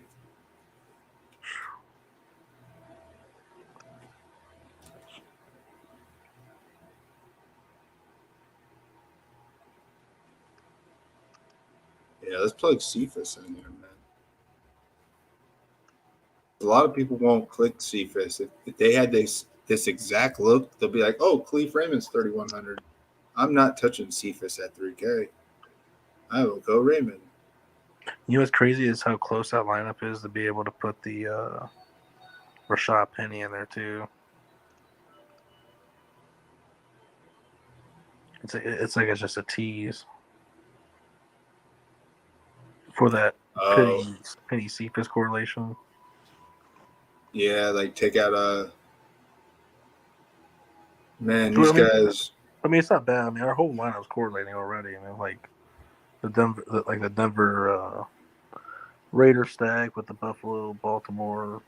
Yeah, let's plug Cephas in there, man. A lot of people won't click Cephas. If they had this exact look, they'll be like, oh, Khalif Raymond's 3,100. I'm not touching Cephas at 3K. I will go Raymond. You know what's crazy is how close that lineup is to be able to put the Rashad Penny in there too. It's like it's just a tease for that Penny Cephas correlation. Yeah, like take out man, these guys. I mean, it's not bad. I mean, our whole lineup's correlating already. I mean, like the Denver Raiders stack with the Buffalo, Baltimore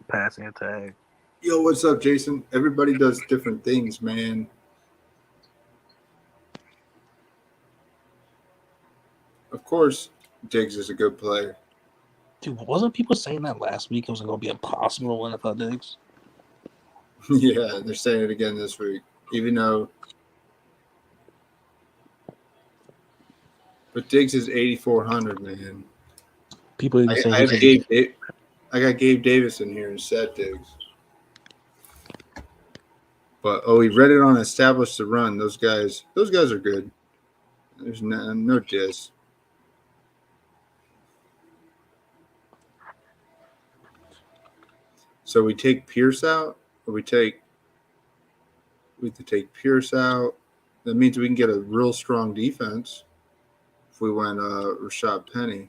passing attack. Yo, what's up, Jason? Everybody does different things, man. Of course, Diggs is a good player. Dude, wasn't people saying that last week? It was going to be impossible to win without Diggs. Yeah, they're saying it again this week, even though. But Diggs is 8,400, man. People even saying I got Gabe Davis in here instead, Diggs. But he read it on establish the run. Those guys are good. There's no diss. So we take Pierce out, or we have to take Pierce out. That means we can get a real strong defense if we went Rashad Penny.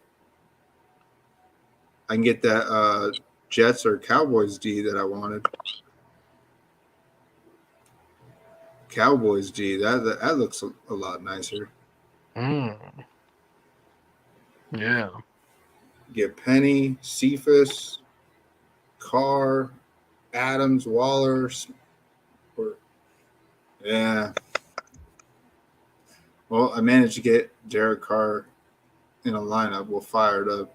I can get that Jets or Cowboys D that I wanted. Cowboys G. That looks a lot nicer. Yeah. Get Penny, Cephas, Carr, Adams, Waller. Yeah. Well, I managed to get Derek Carr in a lineup. We'll fire it up.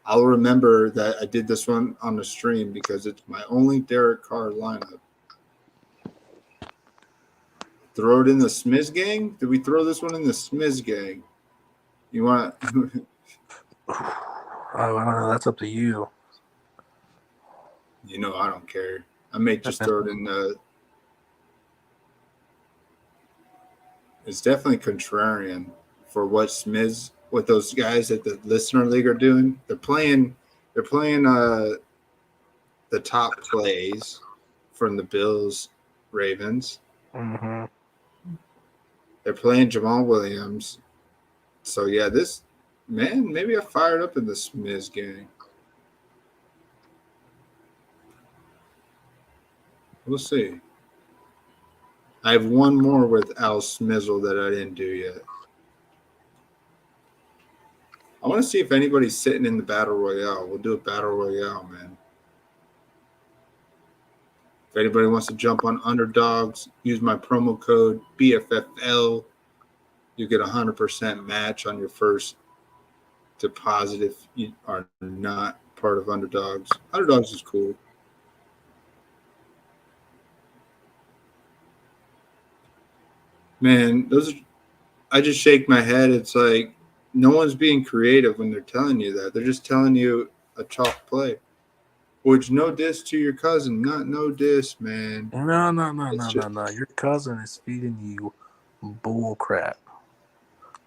I'll remember that I did this one on the stream because it's my only Derek Carr lineup. Throw it in the Smiz gang? Did we throw this one in the Smiz gang? You want? I don't know. That's up to you. You know, I don't care. I may just throw it in the. It's definitely contrarian for what Smiz, what those guys at the listener league are doing. They're playing the top plays from the Bills, Ravens. Mm-hmm. They're playing Jamal Williams. So yeah, this man, maybe I fired up in the Smiz gang. We'll see. I have one more with Al Smizzle that I didn't do yet. I want to see if anybody's sitting in the Battle Royale. We'll do a Battle Royale, man. If anybody wants to jump on Underdogs, use my promo code BFFL. You get 100% match on your first deposit if you are not part of Underdogs. Underdogs is cool. Man, I just shake my head. It's like no one's being creative when they're telling you that. They're just telling you a chalk play. Which no diss to your cousin, not no diss, man. No. Your cousin is feeding you bull crap.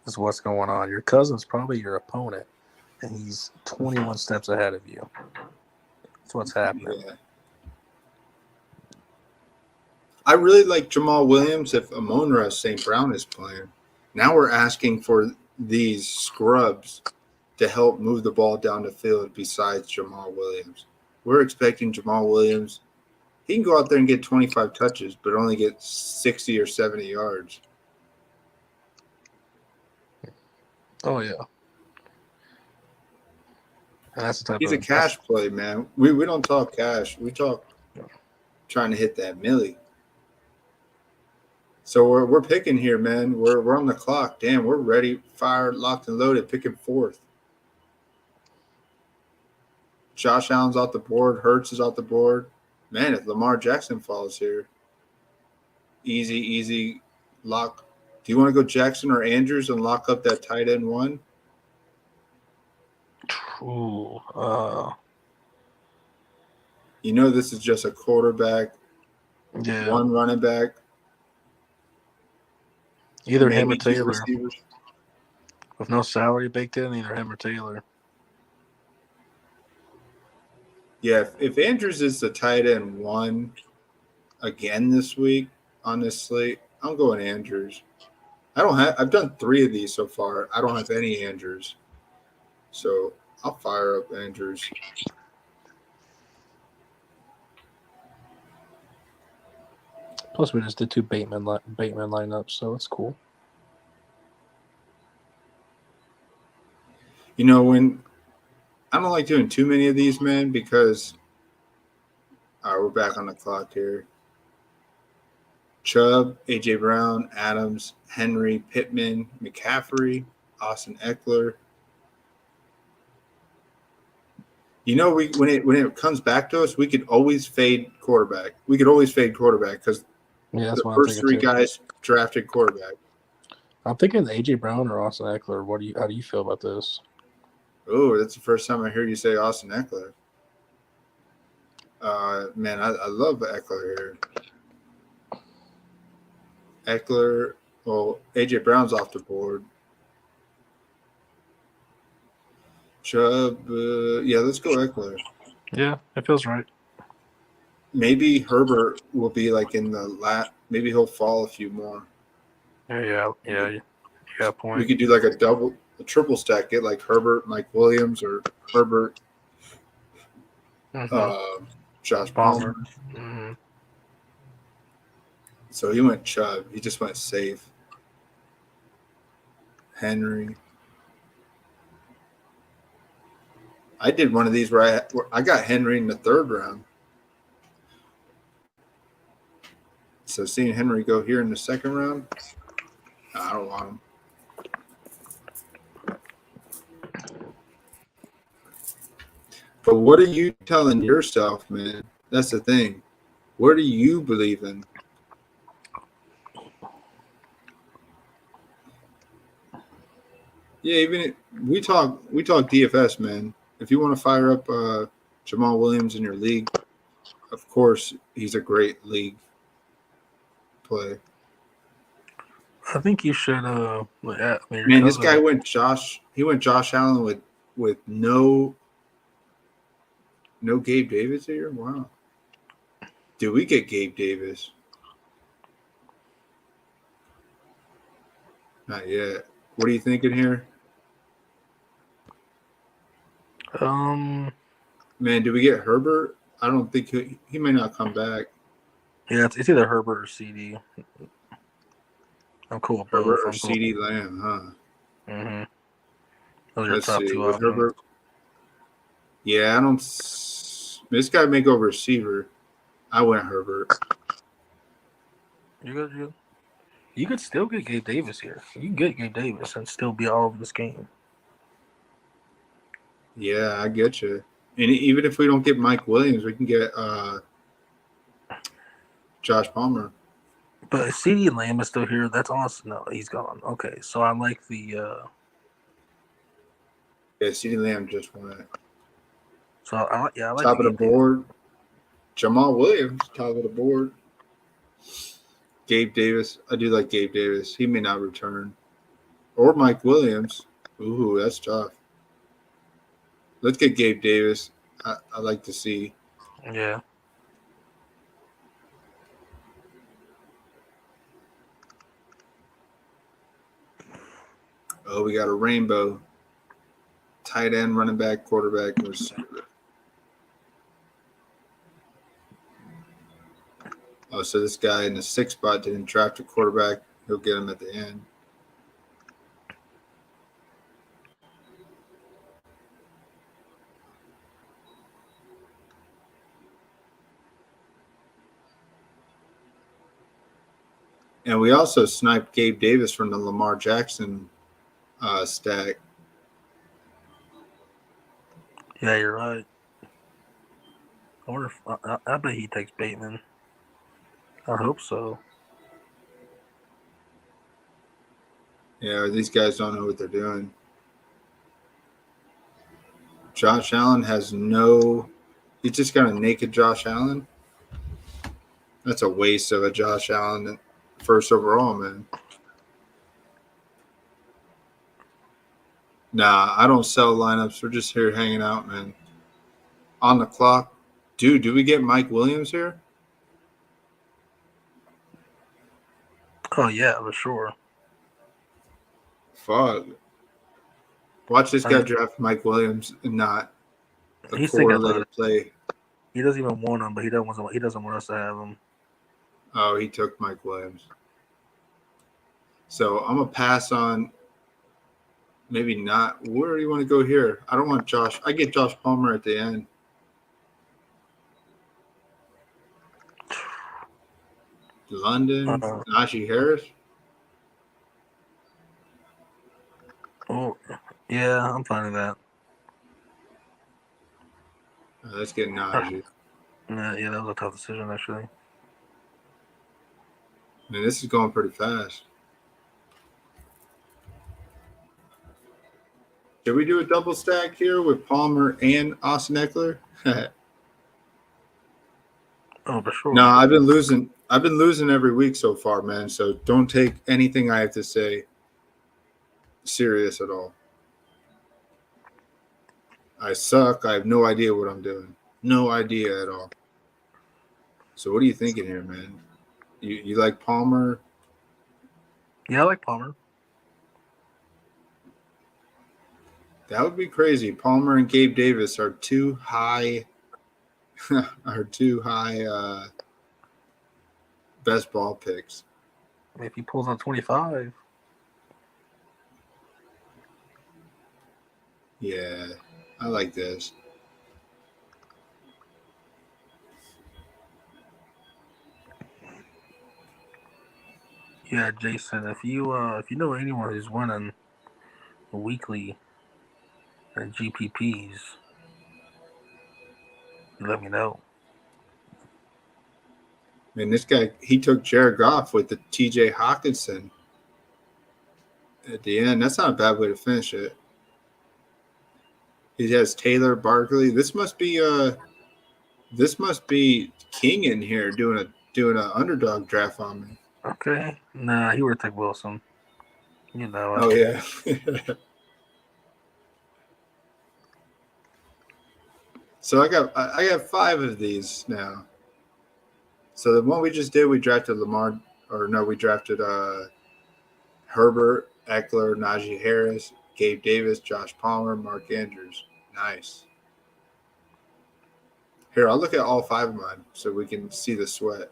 Is what's going on. Your cousin's probably your opponent, and he's 21 steps ahead of you. That's what's happening. Yeah. I really like Jamal Williams if Amon-Ra St. Brown is playing. Now we're asking for these scrubs to help move the ball down the field besides Jamal Williams. We're expecting Jamal Williams. He can go out there and get 25 touches, but only get 60 or 70 yards. Oh, yeah. And that's the type He's a cash play, man. We don't talk cash. We talk trying to hit that millie. So we're picking here, man. We're on the clock. Damn, we're ready, fired, locked, and loaded, picking fourth. Josh Allen's off the board. Hurts is off the board. Man, if Lamar Jackson falls here, easy lock. Do you want to go Jackson or Andrews and lock up that tight end one? Ooh, You know this is just a quarterback, one running back. Either him or maybe two Taylor. receivers. With no salary baked in, either him or Taylor. Yeah, if Andrews is the tight end one again this week, honestly, I'm going Andrews. I've done 3 of these so far. I don't have any Andrews. So I'll fire up Andrews. Plus, we just did 2 Bateman lineups, so it's cool. You know, when I don't like doing too many of these, man, because all right, we're back on the clock here. Chubb, A.J. Brown, Adams, Henry, Pittman, McCaffrey, Austin Eckler. You know, when it comes back to us, we could always fade quarterback. We could always fade quarterback because that's the first 3 guys drafted quarterback. I'm thinking A.J. Brown or Austin Eckler. How do you feel about this? Oh, that's the first time I hear you say Austin Eckler. Man, I love Eckler here. Eckler, well, A.J. Brown's off the board. Chubb, yeah, let's go Eckler. Yeah, it feels right. Maybe Herbert will be like in the maybe he'll fall a few more. Yeah, you got a point. We could do like a triple stack, get like Herbert, Mike Williams, or Herbert, Josh Palmer. Mm-hmm. So he went Chubb. He just went safe. Henry. I did one of these where I got Henry in the 3rd round. So seeing Henry go here in the 2nd round, I don't want him. But what are you telling yourself, man? That's the thing. What do you believe in? Yeah, even we talk DFS, man. If you want to fire up Jamal Williams in your league, of course he's a great league play. I think you should. Man, this guy went Josh. He went Josh Allen with no Gabe Davis here. Wow. Did we get Gabe Davis? Not yet. What are you thinking here? Man, did we get Herbert? I don't think he may not come back. Yeah, it's either Herbert or CD. I'm cool with both. Herbert or CD Lamb, huh? Mm-hmm. Those are Let's top see. 2 With options. Herbert. Yeah, I don't. This guy may go receiver. I went Herbert. You could still get Gabe Davis here. You can get Gabe Davis and still be all over this game. Yeah, I get you. And even if we don't get Mike Williams, we can get Josh Palmer. But if CD Lamb is still here, that's awesome. No, he's gone. Okay, so I like the. Yeah, CD Lamb just went. So I like top of the board. Jamal Williams, top of the board. Gabe Davis. I do like Gabe Davis. He may not return. Or Mike Williams. Ooh, that's tough. Let's get Gabe Davis. I like to see. Yeah. Oh, we got a rainbow. Tight end, running back, quarterback, receiver. Oh, so this guy in the 6th spot didn't draft a quarterback. He'll get him at the end. And we also sniped Gabe Davis from the Lamar Jackson stack. Yeah, you're right. I wonder if I bet he takes Bateman. I hope so. Yeah, these guys don't know what they're doing. Josh Allen has no. He's just got a naked Josh Allen. That's a waste of a Josh Allen 1st overall, man. Nah, I don't sell lineups. We're just here hanging out, man. On the clock. Dude, do we get Mike Williams here? Oh, yeah, for sure. Fuck. Watch this guy draft Mike Williams and not a correlated play. He doesn't even want him, but he doesn't want us to have him. Oh, he took Mike Williams. So I'm going to pass on. Maybe not. Where do you want to go here? I don't want Josh. I get Josh Palmer at the end. London, Najee Harris. Oh, yeah, I'm fine with that. Let's get Najee. Yeah, that was a tough decision, actually. Man, this is going pretty fast. Should we do a double stack here with Palmer and Austin Eckler? Oh, for sure. No, I've been losing every week so far, man. So don't take anything I have to say serious at all. I suck. I have no idea what I'm doing. No idea at all. So what are you thinking here, man? You like Palmer? Yeah, I like Palmer. That would be crazy. Palmer and Gabe Davis are too high best ball picks. I mean, if he pulls on 25, Yeah, I like this. yeah, Jason. If you know anyone who's winning weekly or GPPs, let me know. Man, this guy, he took Jared Goff with the TJ Hawkinson at the end. That's not a bad way to finish it. He has Taylor Barkley. This must be King in here doing an underdog draft on me. Okay. Nah, he would take Wilson. You know it. Oh yeah. So I got 5 of these now. So the one we just did, we drafted Lamar, or no, we drafted Herbert, Eckler, Najee Harris, Gabe Davis, Josh Palmer, Mark Andrews. Nice. Here, I'll look at all 5 of mine so we can see the sweat.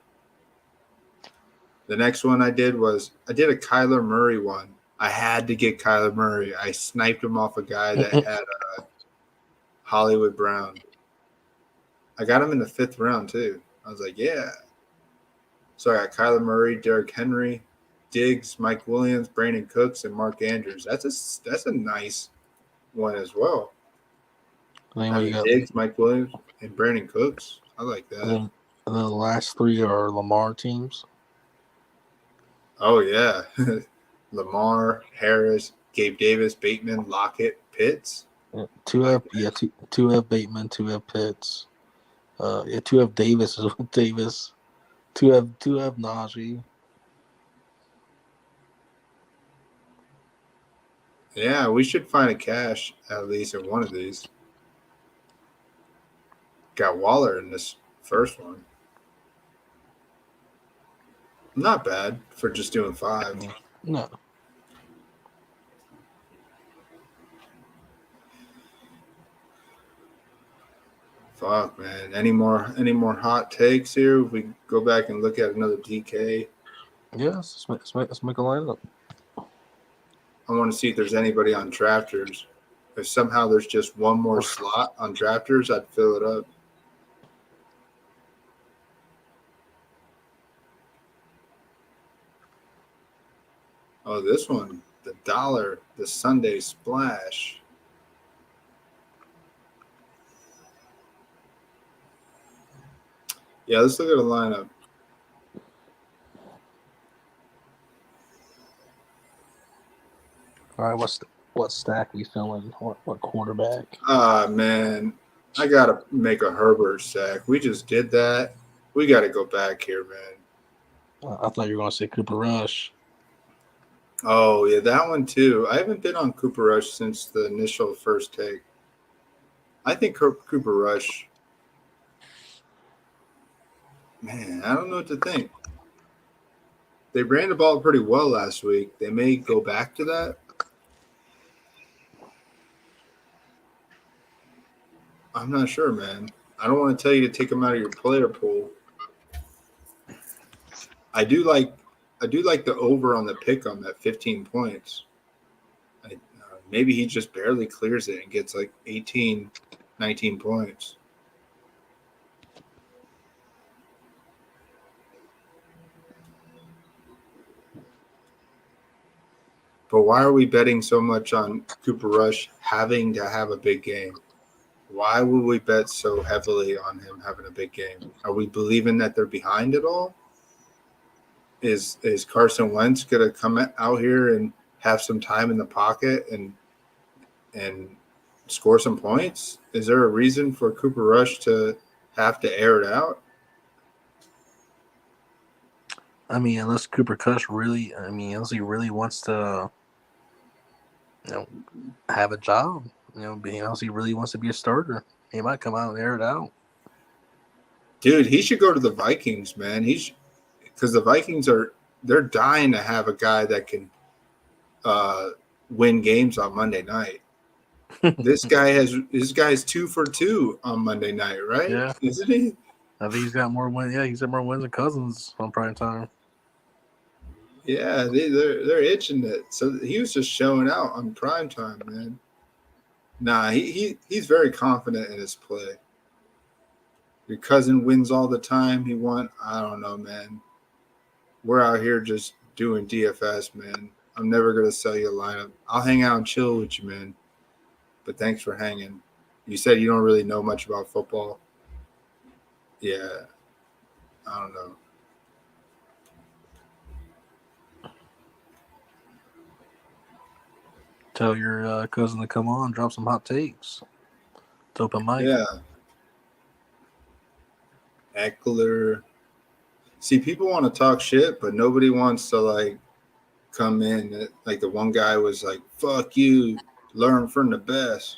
The next one I did a Kyler Murray one. I had to get Kyler Murray. I sniped him off a guy that had Hollywood Brown. I got him in the 5th round too. I was like, yeah. So I got Kyler Murray, Derrick Henry, Diggs, Mike Williams, Brandon Cooks, and Mark Andrews. That's a nice one as well. Diggs, Mike Williams, and Brandon Cooks. I like that. And then the last 3 are Lamar teams. Oh yeah, Lamar, Harris, Gabe Davis, Bateman, Lockett, Pitts. Yeah, 2 have Bateman, 2 have Pitts. 2 have Davis is with Davis. 2 have Najee. Yeah, we should find a cash at least in one of these. Got Waller in this first one. Not bad for just doing 5. No. Fuck, man. Any more hot takes here? We go back and look at another DK. Yes, let's make a lineup. I want to see if there's anybody on drafters. If somehow there's just one more slot on drafters, I'd fill it up. Oh, this one, the Sunday splash. Yeah, let's look at a lineup. All right, what stack we filling? What quarterback? Man, I gotta make a Herbert stack. We just did that. We gotta go back here, man. I thought you were going to say Cooper Rush. Oh yeah, that one too. I haven't been on Cooper Rush since the initial first take. I think Cooper Rush. Man, I don't know what to think. They ran the ball pretty well last week. They may go back to that. I'm not sure, man. I don't want to tell you to take them out of your player pool. I do like the over on the Pickem at 15 points. Maybe he just barely clears it and gets like 18, 19 points. But why are we betting so much on Cooper Rush having to have a big game? Why would we bet so heavily on him having a big game? Are we believing that they're behind at all? Is Carson Wentz going to come out here and have some time in the pocket and score some points? Is there a reason for Cooper Rush to have to air it out? I mean, unless unless he really wants to, have a job, unless he really wants to be a starter, he might come out and air it out. Dude, he should go to the Vikings, man. Because the Vikings they're dying to have a guy that can win games on Monday night. This guy is 2 for 2 on Monday night, right? Yeah. Isn't he? I think he's got more wins. Yeah, he's got more wins than Cousins on prime time. Yeah, they're itching it. So he was just showing out on prime time, man. Nah, he's very confident in his play. Your cousin wins all the time. He won. I don't know, man. We're out here just doing DFS, man. I'm never gonna sell you a lineup. I'll hang out and chill with you, man. But thanks for hanging. You said you don't really know much about football. Yeah, I don't know. Tell your cousin to come on, drop some hot takes. It's open mic. Yeah. Eckler. See, people want to talk shit, but nobody wants to like come in. Like the one guy was like, "Fuck you, learn from the best."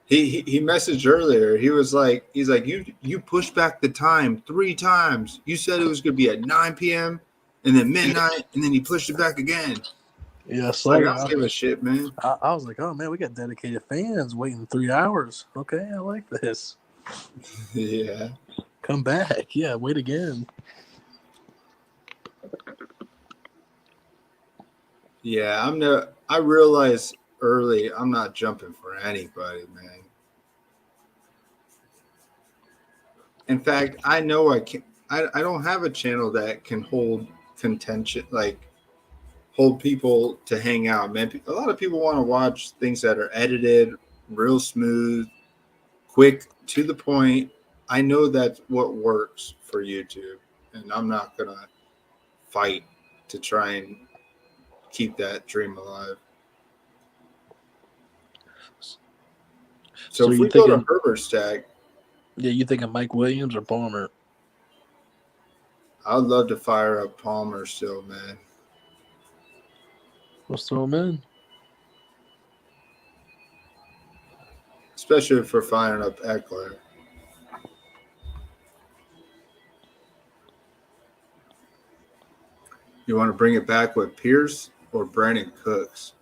He messaged earlier. He's like, you pushed back the time 3 times. You said it was gonna be at 9 p.m. and then midnight, and then you pushed it back again. Yeah, so Like, I don't give a shit, man. I was like, oh man, we got dedicated fans waiting 3 hours. Okay, I like this. Yeah. Come back. Yeah, wait again. Yeah, I realized early I'm not jumping for anybody, man. In fact, I know I can. I don't have a channel that can hold contention, like hold people to hang out, man. A lot of people want to watch things that are edited, real smooth, quick, to the point. I know that's what works for YouTube, and I'm not gonna fight to try and keep that dream alive. So if you we go to thinking, Herbert stack, yeah, you thinking Mike Williams or Palmer? I'd love to fire up Palmer still, man. Let's throw him in. Especially for firing up Eckler. You want to bring it back with Pierce or Brandon Cooks?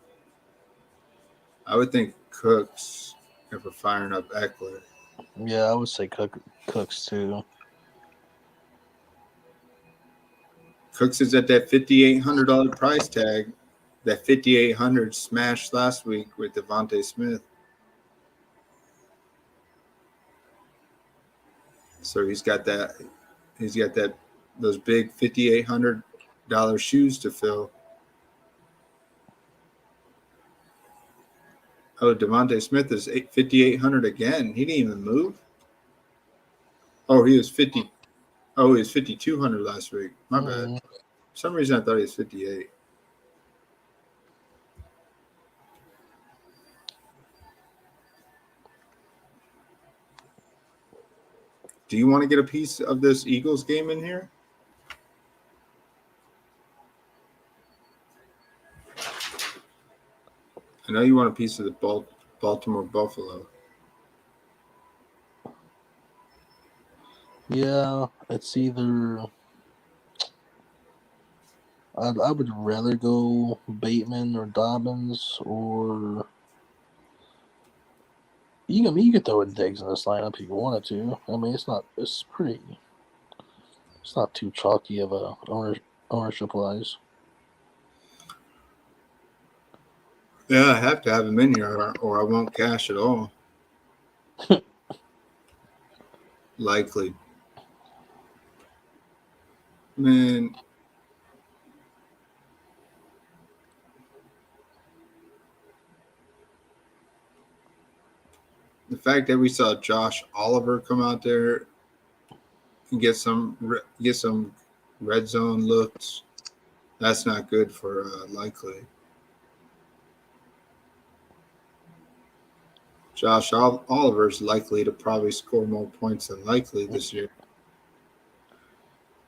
I would think Cooks if we're firing up Eckler. Yeah, I would say Cooks too. Cooks is at that $5,800 price tag. That $5,800 smashed last week with Devontae Smith. So he's got that. Those big $5,800 shoes to fill. Oh, Devontae Smith is $5,800 again. He didn't even move. Oh, he was 50. Oh, he was 5,200 last week. My bad. For some reason, I thought he was 58. Do you want to get a piece of this Eagles game in here? I know you want a piece of the Baltimore Buffalo. Yeah, it's either I would rather go Bateman or Dobbins or you could throw in Diggs in this lineup if you wanted to. I mean, it's not too chalky of a ownership wise. Yeah, I have to have him in here or I won't cash at all. Likely. Man. The fact that we saw Josh Oliver come out there and get some red zone looks, that's not good for Likely. Josh Oliver's likely to probably score more points than Likely this year.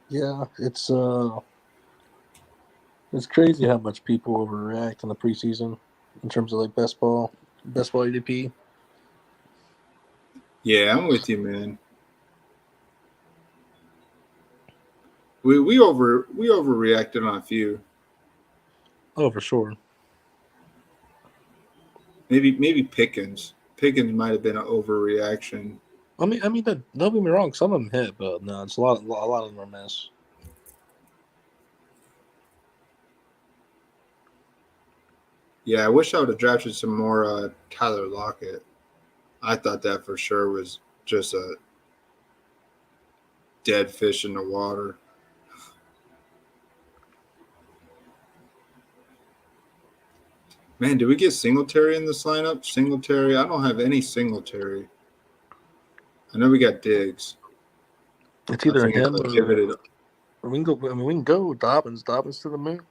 Yeah, it's crazy how much people overreact in the preseason in terms of like best ball ADP. Yeah, I'm with you, man. We overreacted on a few. Oh, for sure. Maybe Pickens. Pickens might have been an overreaction. Don't get me wrong. Some of them hit, but no, it's a lot of them are miss. Yeah, I wish I would have drafted some more Tyler Lockett. I thought that for sure was just a dead fish in the water. Man, did we get Singletary in this lineup? Singletary? I don't have any Singletary. I know we got Diggs. It's either I think him I'll give it or we can go. I mean, we can go Dobbins. Dobbins to the moon.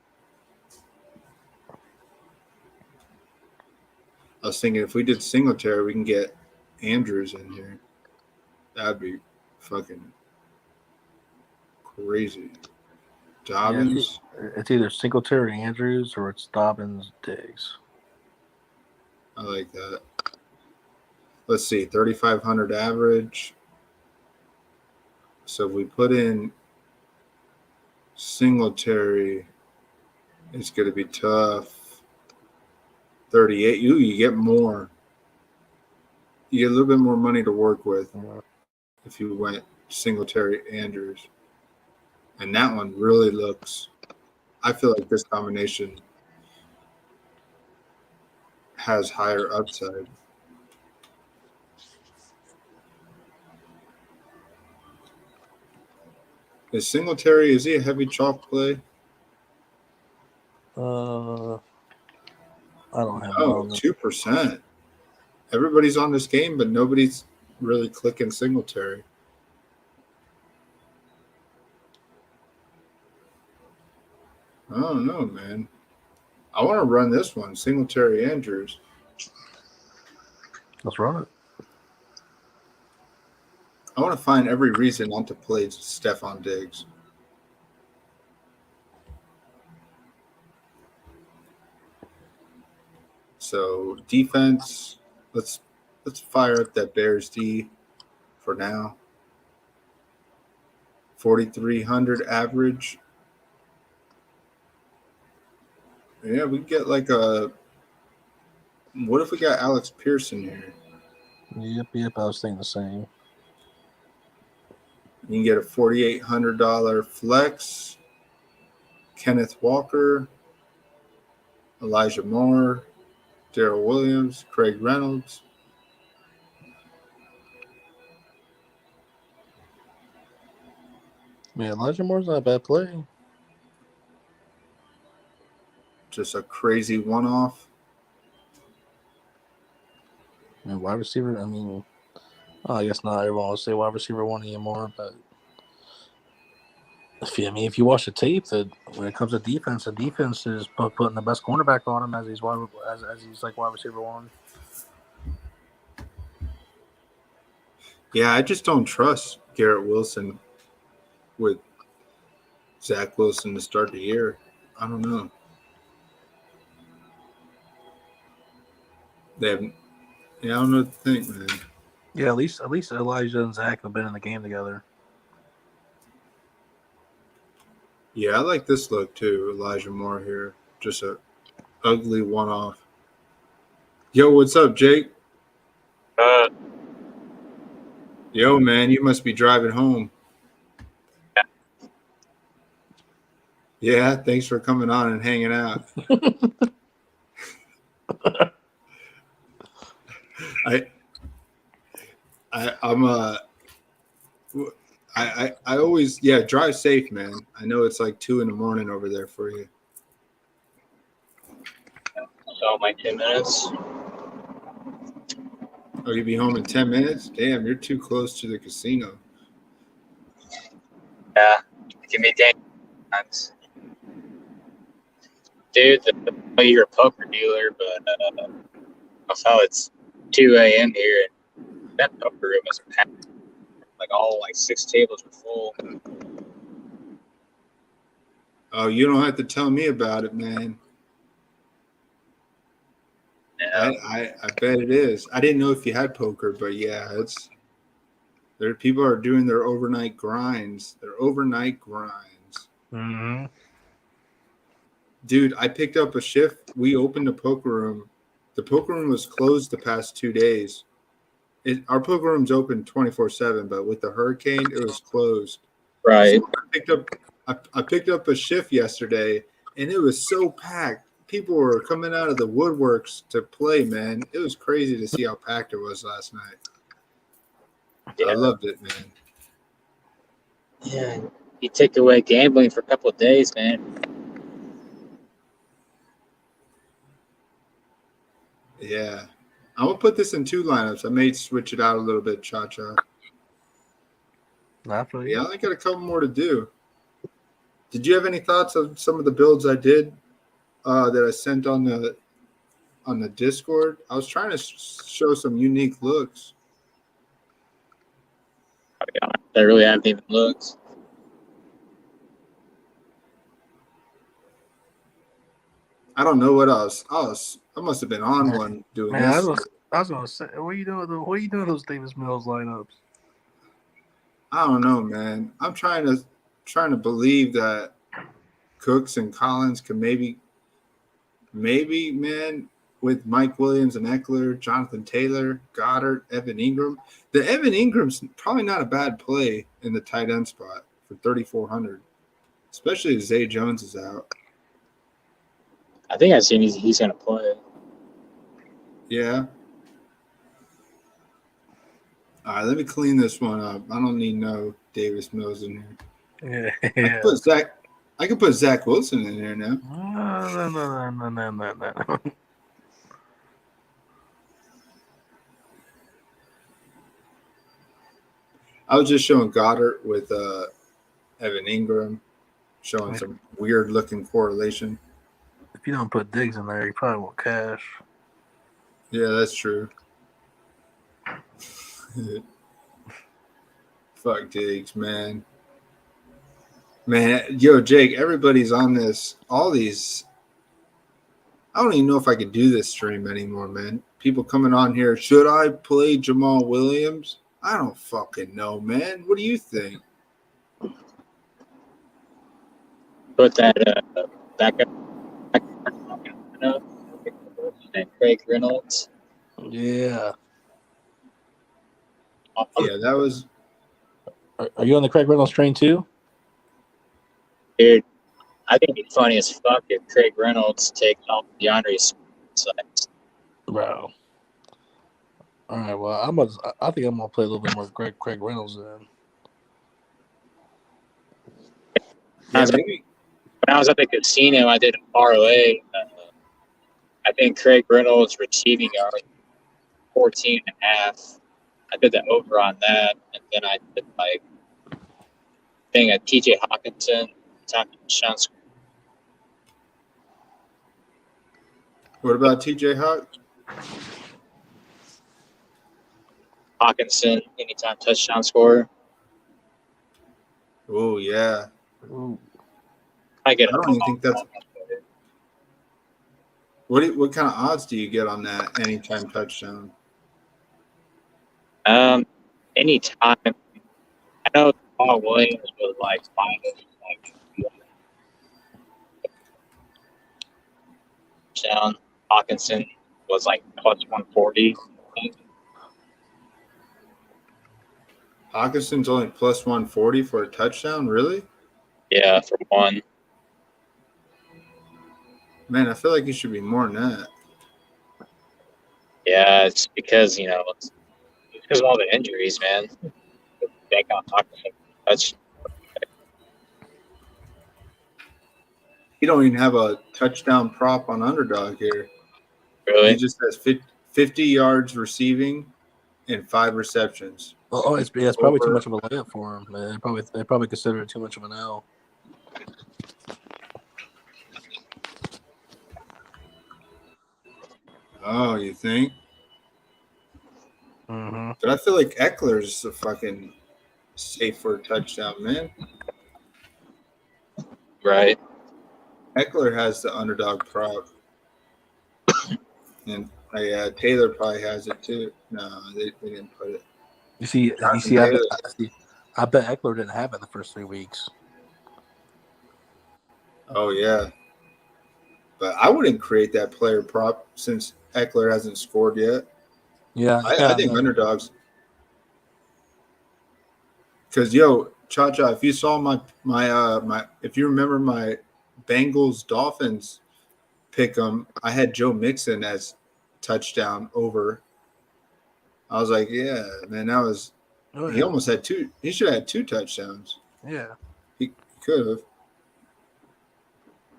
I was thinking if we did Singletary, we can get Andrews in here. That'd be fucking crazy. Dobbins. Yeah, it's either Singletary Andrews or it's Dobbins Diggs. I like that. Let's see, 3,500 average. So if we put in Singletary, it's going to be tough. 38. You get more. You get a little bit more money to work with if you went Singletary Andrews. And that one really looks – I feel like this combination has higher upside. Is Singletary, is he a heavy chalk play? I don't have Oh, 2%. Everybody's on this game, but nobody's really clicking Singletary. I don't know, man. I want to run this one, Singletary Andrews. Let's run it. I want to find every reason not to play Stephon Diggs. So defense, let's fire up that Bears D for now. 4,300 average. Yeah, we get like a. What if we got Alex Pearson here? Yep. I was thinking the same. You can get a $4,800 flex. Kenneth Walker, Elijah Moore, Darrell Williams, Craig Reynolds. Man, Elijah Moore's not a bad play. Just a crazy one-off. And wide receiver, I guess not everyone will say wide receiver one anymore, but if you watch the tape, that when it comes to defense, the defense is putting the best cornerback on him as he's wide receiver one. Yeah, I just don't trust Garrett Wilson with Zach Wilson to start the year. I don't know. I don't know what to think, man. Yeah, at least Elijah and Zach have been in the game together. Yeah, I like this look too. Elijah Moore here. Just a ugly one-off. Yo, what's up, Jake? Yo, man, you must be driving home. Yeah, thanks for coming on and hanging out. I always drive safe, man. I know it's like 2 a.m. over there for you. So like 10 minutes. Oh, you'll be home in 10 minutes? Damn, you're too close to the casino. Yeah, it can be dangerous. Dude, you're a poker dealer, but I saw it's 2 a.m. here, and that poker room is packed. Like all 6 tables are full. Oh, you don't have to tell me about it, man. Yeah. I bet it is. I didn't know if you had poker, but yeah, people are doing their overnight grinds. Mm-hmm. Dude, I picked up a shift. We opened a poker room. The poker room was closed the past 2 days. Our poker room's open 24/7, but with the hurricane, it was closed. Right. So I picked up a shift yesterday, and it was so packed. People were coming out of the woodworks to play, man. It was crazy to see how packed it was last night. Yeah. I loved it, man. Yeah. You take away gambling for a couple of days, man. Yeah. I'm going to put this in 2 lineups. I may switch it out a little bit, Cha-Cha. Not for you. Yeah, I only got a couple more to do. Did you have any thoughts on some of the builds I did that I sent on the Discord? I was trying to show some unique looks. I really haven't even looked. I don't know what else. I must have been on one doing Man, this. I was gonna say, what are you doing? What are you doing those Davis Mills lineups? I don't know, man. I'm trying to believe that Cooks and Collins can maybe, man, with Mike Williams and Eckler, Jonathan Taylor, Goddard, Evan Ingram. The Evan Ingram's probably not a bad play in the tight end spot for 3,400, especially if Zay Jones is out. I think I've seen he's going to play. Yeah. All right, let me clean this one up. I don't need no Davis Mills in here. Yeah. I can put Zach Wilson in there now. No. I was just showing Goddard with Evan Ingram, showing some weird looking correlation. If you don't put Diggs in there, you probably won't cash. Yeah, that's true. Fuck Diggs, man. Man, yo, Jake, everybody's on this. All these. I don't even know if I can do this stream anymore, man. People coming on here. Should I play Jamal Williams? I don't fucking know, man. What do you think? Put that back up. And Craig Reynolds. Yeah. Yeah, that was. Are you on the Craig Reynolds train too? Dude, I think it's funny as fuck if Craig Reynolds takes off DeAndre's sides. Bro. All right, well, I think I'm gonna play a little bit more Craig Reynolds then. Yeah, When I was at the casino, I did a parlay. I think Craig Reynolds receiving yards 14.5. I did the over on that, and then I did like thing at TJ Hawkinson, touchdown. What about TJ Hawkinson, anytime touchdown scorer. Oh, yeah. Ooh. I get. I don't even think that's. What kind of odds do you get on that anytime touchdown? Anytime. I know Paul Williams was like touchdown. Hawkinson was like plus 140. Hawkinson's only plus 140 for a touchdown? Really? Yeah, for one. Man, I feel like he should be more than that. Yeah, it's because, it's because of all the injuries, man. They got Hawkinson. He don't even have a touchdown prop on Underdog here. Really? He just has 50 yards receiving and 5 receptions. Oh, it's probably too much of a layup for him. Man. They probably consider it too much of an L. Oh, you think? Mm-hmm. But I feel like Eckler's a fucking safe for a touchdown, man. Right. Eckler has the Underdog prop. And Taylor probably has it too. No, they didn't put it. You see, I bet Eckler didn't have it the first 3 weeks. Oh, yeah. But I wouldn't create that player prop since Eckler hasn't scored yet. Yeah, I think Underdog's Because Cha, if you saw my if you remember my Bengals Dolphins pick'em, I had Joe Mixon as touchdown over. I was like, yeah, man, that was he almost had two. He should have had 2 touchdowns. Yeah. He could have.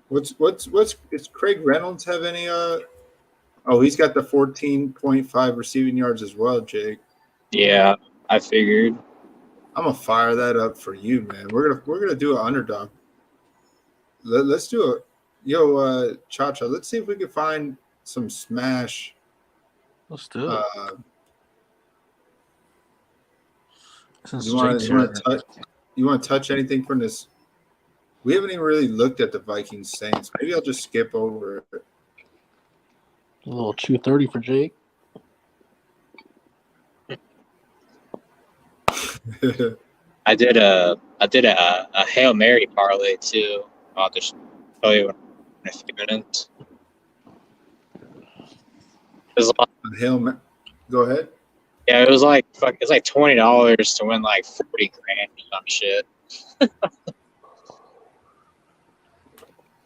What's does Craig Reynolds have any oh, he's got the 14.5 receiving yards as well, Jake. Yeah, I figured. I'm gonna fire that up for you, man. We're gonna do an underdog. Let's do a Cha. Let's see if we can find some smash. Let's do it. Since You want Jake's to touch anything from this? We haven't even really looked at the Vikings Saints. Maybe I'll just skip over it. a little 230 for Jake. I did a Hail Mary parlay too. I'll just tell you in a few minutes. Go ahead. Yeah, it was like $20 to win like 40 grand or some shit.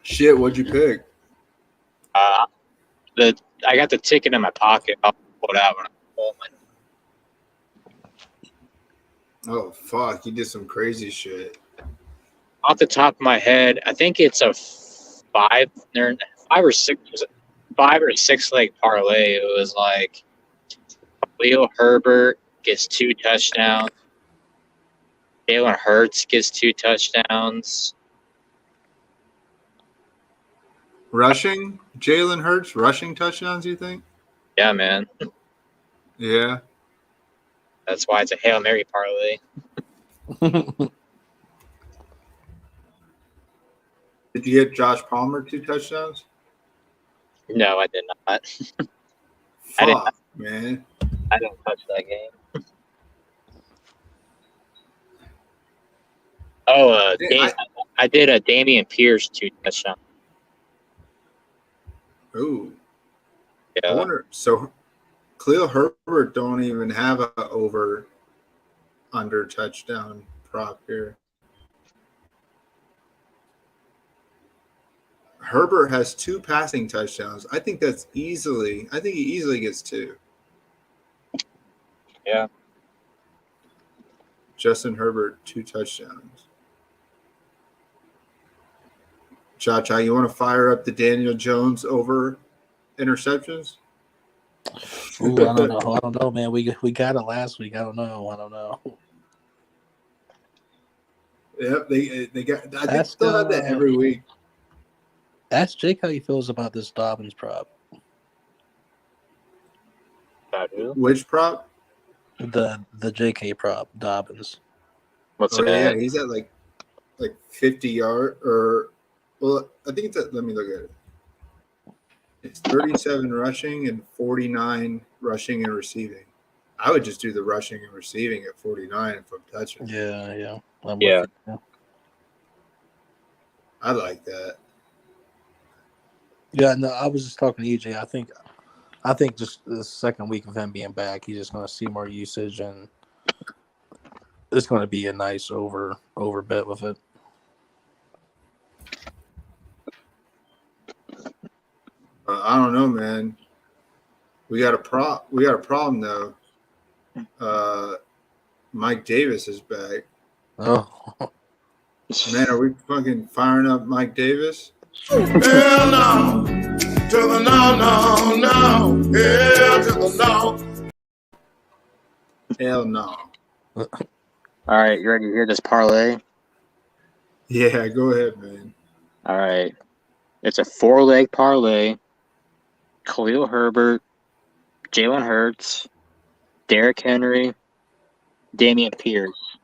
Shit, what'd you pick? I got the ticket in my pocket. I'll pull it out when I'm home. Oh fuck, you did some crazy shit. Off the top of my head, I think it's a 5 or 6 leg parlay. It was like Leo Herbert gets 2 touchdowns. Jalen Hurts gets 2 touchdowns. Rushing? Jalen Hurts rushing touchdowns, you think? Yeah, man. Yeah. That's why it's a Hail Mary parlay. Did you get Josh Palmer 2 touchdowns? No, I did not. Fuck, man. I didn't touch that game. Oh, I did a Damian Pierce 2 touchdowns. Ooh. Yeah. I wonder. So, Khalil Herbert don't even have a over under touchdown prop here. Herbert has 2 passing touchdowns. I think he easily gets 2. Yeah. Justin Herbert, 2 touchdowns. Cha, you want to fire up the Daniel Jones over interceptions? Ooh, I don't know, man. We got it last week. I don't know. Yep, they got. I think still have that every week. Ask Jake how he feels about this Dobbins prop. Which prop? The JK prop, Dobbins. What's Oh it? yeah, he's at like 50 yard or well, I think it's at, let me look at it. It's 37 rushing and 49 rushing and receiving. I would just do the rushing and receiving at 49 if I'm touching. Yeah. I'm Yeah. with you. I like that. Yeah, no, I was just talking to EJ. I think just the second week of him being back, he's just going to see more usage, and it's going to be a nice over bet with it. I don't know, man. We got a problem though. Mike Davis is back. Oh, Man, are we fucking firing up Mike Davis? Hell no. To the no. Hell to the no. Hell no. All right, you ready to hear this parlay? Yeah, go ahead, man. All right. It's a 4-leg parlay. Khalil Herbert, Jalen Hurts, Derrick Henry, Damian Pierce.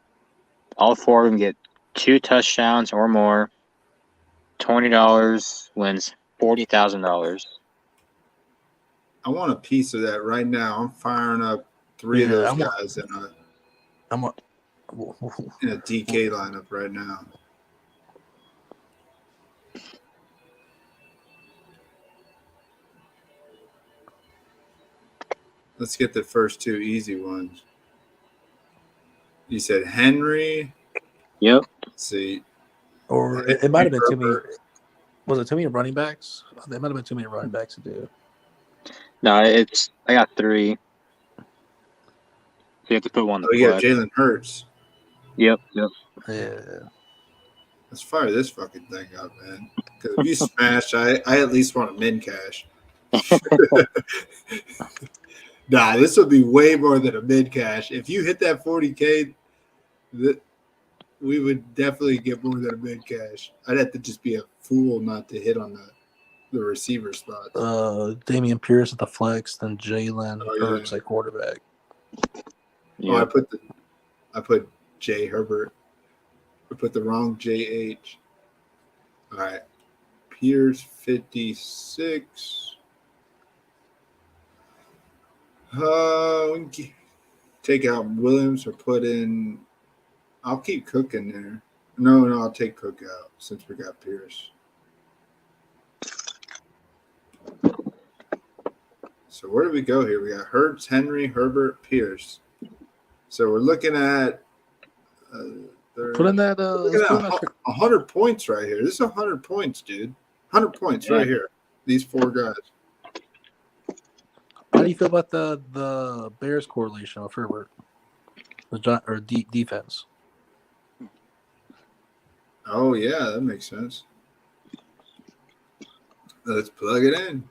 All 4 of them get 2 touchdowns or more. $20 wins $40,000. I want a piece of that right now. I'm firing up 3 of those guys in a DK lineup right now. Let's get the first 2 easy ones. You said Henry. Yep. Let's see. Or it might have been too many. Was it too many running backs? There might have been too many running backs to do. No, I got 3. So you have to put one. Oh, yeah, Jalen Hurts. Yep. Yeah. Let's fire this fucking thing up, man. Because if you smash, I at least want a min cash. Nah, this would be way more than a mid cash. If you hit that 40K, we would definitely get more than a mid cash. I'd have to just be a fool not to hit on the receiver spots. Damian Pierce at the flex, then Jalen Hurts yeah. at quarterback. Yeah. Oh, I put J Herbert. I put the wrong JH. All right. Pierce 56. We can take out Williams or put in. I'll keep Cook in there. No, I'll take Cook out since we got Pierce. So where do we go here? We got Hurts, Henry, Herbert, Pierce. So we're looking at put in that. 100 points right here. This is 100 points, dude. 100 points right here. These 4 guys. How do you feel about the Bears correlation of Herbert? Or defense? Oh, yeah, that makes sense. Let's plug it in.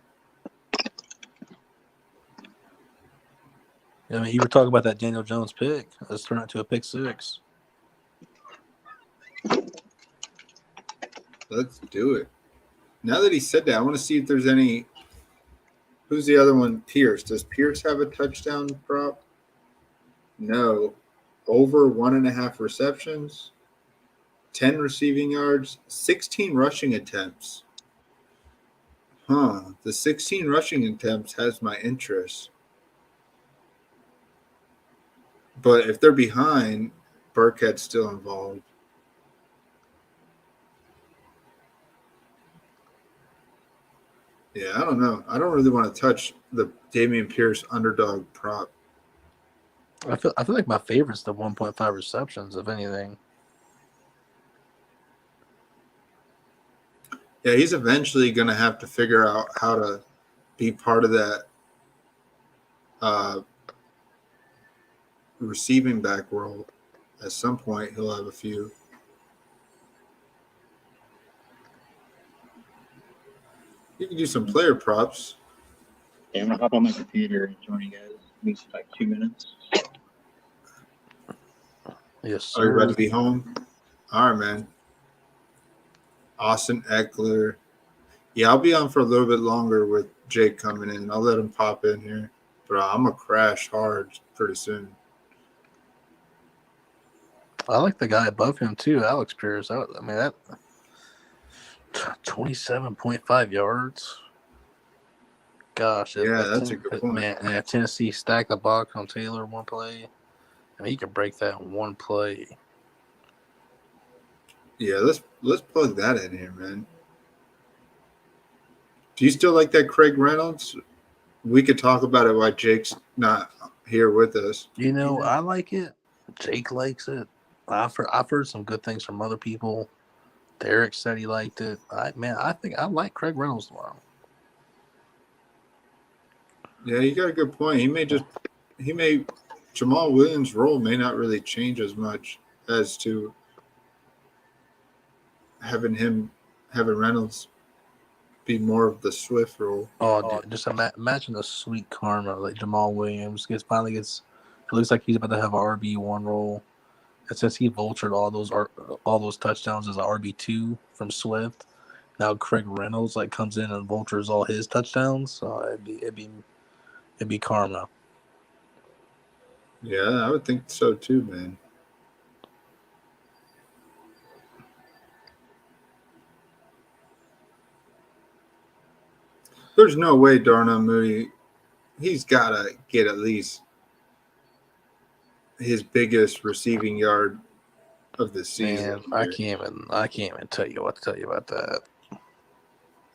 I mean, you were talking about that Daniel Jones pick. Let's turn it to a pick 6. Let's do it. Now that he said that, I want to see if there's any. Who's the other one? Pierce. Does Pierce have a touchdown prop? No. Over 1.5 receptions, 10 receiving yards, 16 rushing attempts. The 16 rushing attempts has my interest. But if they're behind, Burkhead's still involved. Yeah, I don't know. I don't really want to touch the Damian Pierce underdog prop. I feel like my favorite's the 1.5 receptions, if anything. Yeah, he's eventually going to have to figure out how to be part of that receiving back role. At some point, he'll have a few. You can do some player props. Yeah, I'm going to hop on my computer and join you guys. At least like 2 minutes. Yes, sir. Are you about to be home? All right, man. Austin Eckler. Yeah, I'll be on for a little bit longer with Jake coming in. I'll let him pop in here. But I'm going to crash hard pretty soon. I like the guy above him, too, Alex Pierce. I mean, that 27.5 yards. Gosh. Yeah, that's a good point. Man, Tennessee stacked the box on Taylor one play. I mean, he can break that in one play. Yeah, let's plug that in here, man. Do you still like that Craig Reynolds? We could talk about it while Jake's not here with us. You know, I like it. Jake likes it. I've heard some good things from other people. Derek said he liked it. I think I like Craig Reynolds tomorrow. Yeah, you got a good point. Jamal Williams' role may not really change as much as to having Reynolds be more of the Swift role. Oh, dude, just imagine the sweet karma. Like Jamal Williams finally gets. It looks like he's about to have an RB1 role. And since he vultured all those touchdowns as an RB2 from Swift, now Craig Reynolds comes in and vultures all his touchdowns. So it'd be karma. Yeah, I would think so too, man. There's no way Darnell Mooney, he's got to get at least his biggest receiving yard of the season. Man, I can't even tell you what to tell you about that.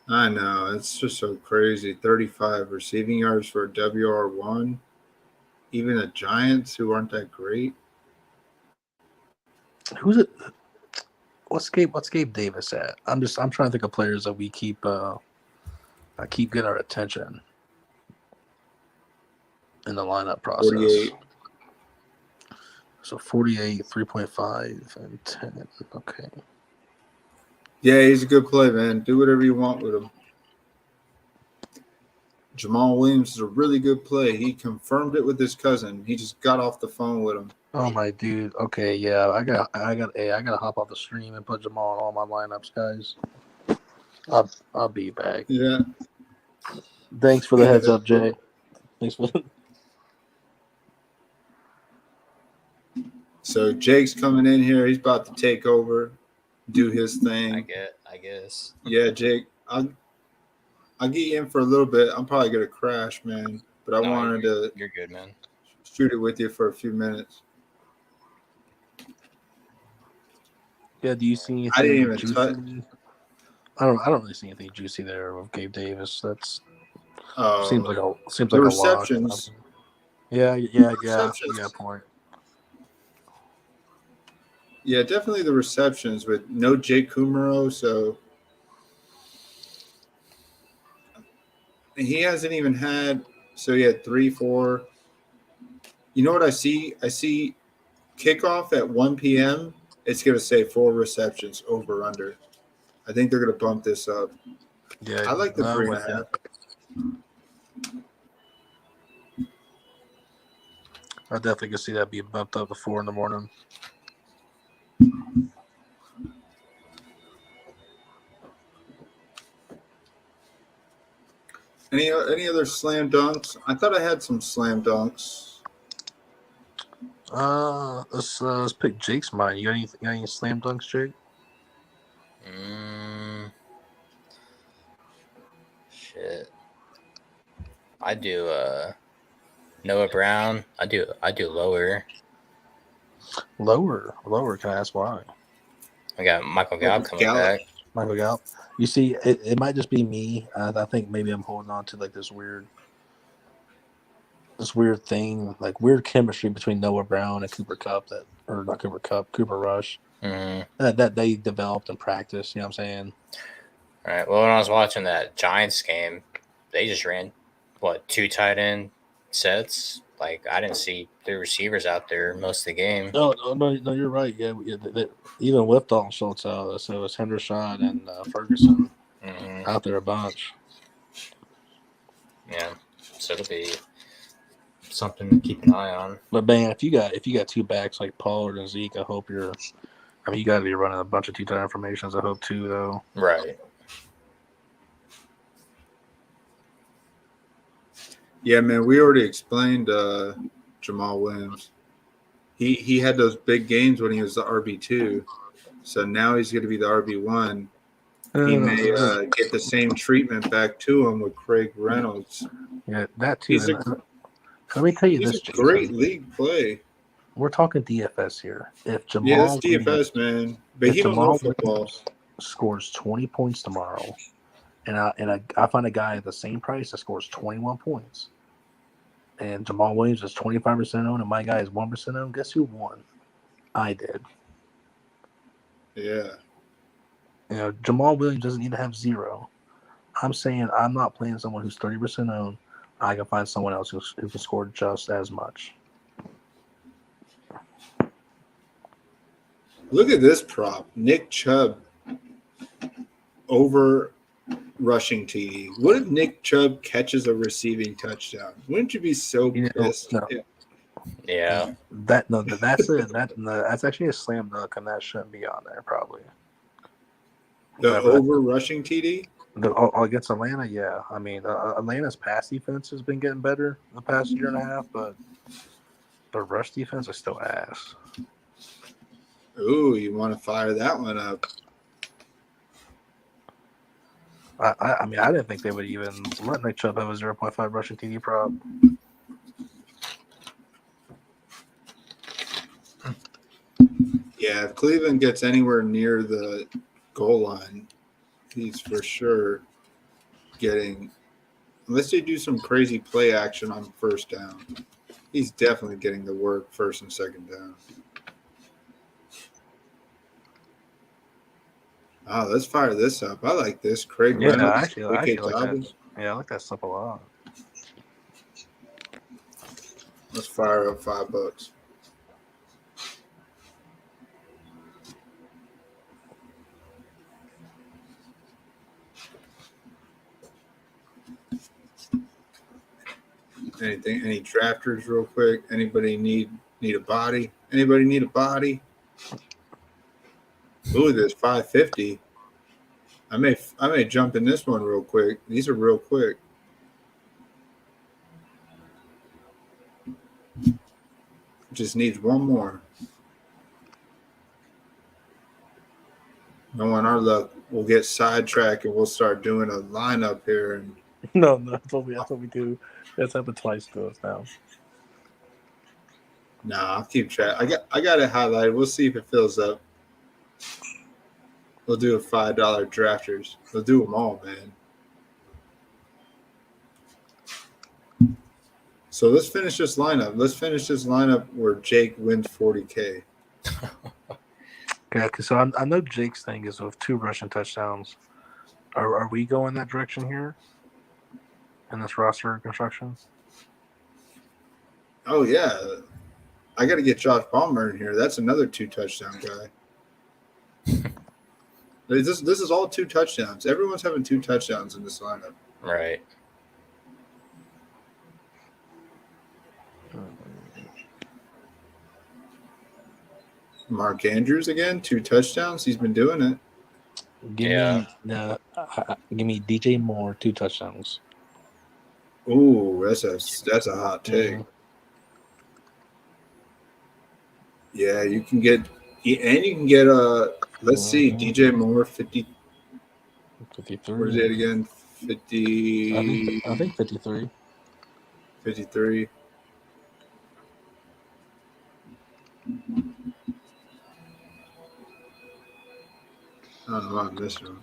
I know. It's just so crazy. 35 receiving yards for a WR1. Even the Giants, who aren't that great. Who's it? What's Gabe Davis at? I'm trying to think of players that we keep getting our attention in the lineup process. 48. So 48, 3.5, and 10. Okay. Yeah, he's a good play, man. Do whatever you want with him. Jamal Williams is a really good play. He confirmed it with his cousin. He just got off the phone with him. Oh my dude. Okay, yeah. I gotta hop off the stream and put Jamal in all my lineups, guys. I'll be back. Yeah. Thanks for the heads up, Jay. Thanks for So Jake's coming in here. He's about to take over, do his thing. I guess. Yeah, Jake. I'll get you in for a little bit. I'm probably gonna crash, man. But I wanted to You're good, man. shoot it with you for a few minutes. Yeah, do you see anything I didn't even juicy? touch. I don't really see anything juicy there with Gabe Davis. That's Oh, seems like a the lock. receptions. Yeah. Receptions. Yeah, point. Yeah, definitely the receptions with no Jake Kumaro. So he hasn't even had. So he had 3, 4. You know what I see? I see kickoff at 1 p.m. It's going to say 4 receptions over under. I think they're going to bump this up. Yeah, I like the no 3.5. I definitely can see that being bumped up to 4 in the morning. Any other slam dunks? I thought I had some slam dunks. Let's pick Jake's mind. You got any slam dunks, Jake? Shit. I do Noah Brown. I do lower. Lower. Can I ask why? I got Michael Gallup coming Gallup. back. Michael Gallup. You see, it might just be me. I think maybe I'm holding on to like this weird thing, like weird chemistry between Noah Brown and Cooper Rush. Mm-hmm. That they developed in practice. You know what I'm saying? All right. Well, when I was watching that Giants game, they just ran 2 tight end sets. Like I didn't see the receivers out there most of the game. No, you're right. Yeah, even with Dalton Schultz out, so it was Hendershot and Ferguson out there a bunch. Yeah, so it'll be something to keep an eye on. But man, if you got 2 backs like Pollard and Zeke, I hope you got to be running a bunch of 2 tight informations. I hope too, though. Right. Yeah, man, we already explained Jamal Williams. He had those big games when he was the RB2. So now he's going to be the RB1. He may get the same treatment back to him with Craig Reynolds. Yeah, that too. Let me tell you this, Jason. Great league play. We're talking DFS here. If Jamal that's DFS, man. But he don't know football. Scores 20 points tomorrow, and I find a guy at the same price that scores 21 points, and Jamal Williams is 25% owned, and my guy is 1% owned. Guess who won? I did. Yeah. You know, Jamal Williams doesn't need to have 0. I'm saying I'm not playing someone who's 30% owned. I can find someone else who can score just as much. Look at this prop. Nick Chubb over rushing TD. What if Nick Chubb catches a receiving touchdown? Wouldn't you be so pissed? No. Yeah. That's actually a slam dunk, and that shouldn't be on there probably. The over rushing TD? Against Atlanta, yeah. I mean, Atlanta's pass defense has been getting better the past year and a half, but the rush defense is still ass. Ooh, you want to fire that one up? I mean, I didn't think they would even let Nick Chubb have a 0.5 rushing TD prop. Yeah, if Cleveland gets anywhere near the goal line, he's for sure getting, unless they do some crazy play action on first down, he's definitely getting the work first and second down. Oh, let's fire this up. I like this. Craig Yeah, Reynolds, I A.K. actually like that. Dobbins. Yeah, I like that stuff a lot. Let's fire up $5. Anything? Any drafters, real quick? Anybody need a body? Anybody need a body? Ooh, this 550. I may jump in this one real quick. These are real quick. Just needs one more. Knowing our luck, we'll get sidetracked and we'll start doing a lineup here. And No, that's what we do. That's happened twice to us now. nah, I'll keep track. I got it highlighted. We'll see if it fills up. We'll do a $5 drafters. We'll do them all, man. So let's finish this lineup. Let's finish this lineup where Jake wins 40K. Yeah, because so I know Jake's thing is with 2 rushing touchdowns. Are we going that direction here in this roster construction? Oh yeah, I got to get Josh Palmer in here. That's another 2 touchdown guy. This is all 2 touchdowns. Everyone's having 2 touchdowns in this lineup. Right. Mark Andrews again, 2 touchdowns. He's been doing it. Give me DJ Moore 2 touchdowns. Ooh, that's a hot take. Mm-hmm. Yeah, you can get let's see, DJ Moore 50. 53. What is it again? 50. I think 53. 53. I don't know. I missed one.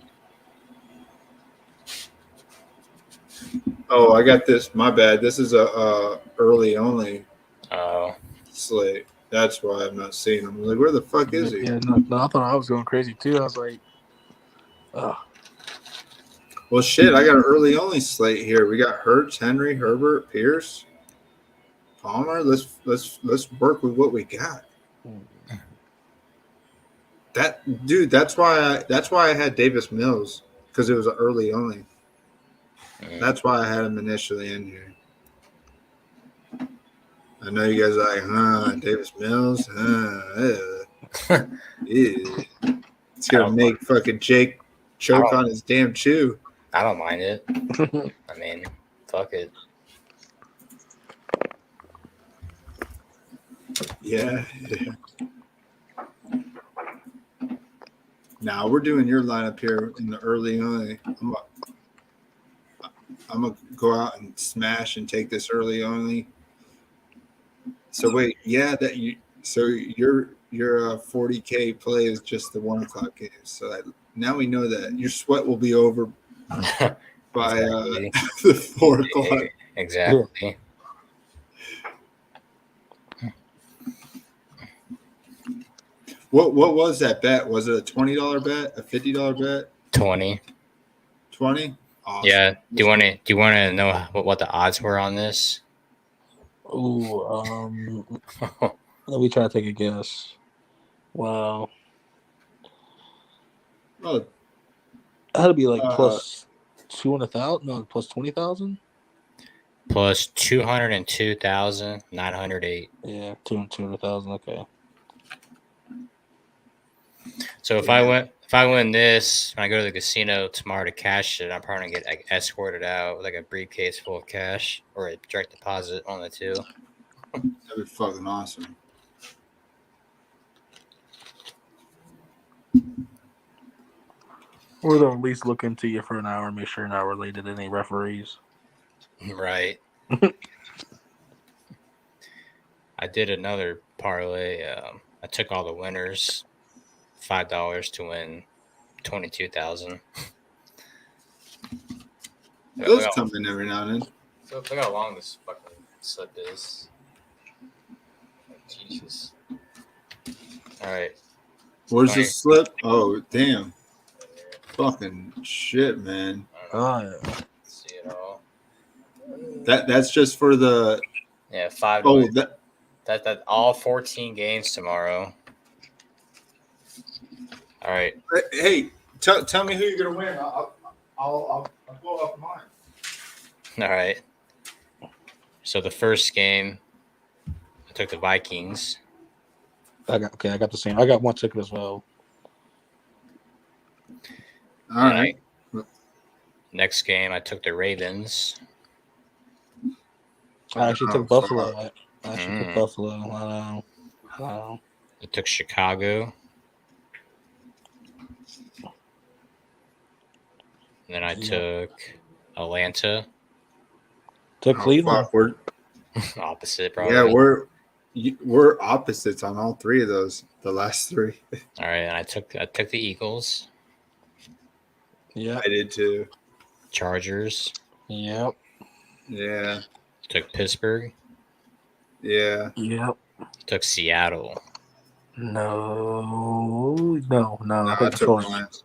Oh, I got this. My bad. This is a early only slate. That's why I'm not seeing him. Like, where the fuck is he? Yeah, no, I thought I was going crazy too. I was like, oh. Well, shit. I got an early only slate here. We got Hurts, Henry, Herbert, Pierce, Palmer. Let's work with what we got. That's why I had Davis Mills, because it was an early only. That's why I had him initially in here. I know you guys are like, Davis Mills, yeah. It's gonna make fucking Jake choke on his damn chew. I don't mind it. I mean, fuck it. Yeah. Now we're doing your lineup here in the early only. I'm gonna go out and smash and take this early only. So wait, yeah, your 40K play is just the 1 o'clock game. So now we know that your sweat will be over by the 4 o'clock. Exactly. What was that bet? Was it a $20 bet? A $50 bet? 20. 20? Awesome. Yeah. Do you want to know what the odds were on this? Ooh, let me try to take a guess. Wow. Oh, It had to be like plus 200,000? No, plus 20,000? Plus 202,908. Yeah, 200,000. Okay. So if I win this, when I go to the casino tomorrow to cash it, I'm probably gonna get escorted out with like a briefcase full of cash or a direct deposit on the 2. that'd be fucking awesome. Or they'll at least look into you for an hour and make sure you're not related to any referees. Right. I did another parlay. I took all the winners, $5 to win 22,000. Those come in every now and then. So look how long this fucking slip is. Jesus. All right. Where's the slip? Oh, damn. Fucking shit, man. Oh, See it all. That's just for the. Yeah, 5 Oh, to that all 14 games tomorrow. All right. hey, tell me who you're gonna win. I'll blow up mine. All right. So the first game, I took the Vikings. I got the same. I got one ticket as well. All right. Next game, I took the Ravens. I actually took Buffalo. I actually took Buffalo. I took Chicago. And then I took Atlanta. Took Cleveland. Fuck, we're Opposite, probably. Yeah, we're opposites on all three of those. The last three. All right, and I took the Eagles. Yeah, I did too. Chargers. Yep. Yeah. Took Pittsburgh. Yeah. Yep. Took Seattle. No. I took Lions.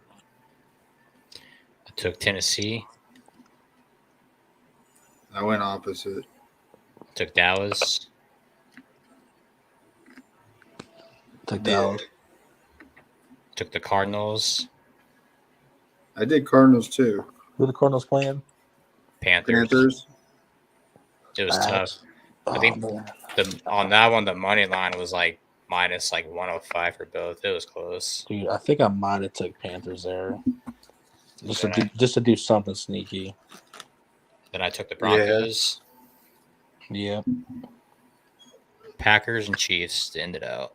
I took Tennessee. I went opposite. Took Dallas. Took Dallas. Took the Cardinals. I did Cardinals too. Who the Cardinals playing? Panthers. It was Facts. tough. I think on that one, the money line was like minus like 105 for both. It was close. Dude, I think I might have took Panthers there. Just to do something sneaky. Then I took the Broncos. Yep. Packers and Chiefs to end it out.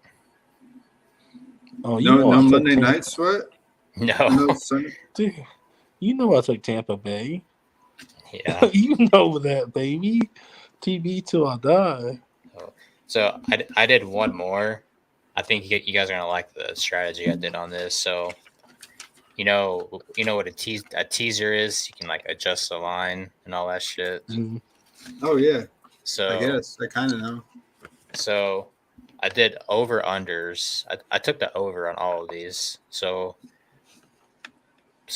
Oh, no Monday night sweat? No. No Sunday? Dude, you know I took Tampa Bay. Yeah. You know that, baby. TB till I die. So I did one more. I think you guys are gonna like the strategy I did on this. So, you know what a teaser is. You can like adjust the line and all that shit. Mm-hmm. Oh yeah. So I guess I kind of know. So I did over unders. I took the over on all of these. So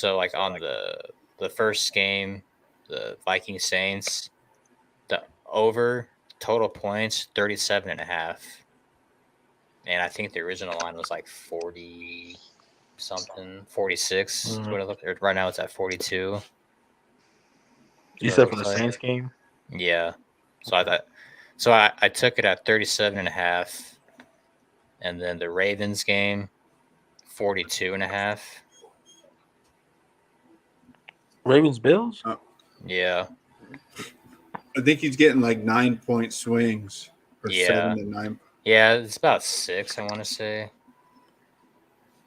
like on the first game, the Viking Saints, the over total points 37.5. And I think the original line was like 40 something, 46. Mm-hmm. What I looked at. Right now it's at 42. You said for the Saints game? Yeah. So I took it at 37.5. And then the Ravens game, 42.5. Ravens Bills? Yeah. I think he's getting like 9-point swings or 7 to 9. Yeah, it's about 6, I want to say.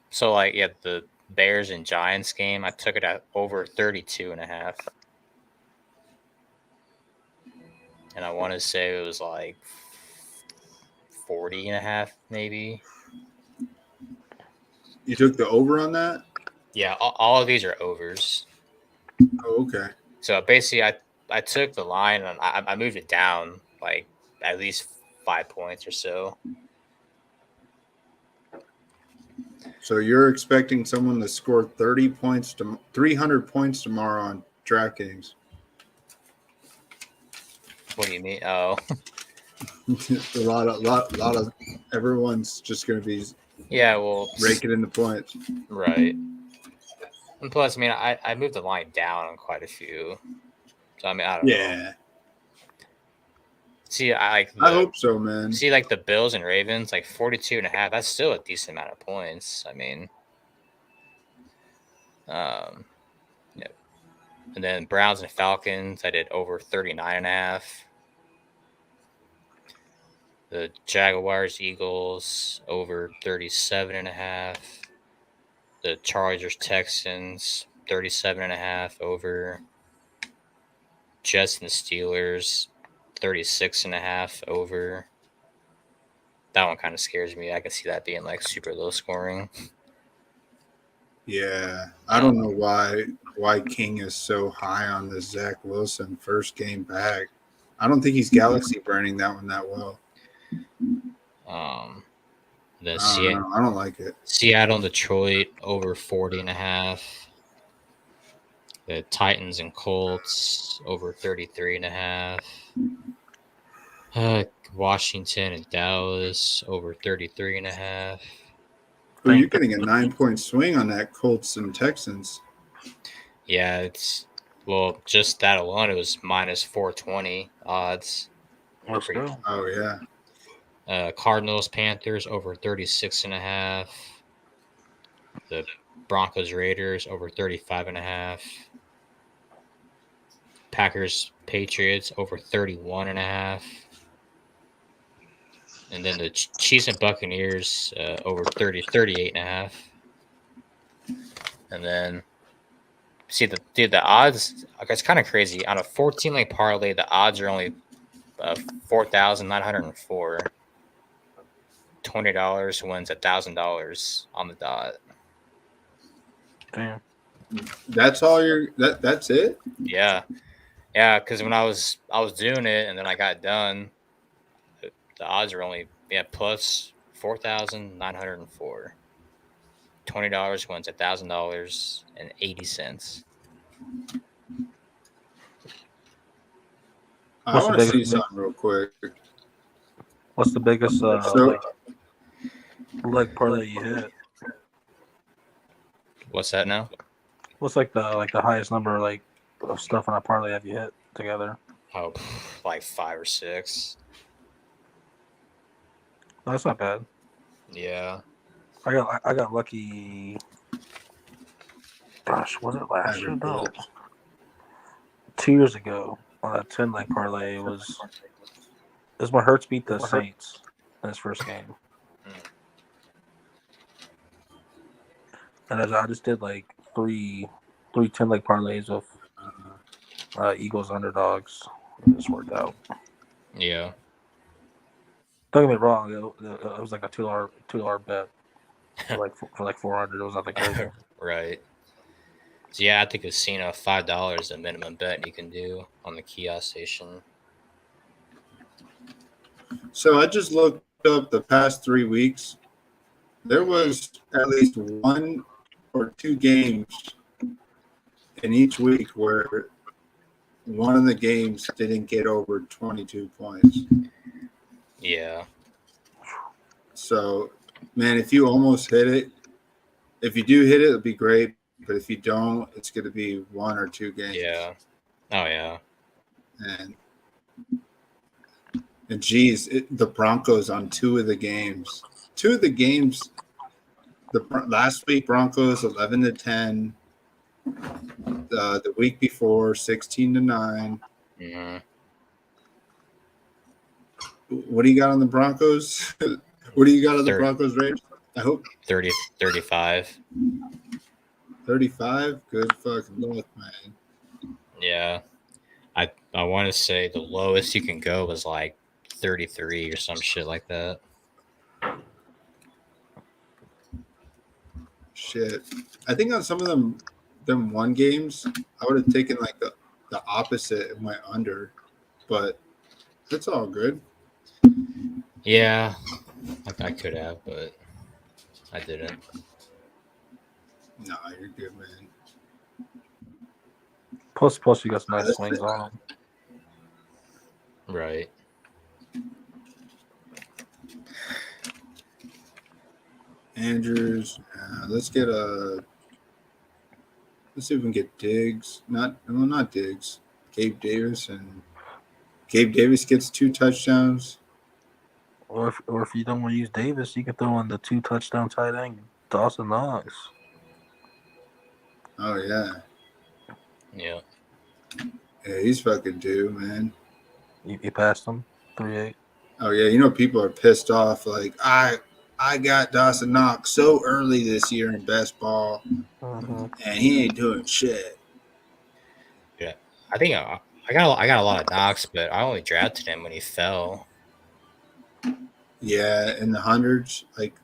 So like the Bears and Giants game, I took it at over 32.5. And I want to say it was like 40.5, maybe. You took the over on that? Yeah, all of these are overs. Oh, okay. So basically, I took the line and I moved it down like at least 5 points or so. So you're expecting someone to score 300 points tomorrow on Draftkings? What do you mean? Oh, a lot of everyone's just going to be raking in the points. Right. And plus, I mean, I moved the line down on quite a few. So I mean, I don't know. Yeah. See, I hope so, man. See, like the Bills and Ravens, like 42.5. That's still a decent amount of points. I mean, yeah. And then Browns and Falcons, I did over 39.5. The Jaguars, Eagles, over 37.5. The Chargers, Texans, 37.5 over. Jets and Steelers, 36.5 over. That one kind of scares me. I can see that being like super low scoring. Yeah, I don't know why King is so high on this Zach Wilson first game back. I don't think he's gaLaXy burning that one that well. I don't like it. Seattle and Detroit over 40.5. The Titans and Colts over 33.5. Washington and Dallas over 33.5. Oh, you're getting a 9-point swing on that Colts and Texans. Yeah, just that alone, it was minus 420 odds. Let's go. Oh yeah. Cardinals Panthers over 36.5. The Broncos Raiders over 35.5. Packers Patriots over 31.5. And then the Chiefs and Buccaneers over 38.5. And then see the odds. It's kind of crazy. On a 14-leg parlay, the odds are only 4,904. $20 wins $1,000 on the dot. Damn. That's all that's it? Yeah, because when I was doing it and then I got done, the odds are only plus 4,904. $20 wins $1,000.80. I want to see something real quick. What's the biggest leg parlay you hit? What's that now? What's like the highest number of stuff on a parlay have you hit together? Oh, like 5 or 6. No, that's not bad. Yeah. I got lucky. Gosh, was it last year? No. 2 years ago on a 10-leg parlay, it was when Hurts beat the Saints in his first game. And I just did like three 10-leg parlays with Eagles underdogs. It just worked out. Yeah. Don't get me wrong, it was like a $2 bet for like 400. It was nothing crazy. Right. So yeah, at the casino, $5 is a minimum bet you can do on the kiosk station. So I just looked up the past 3 weeks. There was at least 1 or 2 games in each week where one of the games didn't get over 22 points. Yeah. So, man, if you almost hit it, if you do hit it, it'll be great. But if you don't, it's going to be 1 or 2 games. Yeah. Oh, yeah. And geez, the Broncos on 2 of the games. 2 of the games, last week, Broncos 11-10. The week before, 16-9. Mm-hmm. What do you got on the Broncos? What do you got on the Broncos Raiders? I hope 35. 35. Good fucking luck, man. Yeah. I want to say the lowest you can go was like 33 or some shit like that. Shit. I think on some of them 1 games, I would have taken like the opposite and went under. But that's all good. Yeah. I could have, but I didn't. No, you're good, man. Plus, you got some nice swings on them. Right. Andrews. Let's see if we can get Diggs. Not Diggs. Gabe Davis, and Gabe Davis gets 2 touchdowns. Or if you don't want to use Davis, you can throw in the 2 touchdown tight end, Dawson Knox. Oh yeah. Yeah. Yeah, he's fucking due, man. You passed him 3-8. Oh yeah, people are pissed off. Like I got Dawson Knox so early this year in best ball, and he ain't doing shit. Yeah, I think I got a lot of Knox, but I only drafted him when he fell. Yeah, in the hundreds, like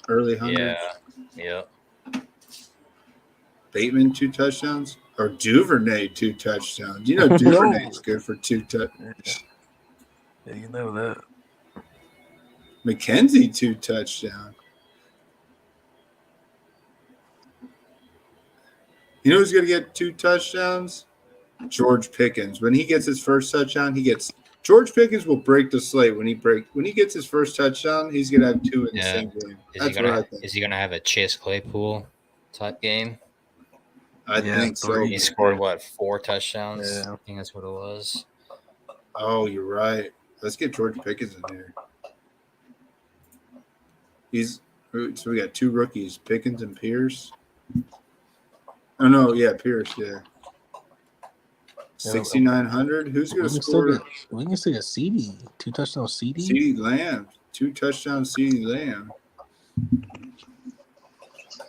early hundreds. Yeah. Bateman 2 touchdowns, or Duvernay 2 touchdowns. Duvernay's good for 2 touchdowns. Yeah, you know that. McKenzie 2 touchdowns. You know who's going to get 2 touchdowns? George Pickens. When he gets his first touchdown, George Pickens will break the slate when he gets his first touchdown. He's going to have 2 in the same game. That's what I think. Is he gonna have a Chase Claypool type game? I think so. He scored 4 touchdowns? Yeah. I think that's what it was. Oh, you're right. Let's get George Pickens in there. So we got 2 rookies, Pickens and Pierce. Oh no, yeah, Pierce, yeah. 6,900. Who's gonna score? We can see a CD, 2 touchdown CD. CeeDee Lamb, 2 touchdowns, CeeDee Lamb.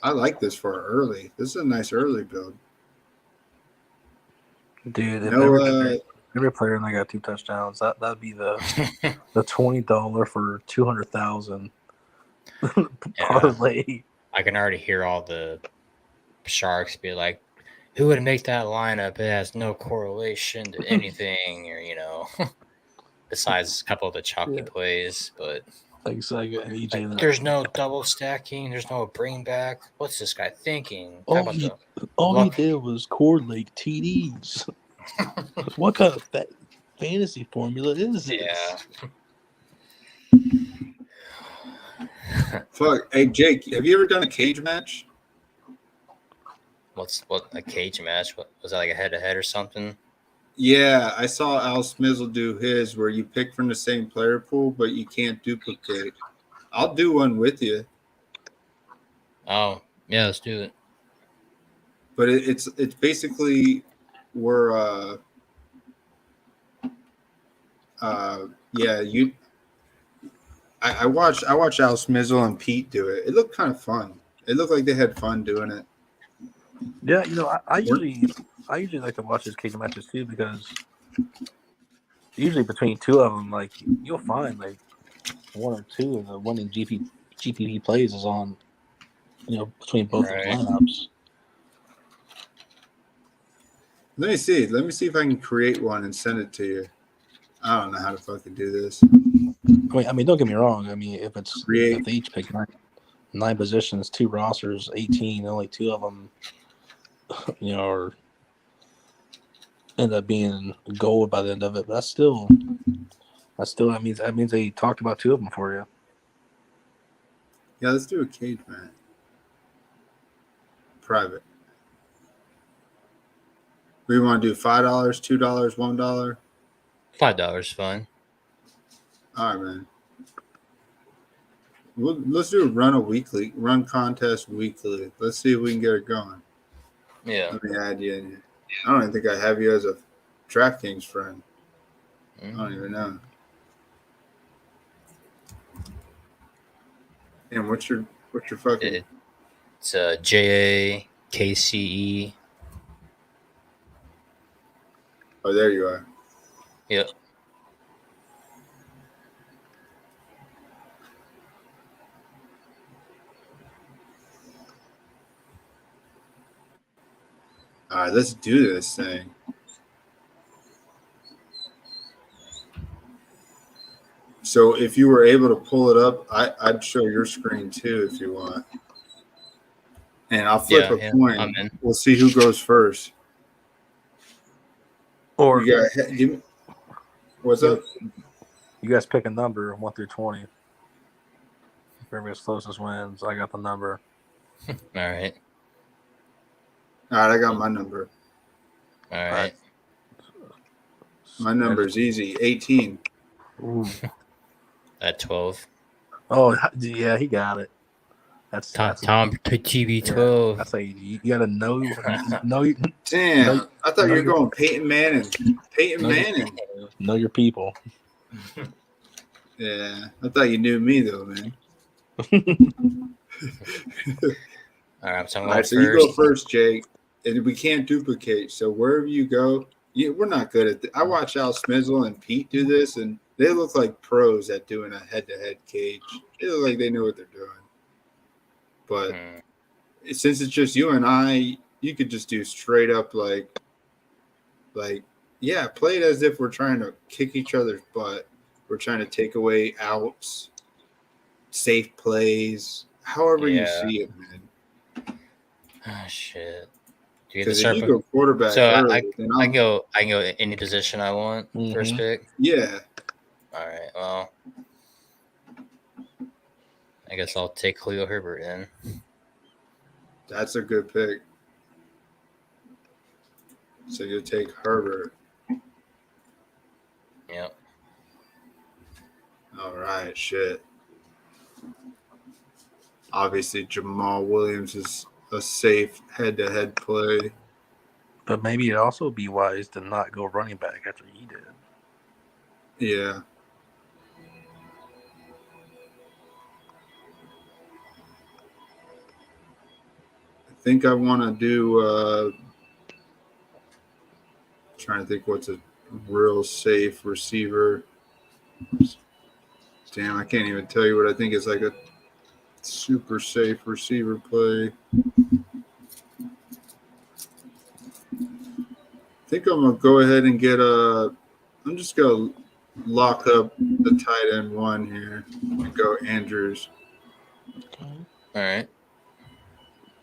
I like this for early. This is a nice early build. Dude, if No, every player and I got 2 touchdowns, that'd be the $20 for 200,000 parlay. I can already hear all the sharks be like, "Who would make that lineup? It has no correlation to anything," or besides a couple of the chalky plays. But there's no double stacking. There's no bring back. What's this guy thinking? All he did was correlate TDs. What kind of fantasy formula is this? Yeah. fuck. Hey, Jake, have you ever done a cage match? What a cage match? What was that, like a head-to-head or something? Yeah, I saw Al Smizzle do his where you pick from the same player pool, but you can't duplicate. I'll do one with you. Oh, yeah, let's do it. But it's basically we're I watched Al Smizzle and Pete do it. It looked kind of fun. It looked like they had fun doing it. Yeah, I usually like to watch his cage matches too, because usually between 2 of them, like you'll find like 1 or 2 of the winning GPP plays is on, between both of the lineups. Let me see if I can create one and send it to you. I don't know how to fucking do this. I mean, don't get me wrong. I mean, if they each pick 9 positions, 2 rosters, 18, only 2 of them, or end up being gold by the end of it. But that means they talked about 2 of them for you. Yeah, let's do a cage match. Private. We want to do $5, $2, $1. $5 fun. All right, man. Let's do a run contest weekly. Let's see if we can get it going. Yeah. Let me add you in. I don't even think I have you as a Draftkings friend. I don't even know. And what's your fucking? It's JAKCE. Oh, there you are. Yep. All right, let's do this thing. So if you were able to pull it up, I'd show your screen too if you want. And I'll flip a coin. We'll see who goes first. Or what's up? You guys pick a number 1 through 20. Whoever's closest wins. I got the number. All right. All right, I got my number. All right. My number is easy, 18. Ooh. At 12. Oh, yeah, he got it. That's Tom TB12. Yeah, that's like you gotta know. Damn, I thought you were going Peyton Manning. Know your people. Yeah, I thought you knew me though, man. All right, so you go first, Jake. And we can't duplicate. So wherever you go, we're not good at I watch Al Smizzle and Pete do this, and they look like pros at doing a head-to-head cage. They look like they know what they're doing. But since it's just you and I, you could just do straight up play it as if we're trying to kick each other's butt. We're trying to take away outs, safe plays, however you see it, man. Oh, shit. Do you get the Because if start? you go quarterback So early, then I go any position I want first Mhm. pick. yeah, All right. Well, I guess I'll take Khalil Herbert then. that's a good pick. So you take Herbert. Yep. All right, shit. Obviously, Jamal Williams is a safe head-to-head play. But maybe it'd also be wise to not go running back after he did. Yeah. I think I want to do trying to think what's a real safe receiver. Damn, I can't even tell you what I think is like a super safe receiver play. I think I'm gonna go ahead and get I'm just gonna lock up the tight end one here and go Andrews, Okay. All right.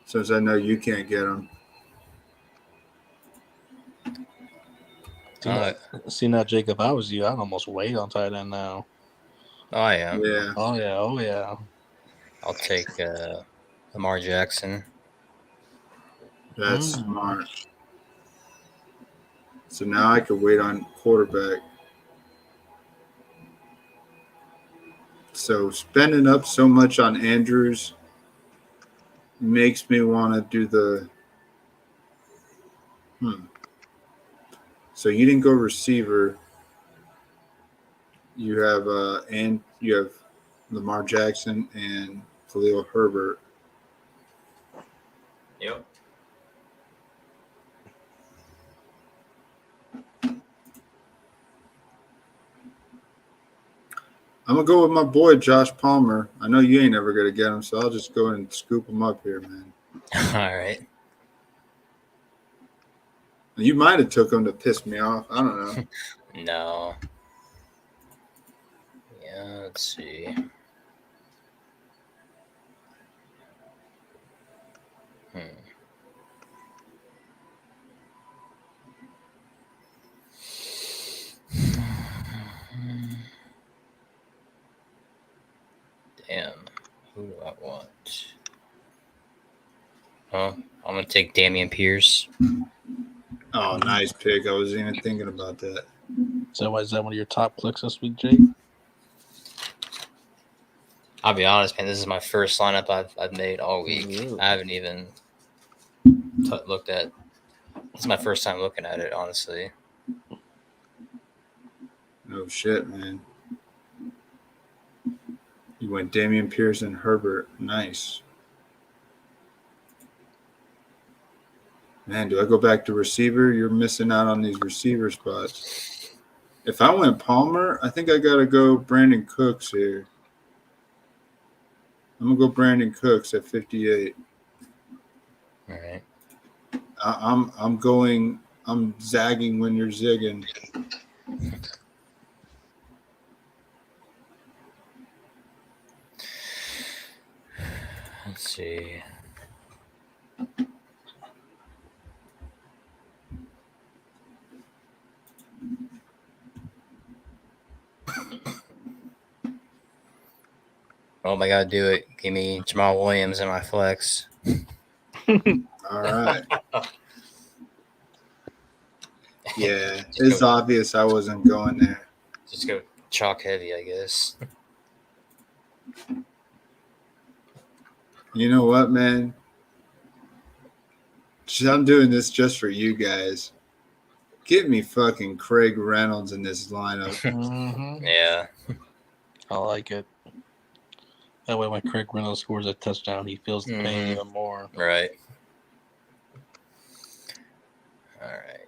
since I know you can't get him. See now, Jacob, if I was you, I'd almost wait on tight end now. Oh yeah. Yeah, Oh yeah, oh yeah. I'll take Lamar Jackson. that's smart. So now I can wait on quarterback. So spending up so much on Andrews makes me want to do the. So you didn't go receiver. You have and you have Lamar Jackson and Khalil Herbert. Yep. I'm gonna go with my boy Josh Palmer. I know you ain't ever gonna get him, so I'll just go and scoop him up here, man. All right. You might have took him to piss me off. I don't know. No. Yeah. Let's see. Damn. Who do I want? Huh? I'm gonna take Damian Pierce. Oh, nice pick. I wasn't even thinking about that. So is that one of your top clicks this week, Jake? I'll be honest, man. This is my first lineup I've made all week. Really? I haven't even looked at. This is my first time looking at it, honestly. No shit, man. You went Damian Pierce and Herbert. Nice. Man, do I go back to receiver? You're missing out on these receiver spots. If I went Palmer, I think I gotta go Brandon Cooks here. I'm gonna go Brandon Cooks at 58. All right. I'm zagging when you're zigging. Let's see. Oh my God, do it. Give me Jamal Williams in my flex. All right. Yeah, it's obvious I wasn't going there. Just go chalk heavy, I guess. You know what, man? I'm doing this just for you guys. Get me fucking Craig Reynolds in this lineup. Mm-hmm. Yeah. I like it. That way, when Craig Reynolds scores a touchdown, he feels the pain even more. Right. All right.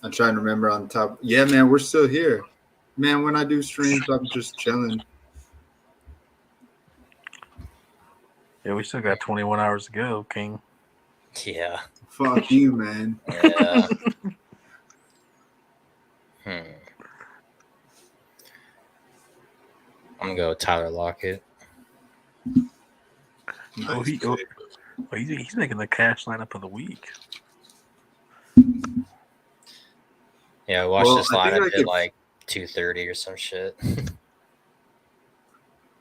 I'm trying to remember on top. Yeah, man, we're still here. Man, when I do streams, I'm just chilling. Yeah, we still got 21 hours to go, King. Yeah. Fuck you, man. Yeah. I'm gonna go Tyler Lockett. Oh, Nice pick. he's making the cash lineup of the week. Yeah, I watched Well, this I think lineup I at could. like 2:30 or some shit.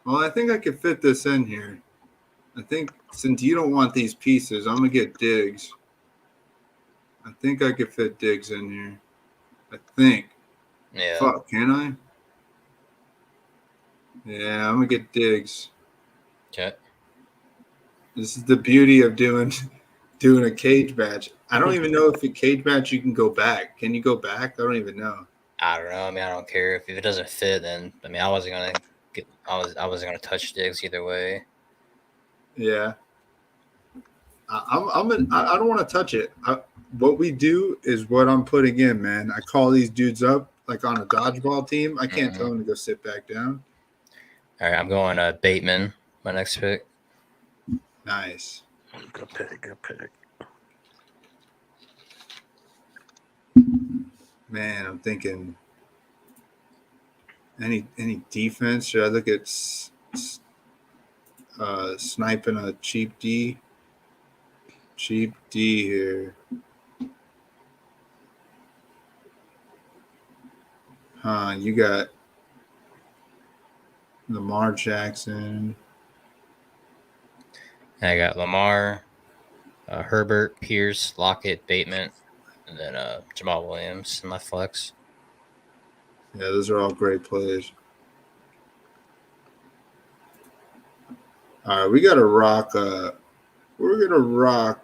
Well, I think I could fit this in here. I think since you don't want these pieces, I'm gonna get Diggs. I think I could fit Diggs in here. I think. Yeah. Fuck, can I? Yeah, I'm gonna get Diggs. Okay. This is the beauty of doing a cage match. I don't even know if a cage match you can go back. Can you go back? I don't even know. I don't know. I mean, I don't care if it doesn't fit. Then I mean, I wasn't gonna touch Diggs either way. Yeah, I don't want to touch it. What we do is what I'm putting in, man. I call these dudes up like on a dodgeball team. I can't tell them to go sit back down. All right, I'm going Bateman. My next pick. Nice. Good pick. Man, I'm thinking any defense. Should I look at sniping a cheap D? Cheap D here. Huh, you got Lamar Jackson. I got Lamar, Herbert, Pierce, Lockett, Bateman, and then Jamal Williams in my flex. Yeah, those are all great plays. All right, we got to rock. We're going to rock.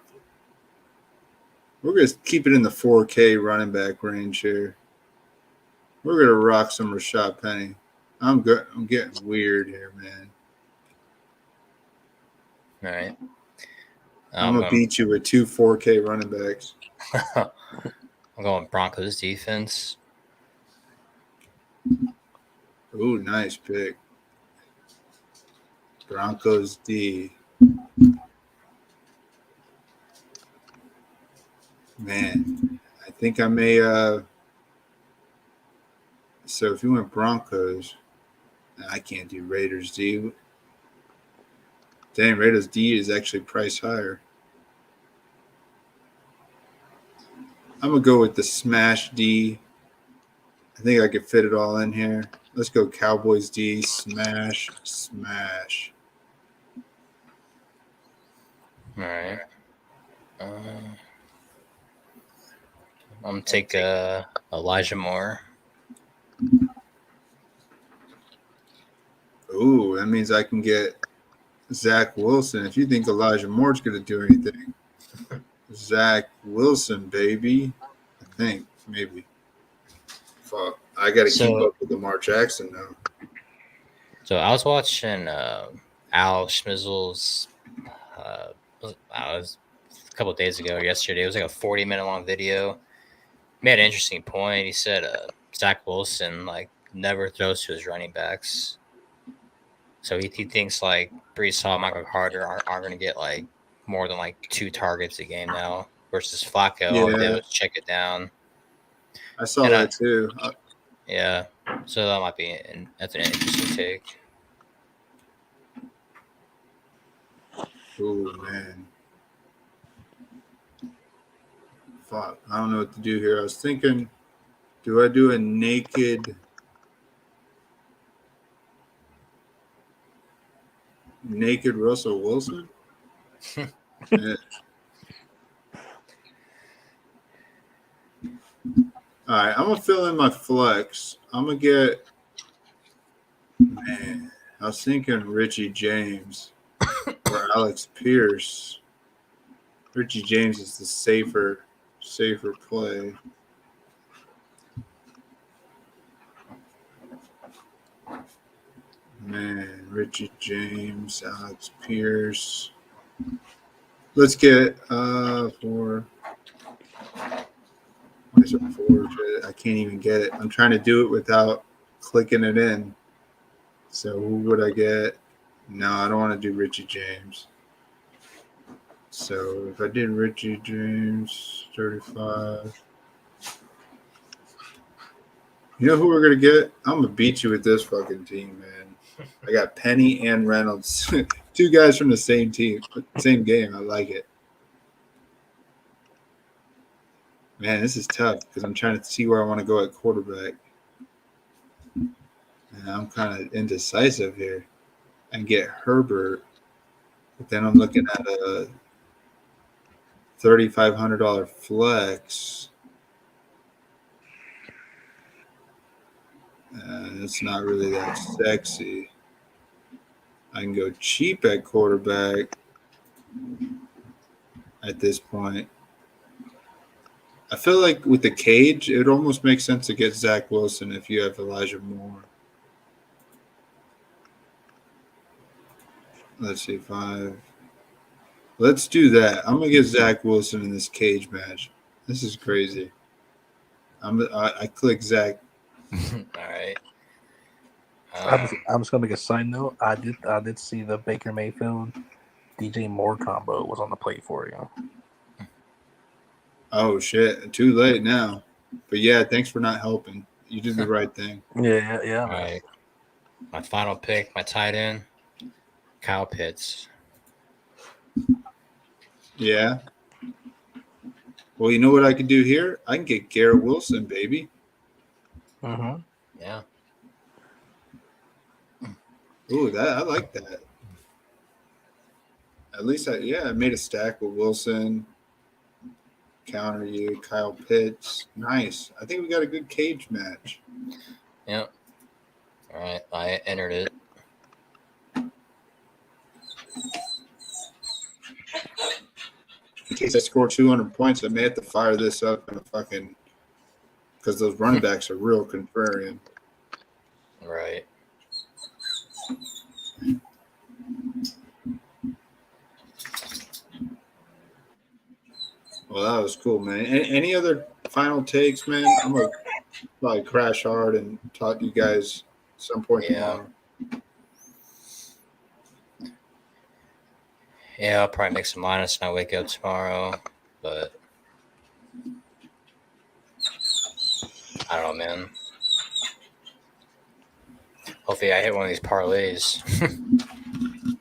We're going to keep it in the 4K running back range here. We're going to rock some Rashad Penny. I'm good. I'm getting weird here, man. All right. I'm going to beat you with 2 4K running backs. I'm going Broncos defense. Ooh, nice pick. Broncos D. Man, I think I may so if you went Broncos, I can't do Raiders D. Dang, Raiders D is actually priced higher. I'm gonna go with the Smash D. I think I could fit it all in here. Let's go Cowboys D, smash. All right. I'm gonna take Elijah Moore. Ooh, that means I can get Zach Wilson. If you think Elijah Moore's gonna do anything, Zach Wilson, baby. I think maybe. Fuck, I got to keep up with Lamar Jackson now. So I was watching Al Schmizel's. I was a couple of days ago, yesterday. It was like a 40-minute long video. He made an interesting point. He said Zach Wilson like never throws to his running backs. So he thinks like Brees Hall, Michael Carter aren't going to get like more than like 2 targets a game now versus Flacco. All he did was check it down. I saw that too. Yeah, so that might be that's an interesting take. Oh man, fuck! I don't know what to do here. I was thinking, do I do a naked Russell Wilson? Yeah. All right, I'm gonna fill in my flex. I'm gonna get. Man, I was thinking Richie James or Alex Pierce. Richie James is the safer play. Man, Richie James, Alex Pierce. Let's get for. I can't even get it. I'm trying to do it without clicking it in. So who would I get? No, I don't want to do Richie James. So if I did Richie James, 35. You know who we're going to get? I'm going to beat you with this fucking team, man. I got Penny and Reynolds. Two guys from the same team, same game. I like it. Man, this is tough because I'm trying to see where I want to go at quarterback. And I'm kind of indecisive here. I can get Herbert, but then I'm looking at a $3,500 flex. It's not really that sexy. I can go cheap at quarterback at this point. I feel like with the cage, it almost makes sense to get Zach Wilson if you have Elijah Moore. Let's see, 5. Let's do that. I'm going to get Zach Wilson in this cage match. This is crazy. I click Zach. All right. I'm just gonna make a side note. I did see the Baker Mayfield DJ Moore combo was on the plate for you. Oh, shit. Too late now. But, yeah, thanks for not helping. You did the right thing. Yeah. All right. My final pick, my tight end, Kyle Pitts. Yeah. Well, you know what I can do here? I can get Garrett Wilson, baby. Mm-hmm. Yeah. Ooh, I like that. At least I made a stack with Wilson, counter you, Kyle Pitts. Nice. I think we got a good cage match. Yep. All right. I entered it. In case I score 200 points, I may have to fire this up in a fucking because those running backs are real contrarian. Right. Well, that was cool, man. Any other final takes, man? I'm gonna probably crash hard and talk to you guys at some point tomorrow. Yeah, I'll probably make some minus when I wake up tomorrow, but I don't know, man. Hopefully I hit one of these parlays.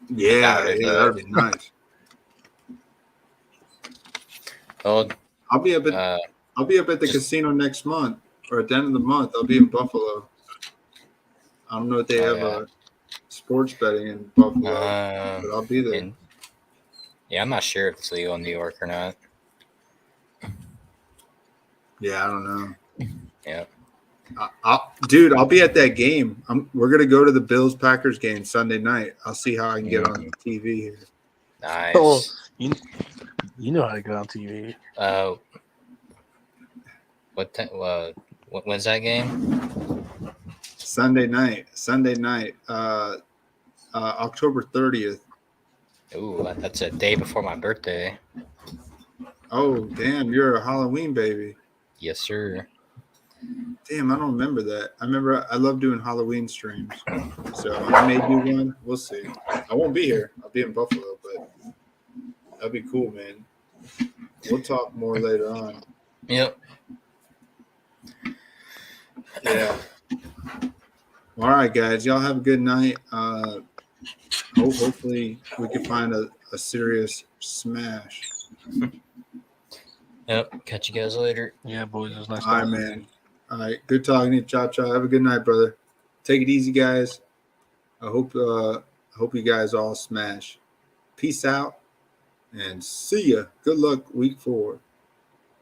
Yeah, that'd be nice. Well, I'll be up at the casino next month, or at the end of the month. I'll be in Buffalo. I don't know if they have sports betting in Buffalo, but I'll be there. Yeah, I'm not sure if it's legal in New York or not. Yeah, I don't know. Yeah. Dude, I'll be at that game. We're gonna go to the Bills-Packers game Sunday night. I'll see how I can get on TV here. Nice. Oh, you know how to get on TV. When's that game? Sunday night. October 30th. Ooh, that's a day before my birthday. Oh, damn, you're a Halloween baby. Yes, sir. Damn, I don't remember that. I love doing Halloween streams. So I may do one. We'll see. I won't be here. I'll be in Buffalo, but that'd be cool, man. We'll talk more later on. Yep. Yeah. All right, guys. Y'all have a good night. Hopefully we can find a serious smash. Yep. Catch you guys later. Yeah, boys. It was nice. All right, man. All right. Good talking to you, Cha-Cha. Have a good night, brother. Take it easy, guys. I hope you guys all smash. Peace out and see ya. Good luck week 4.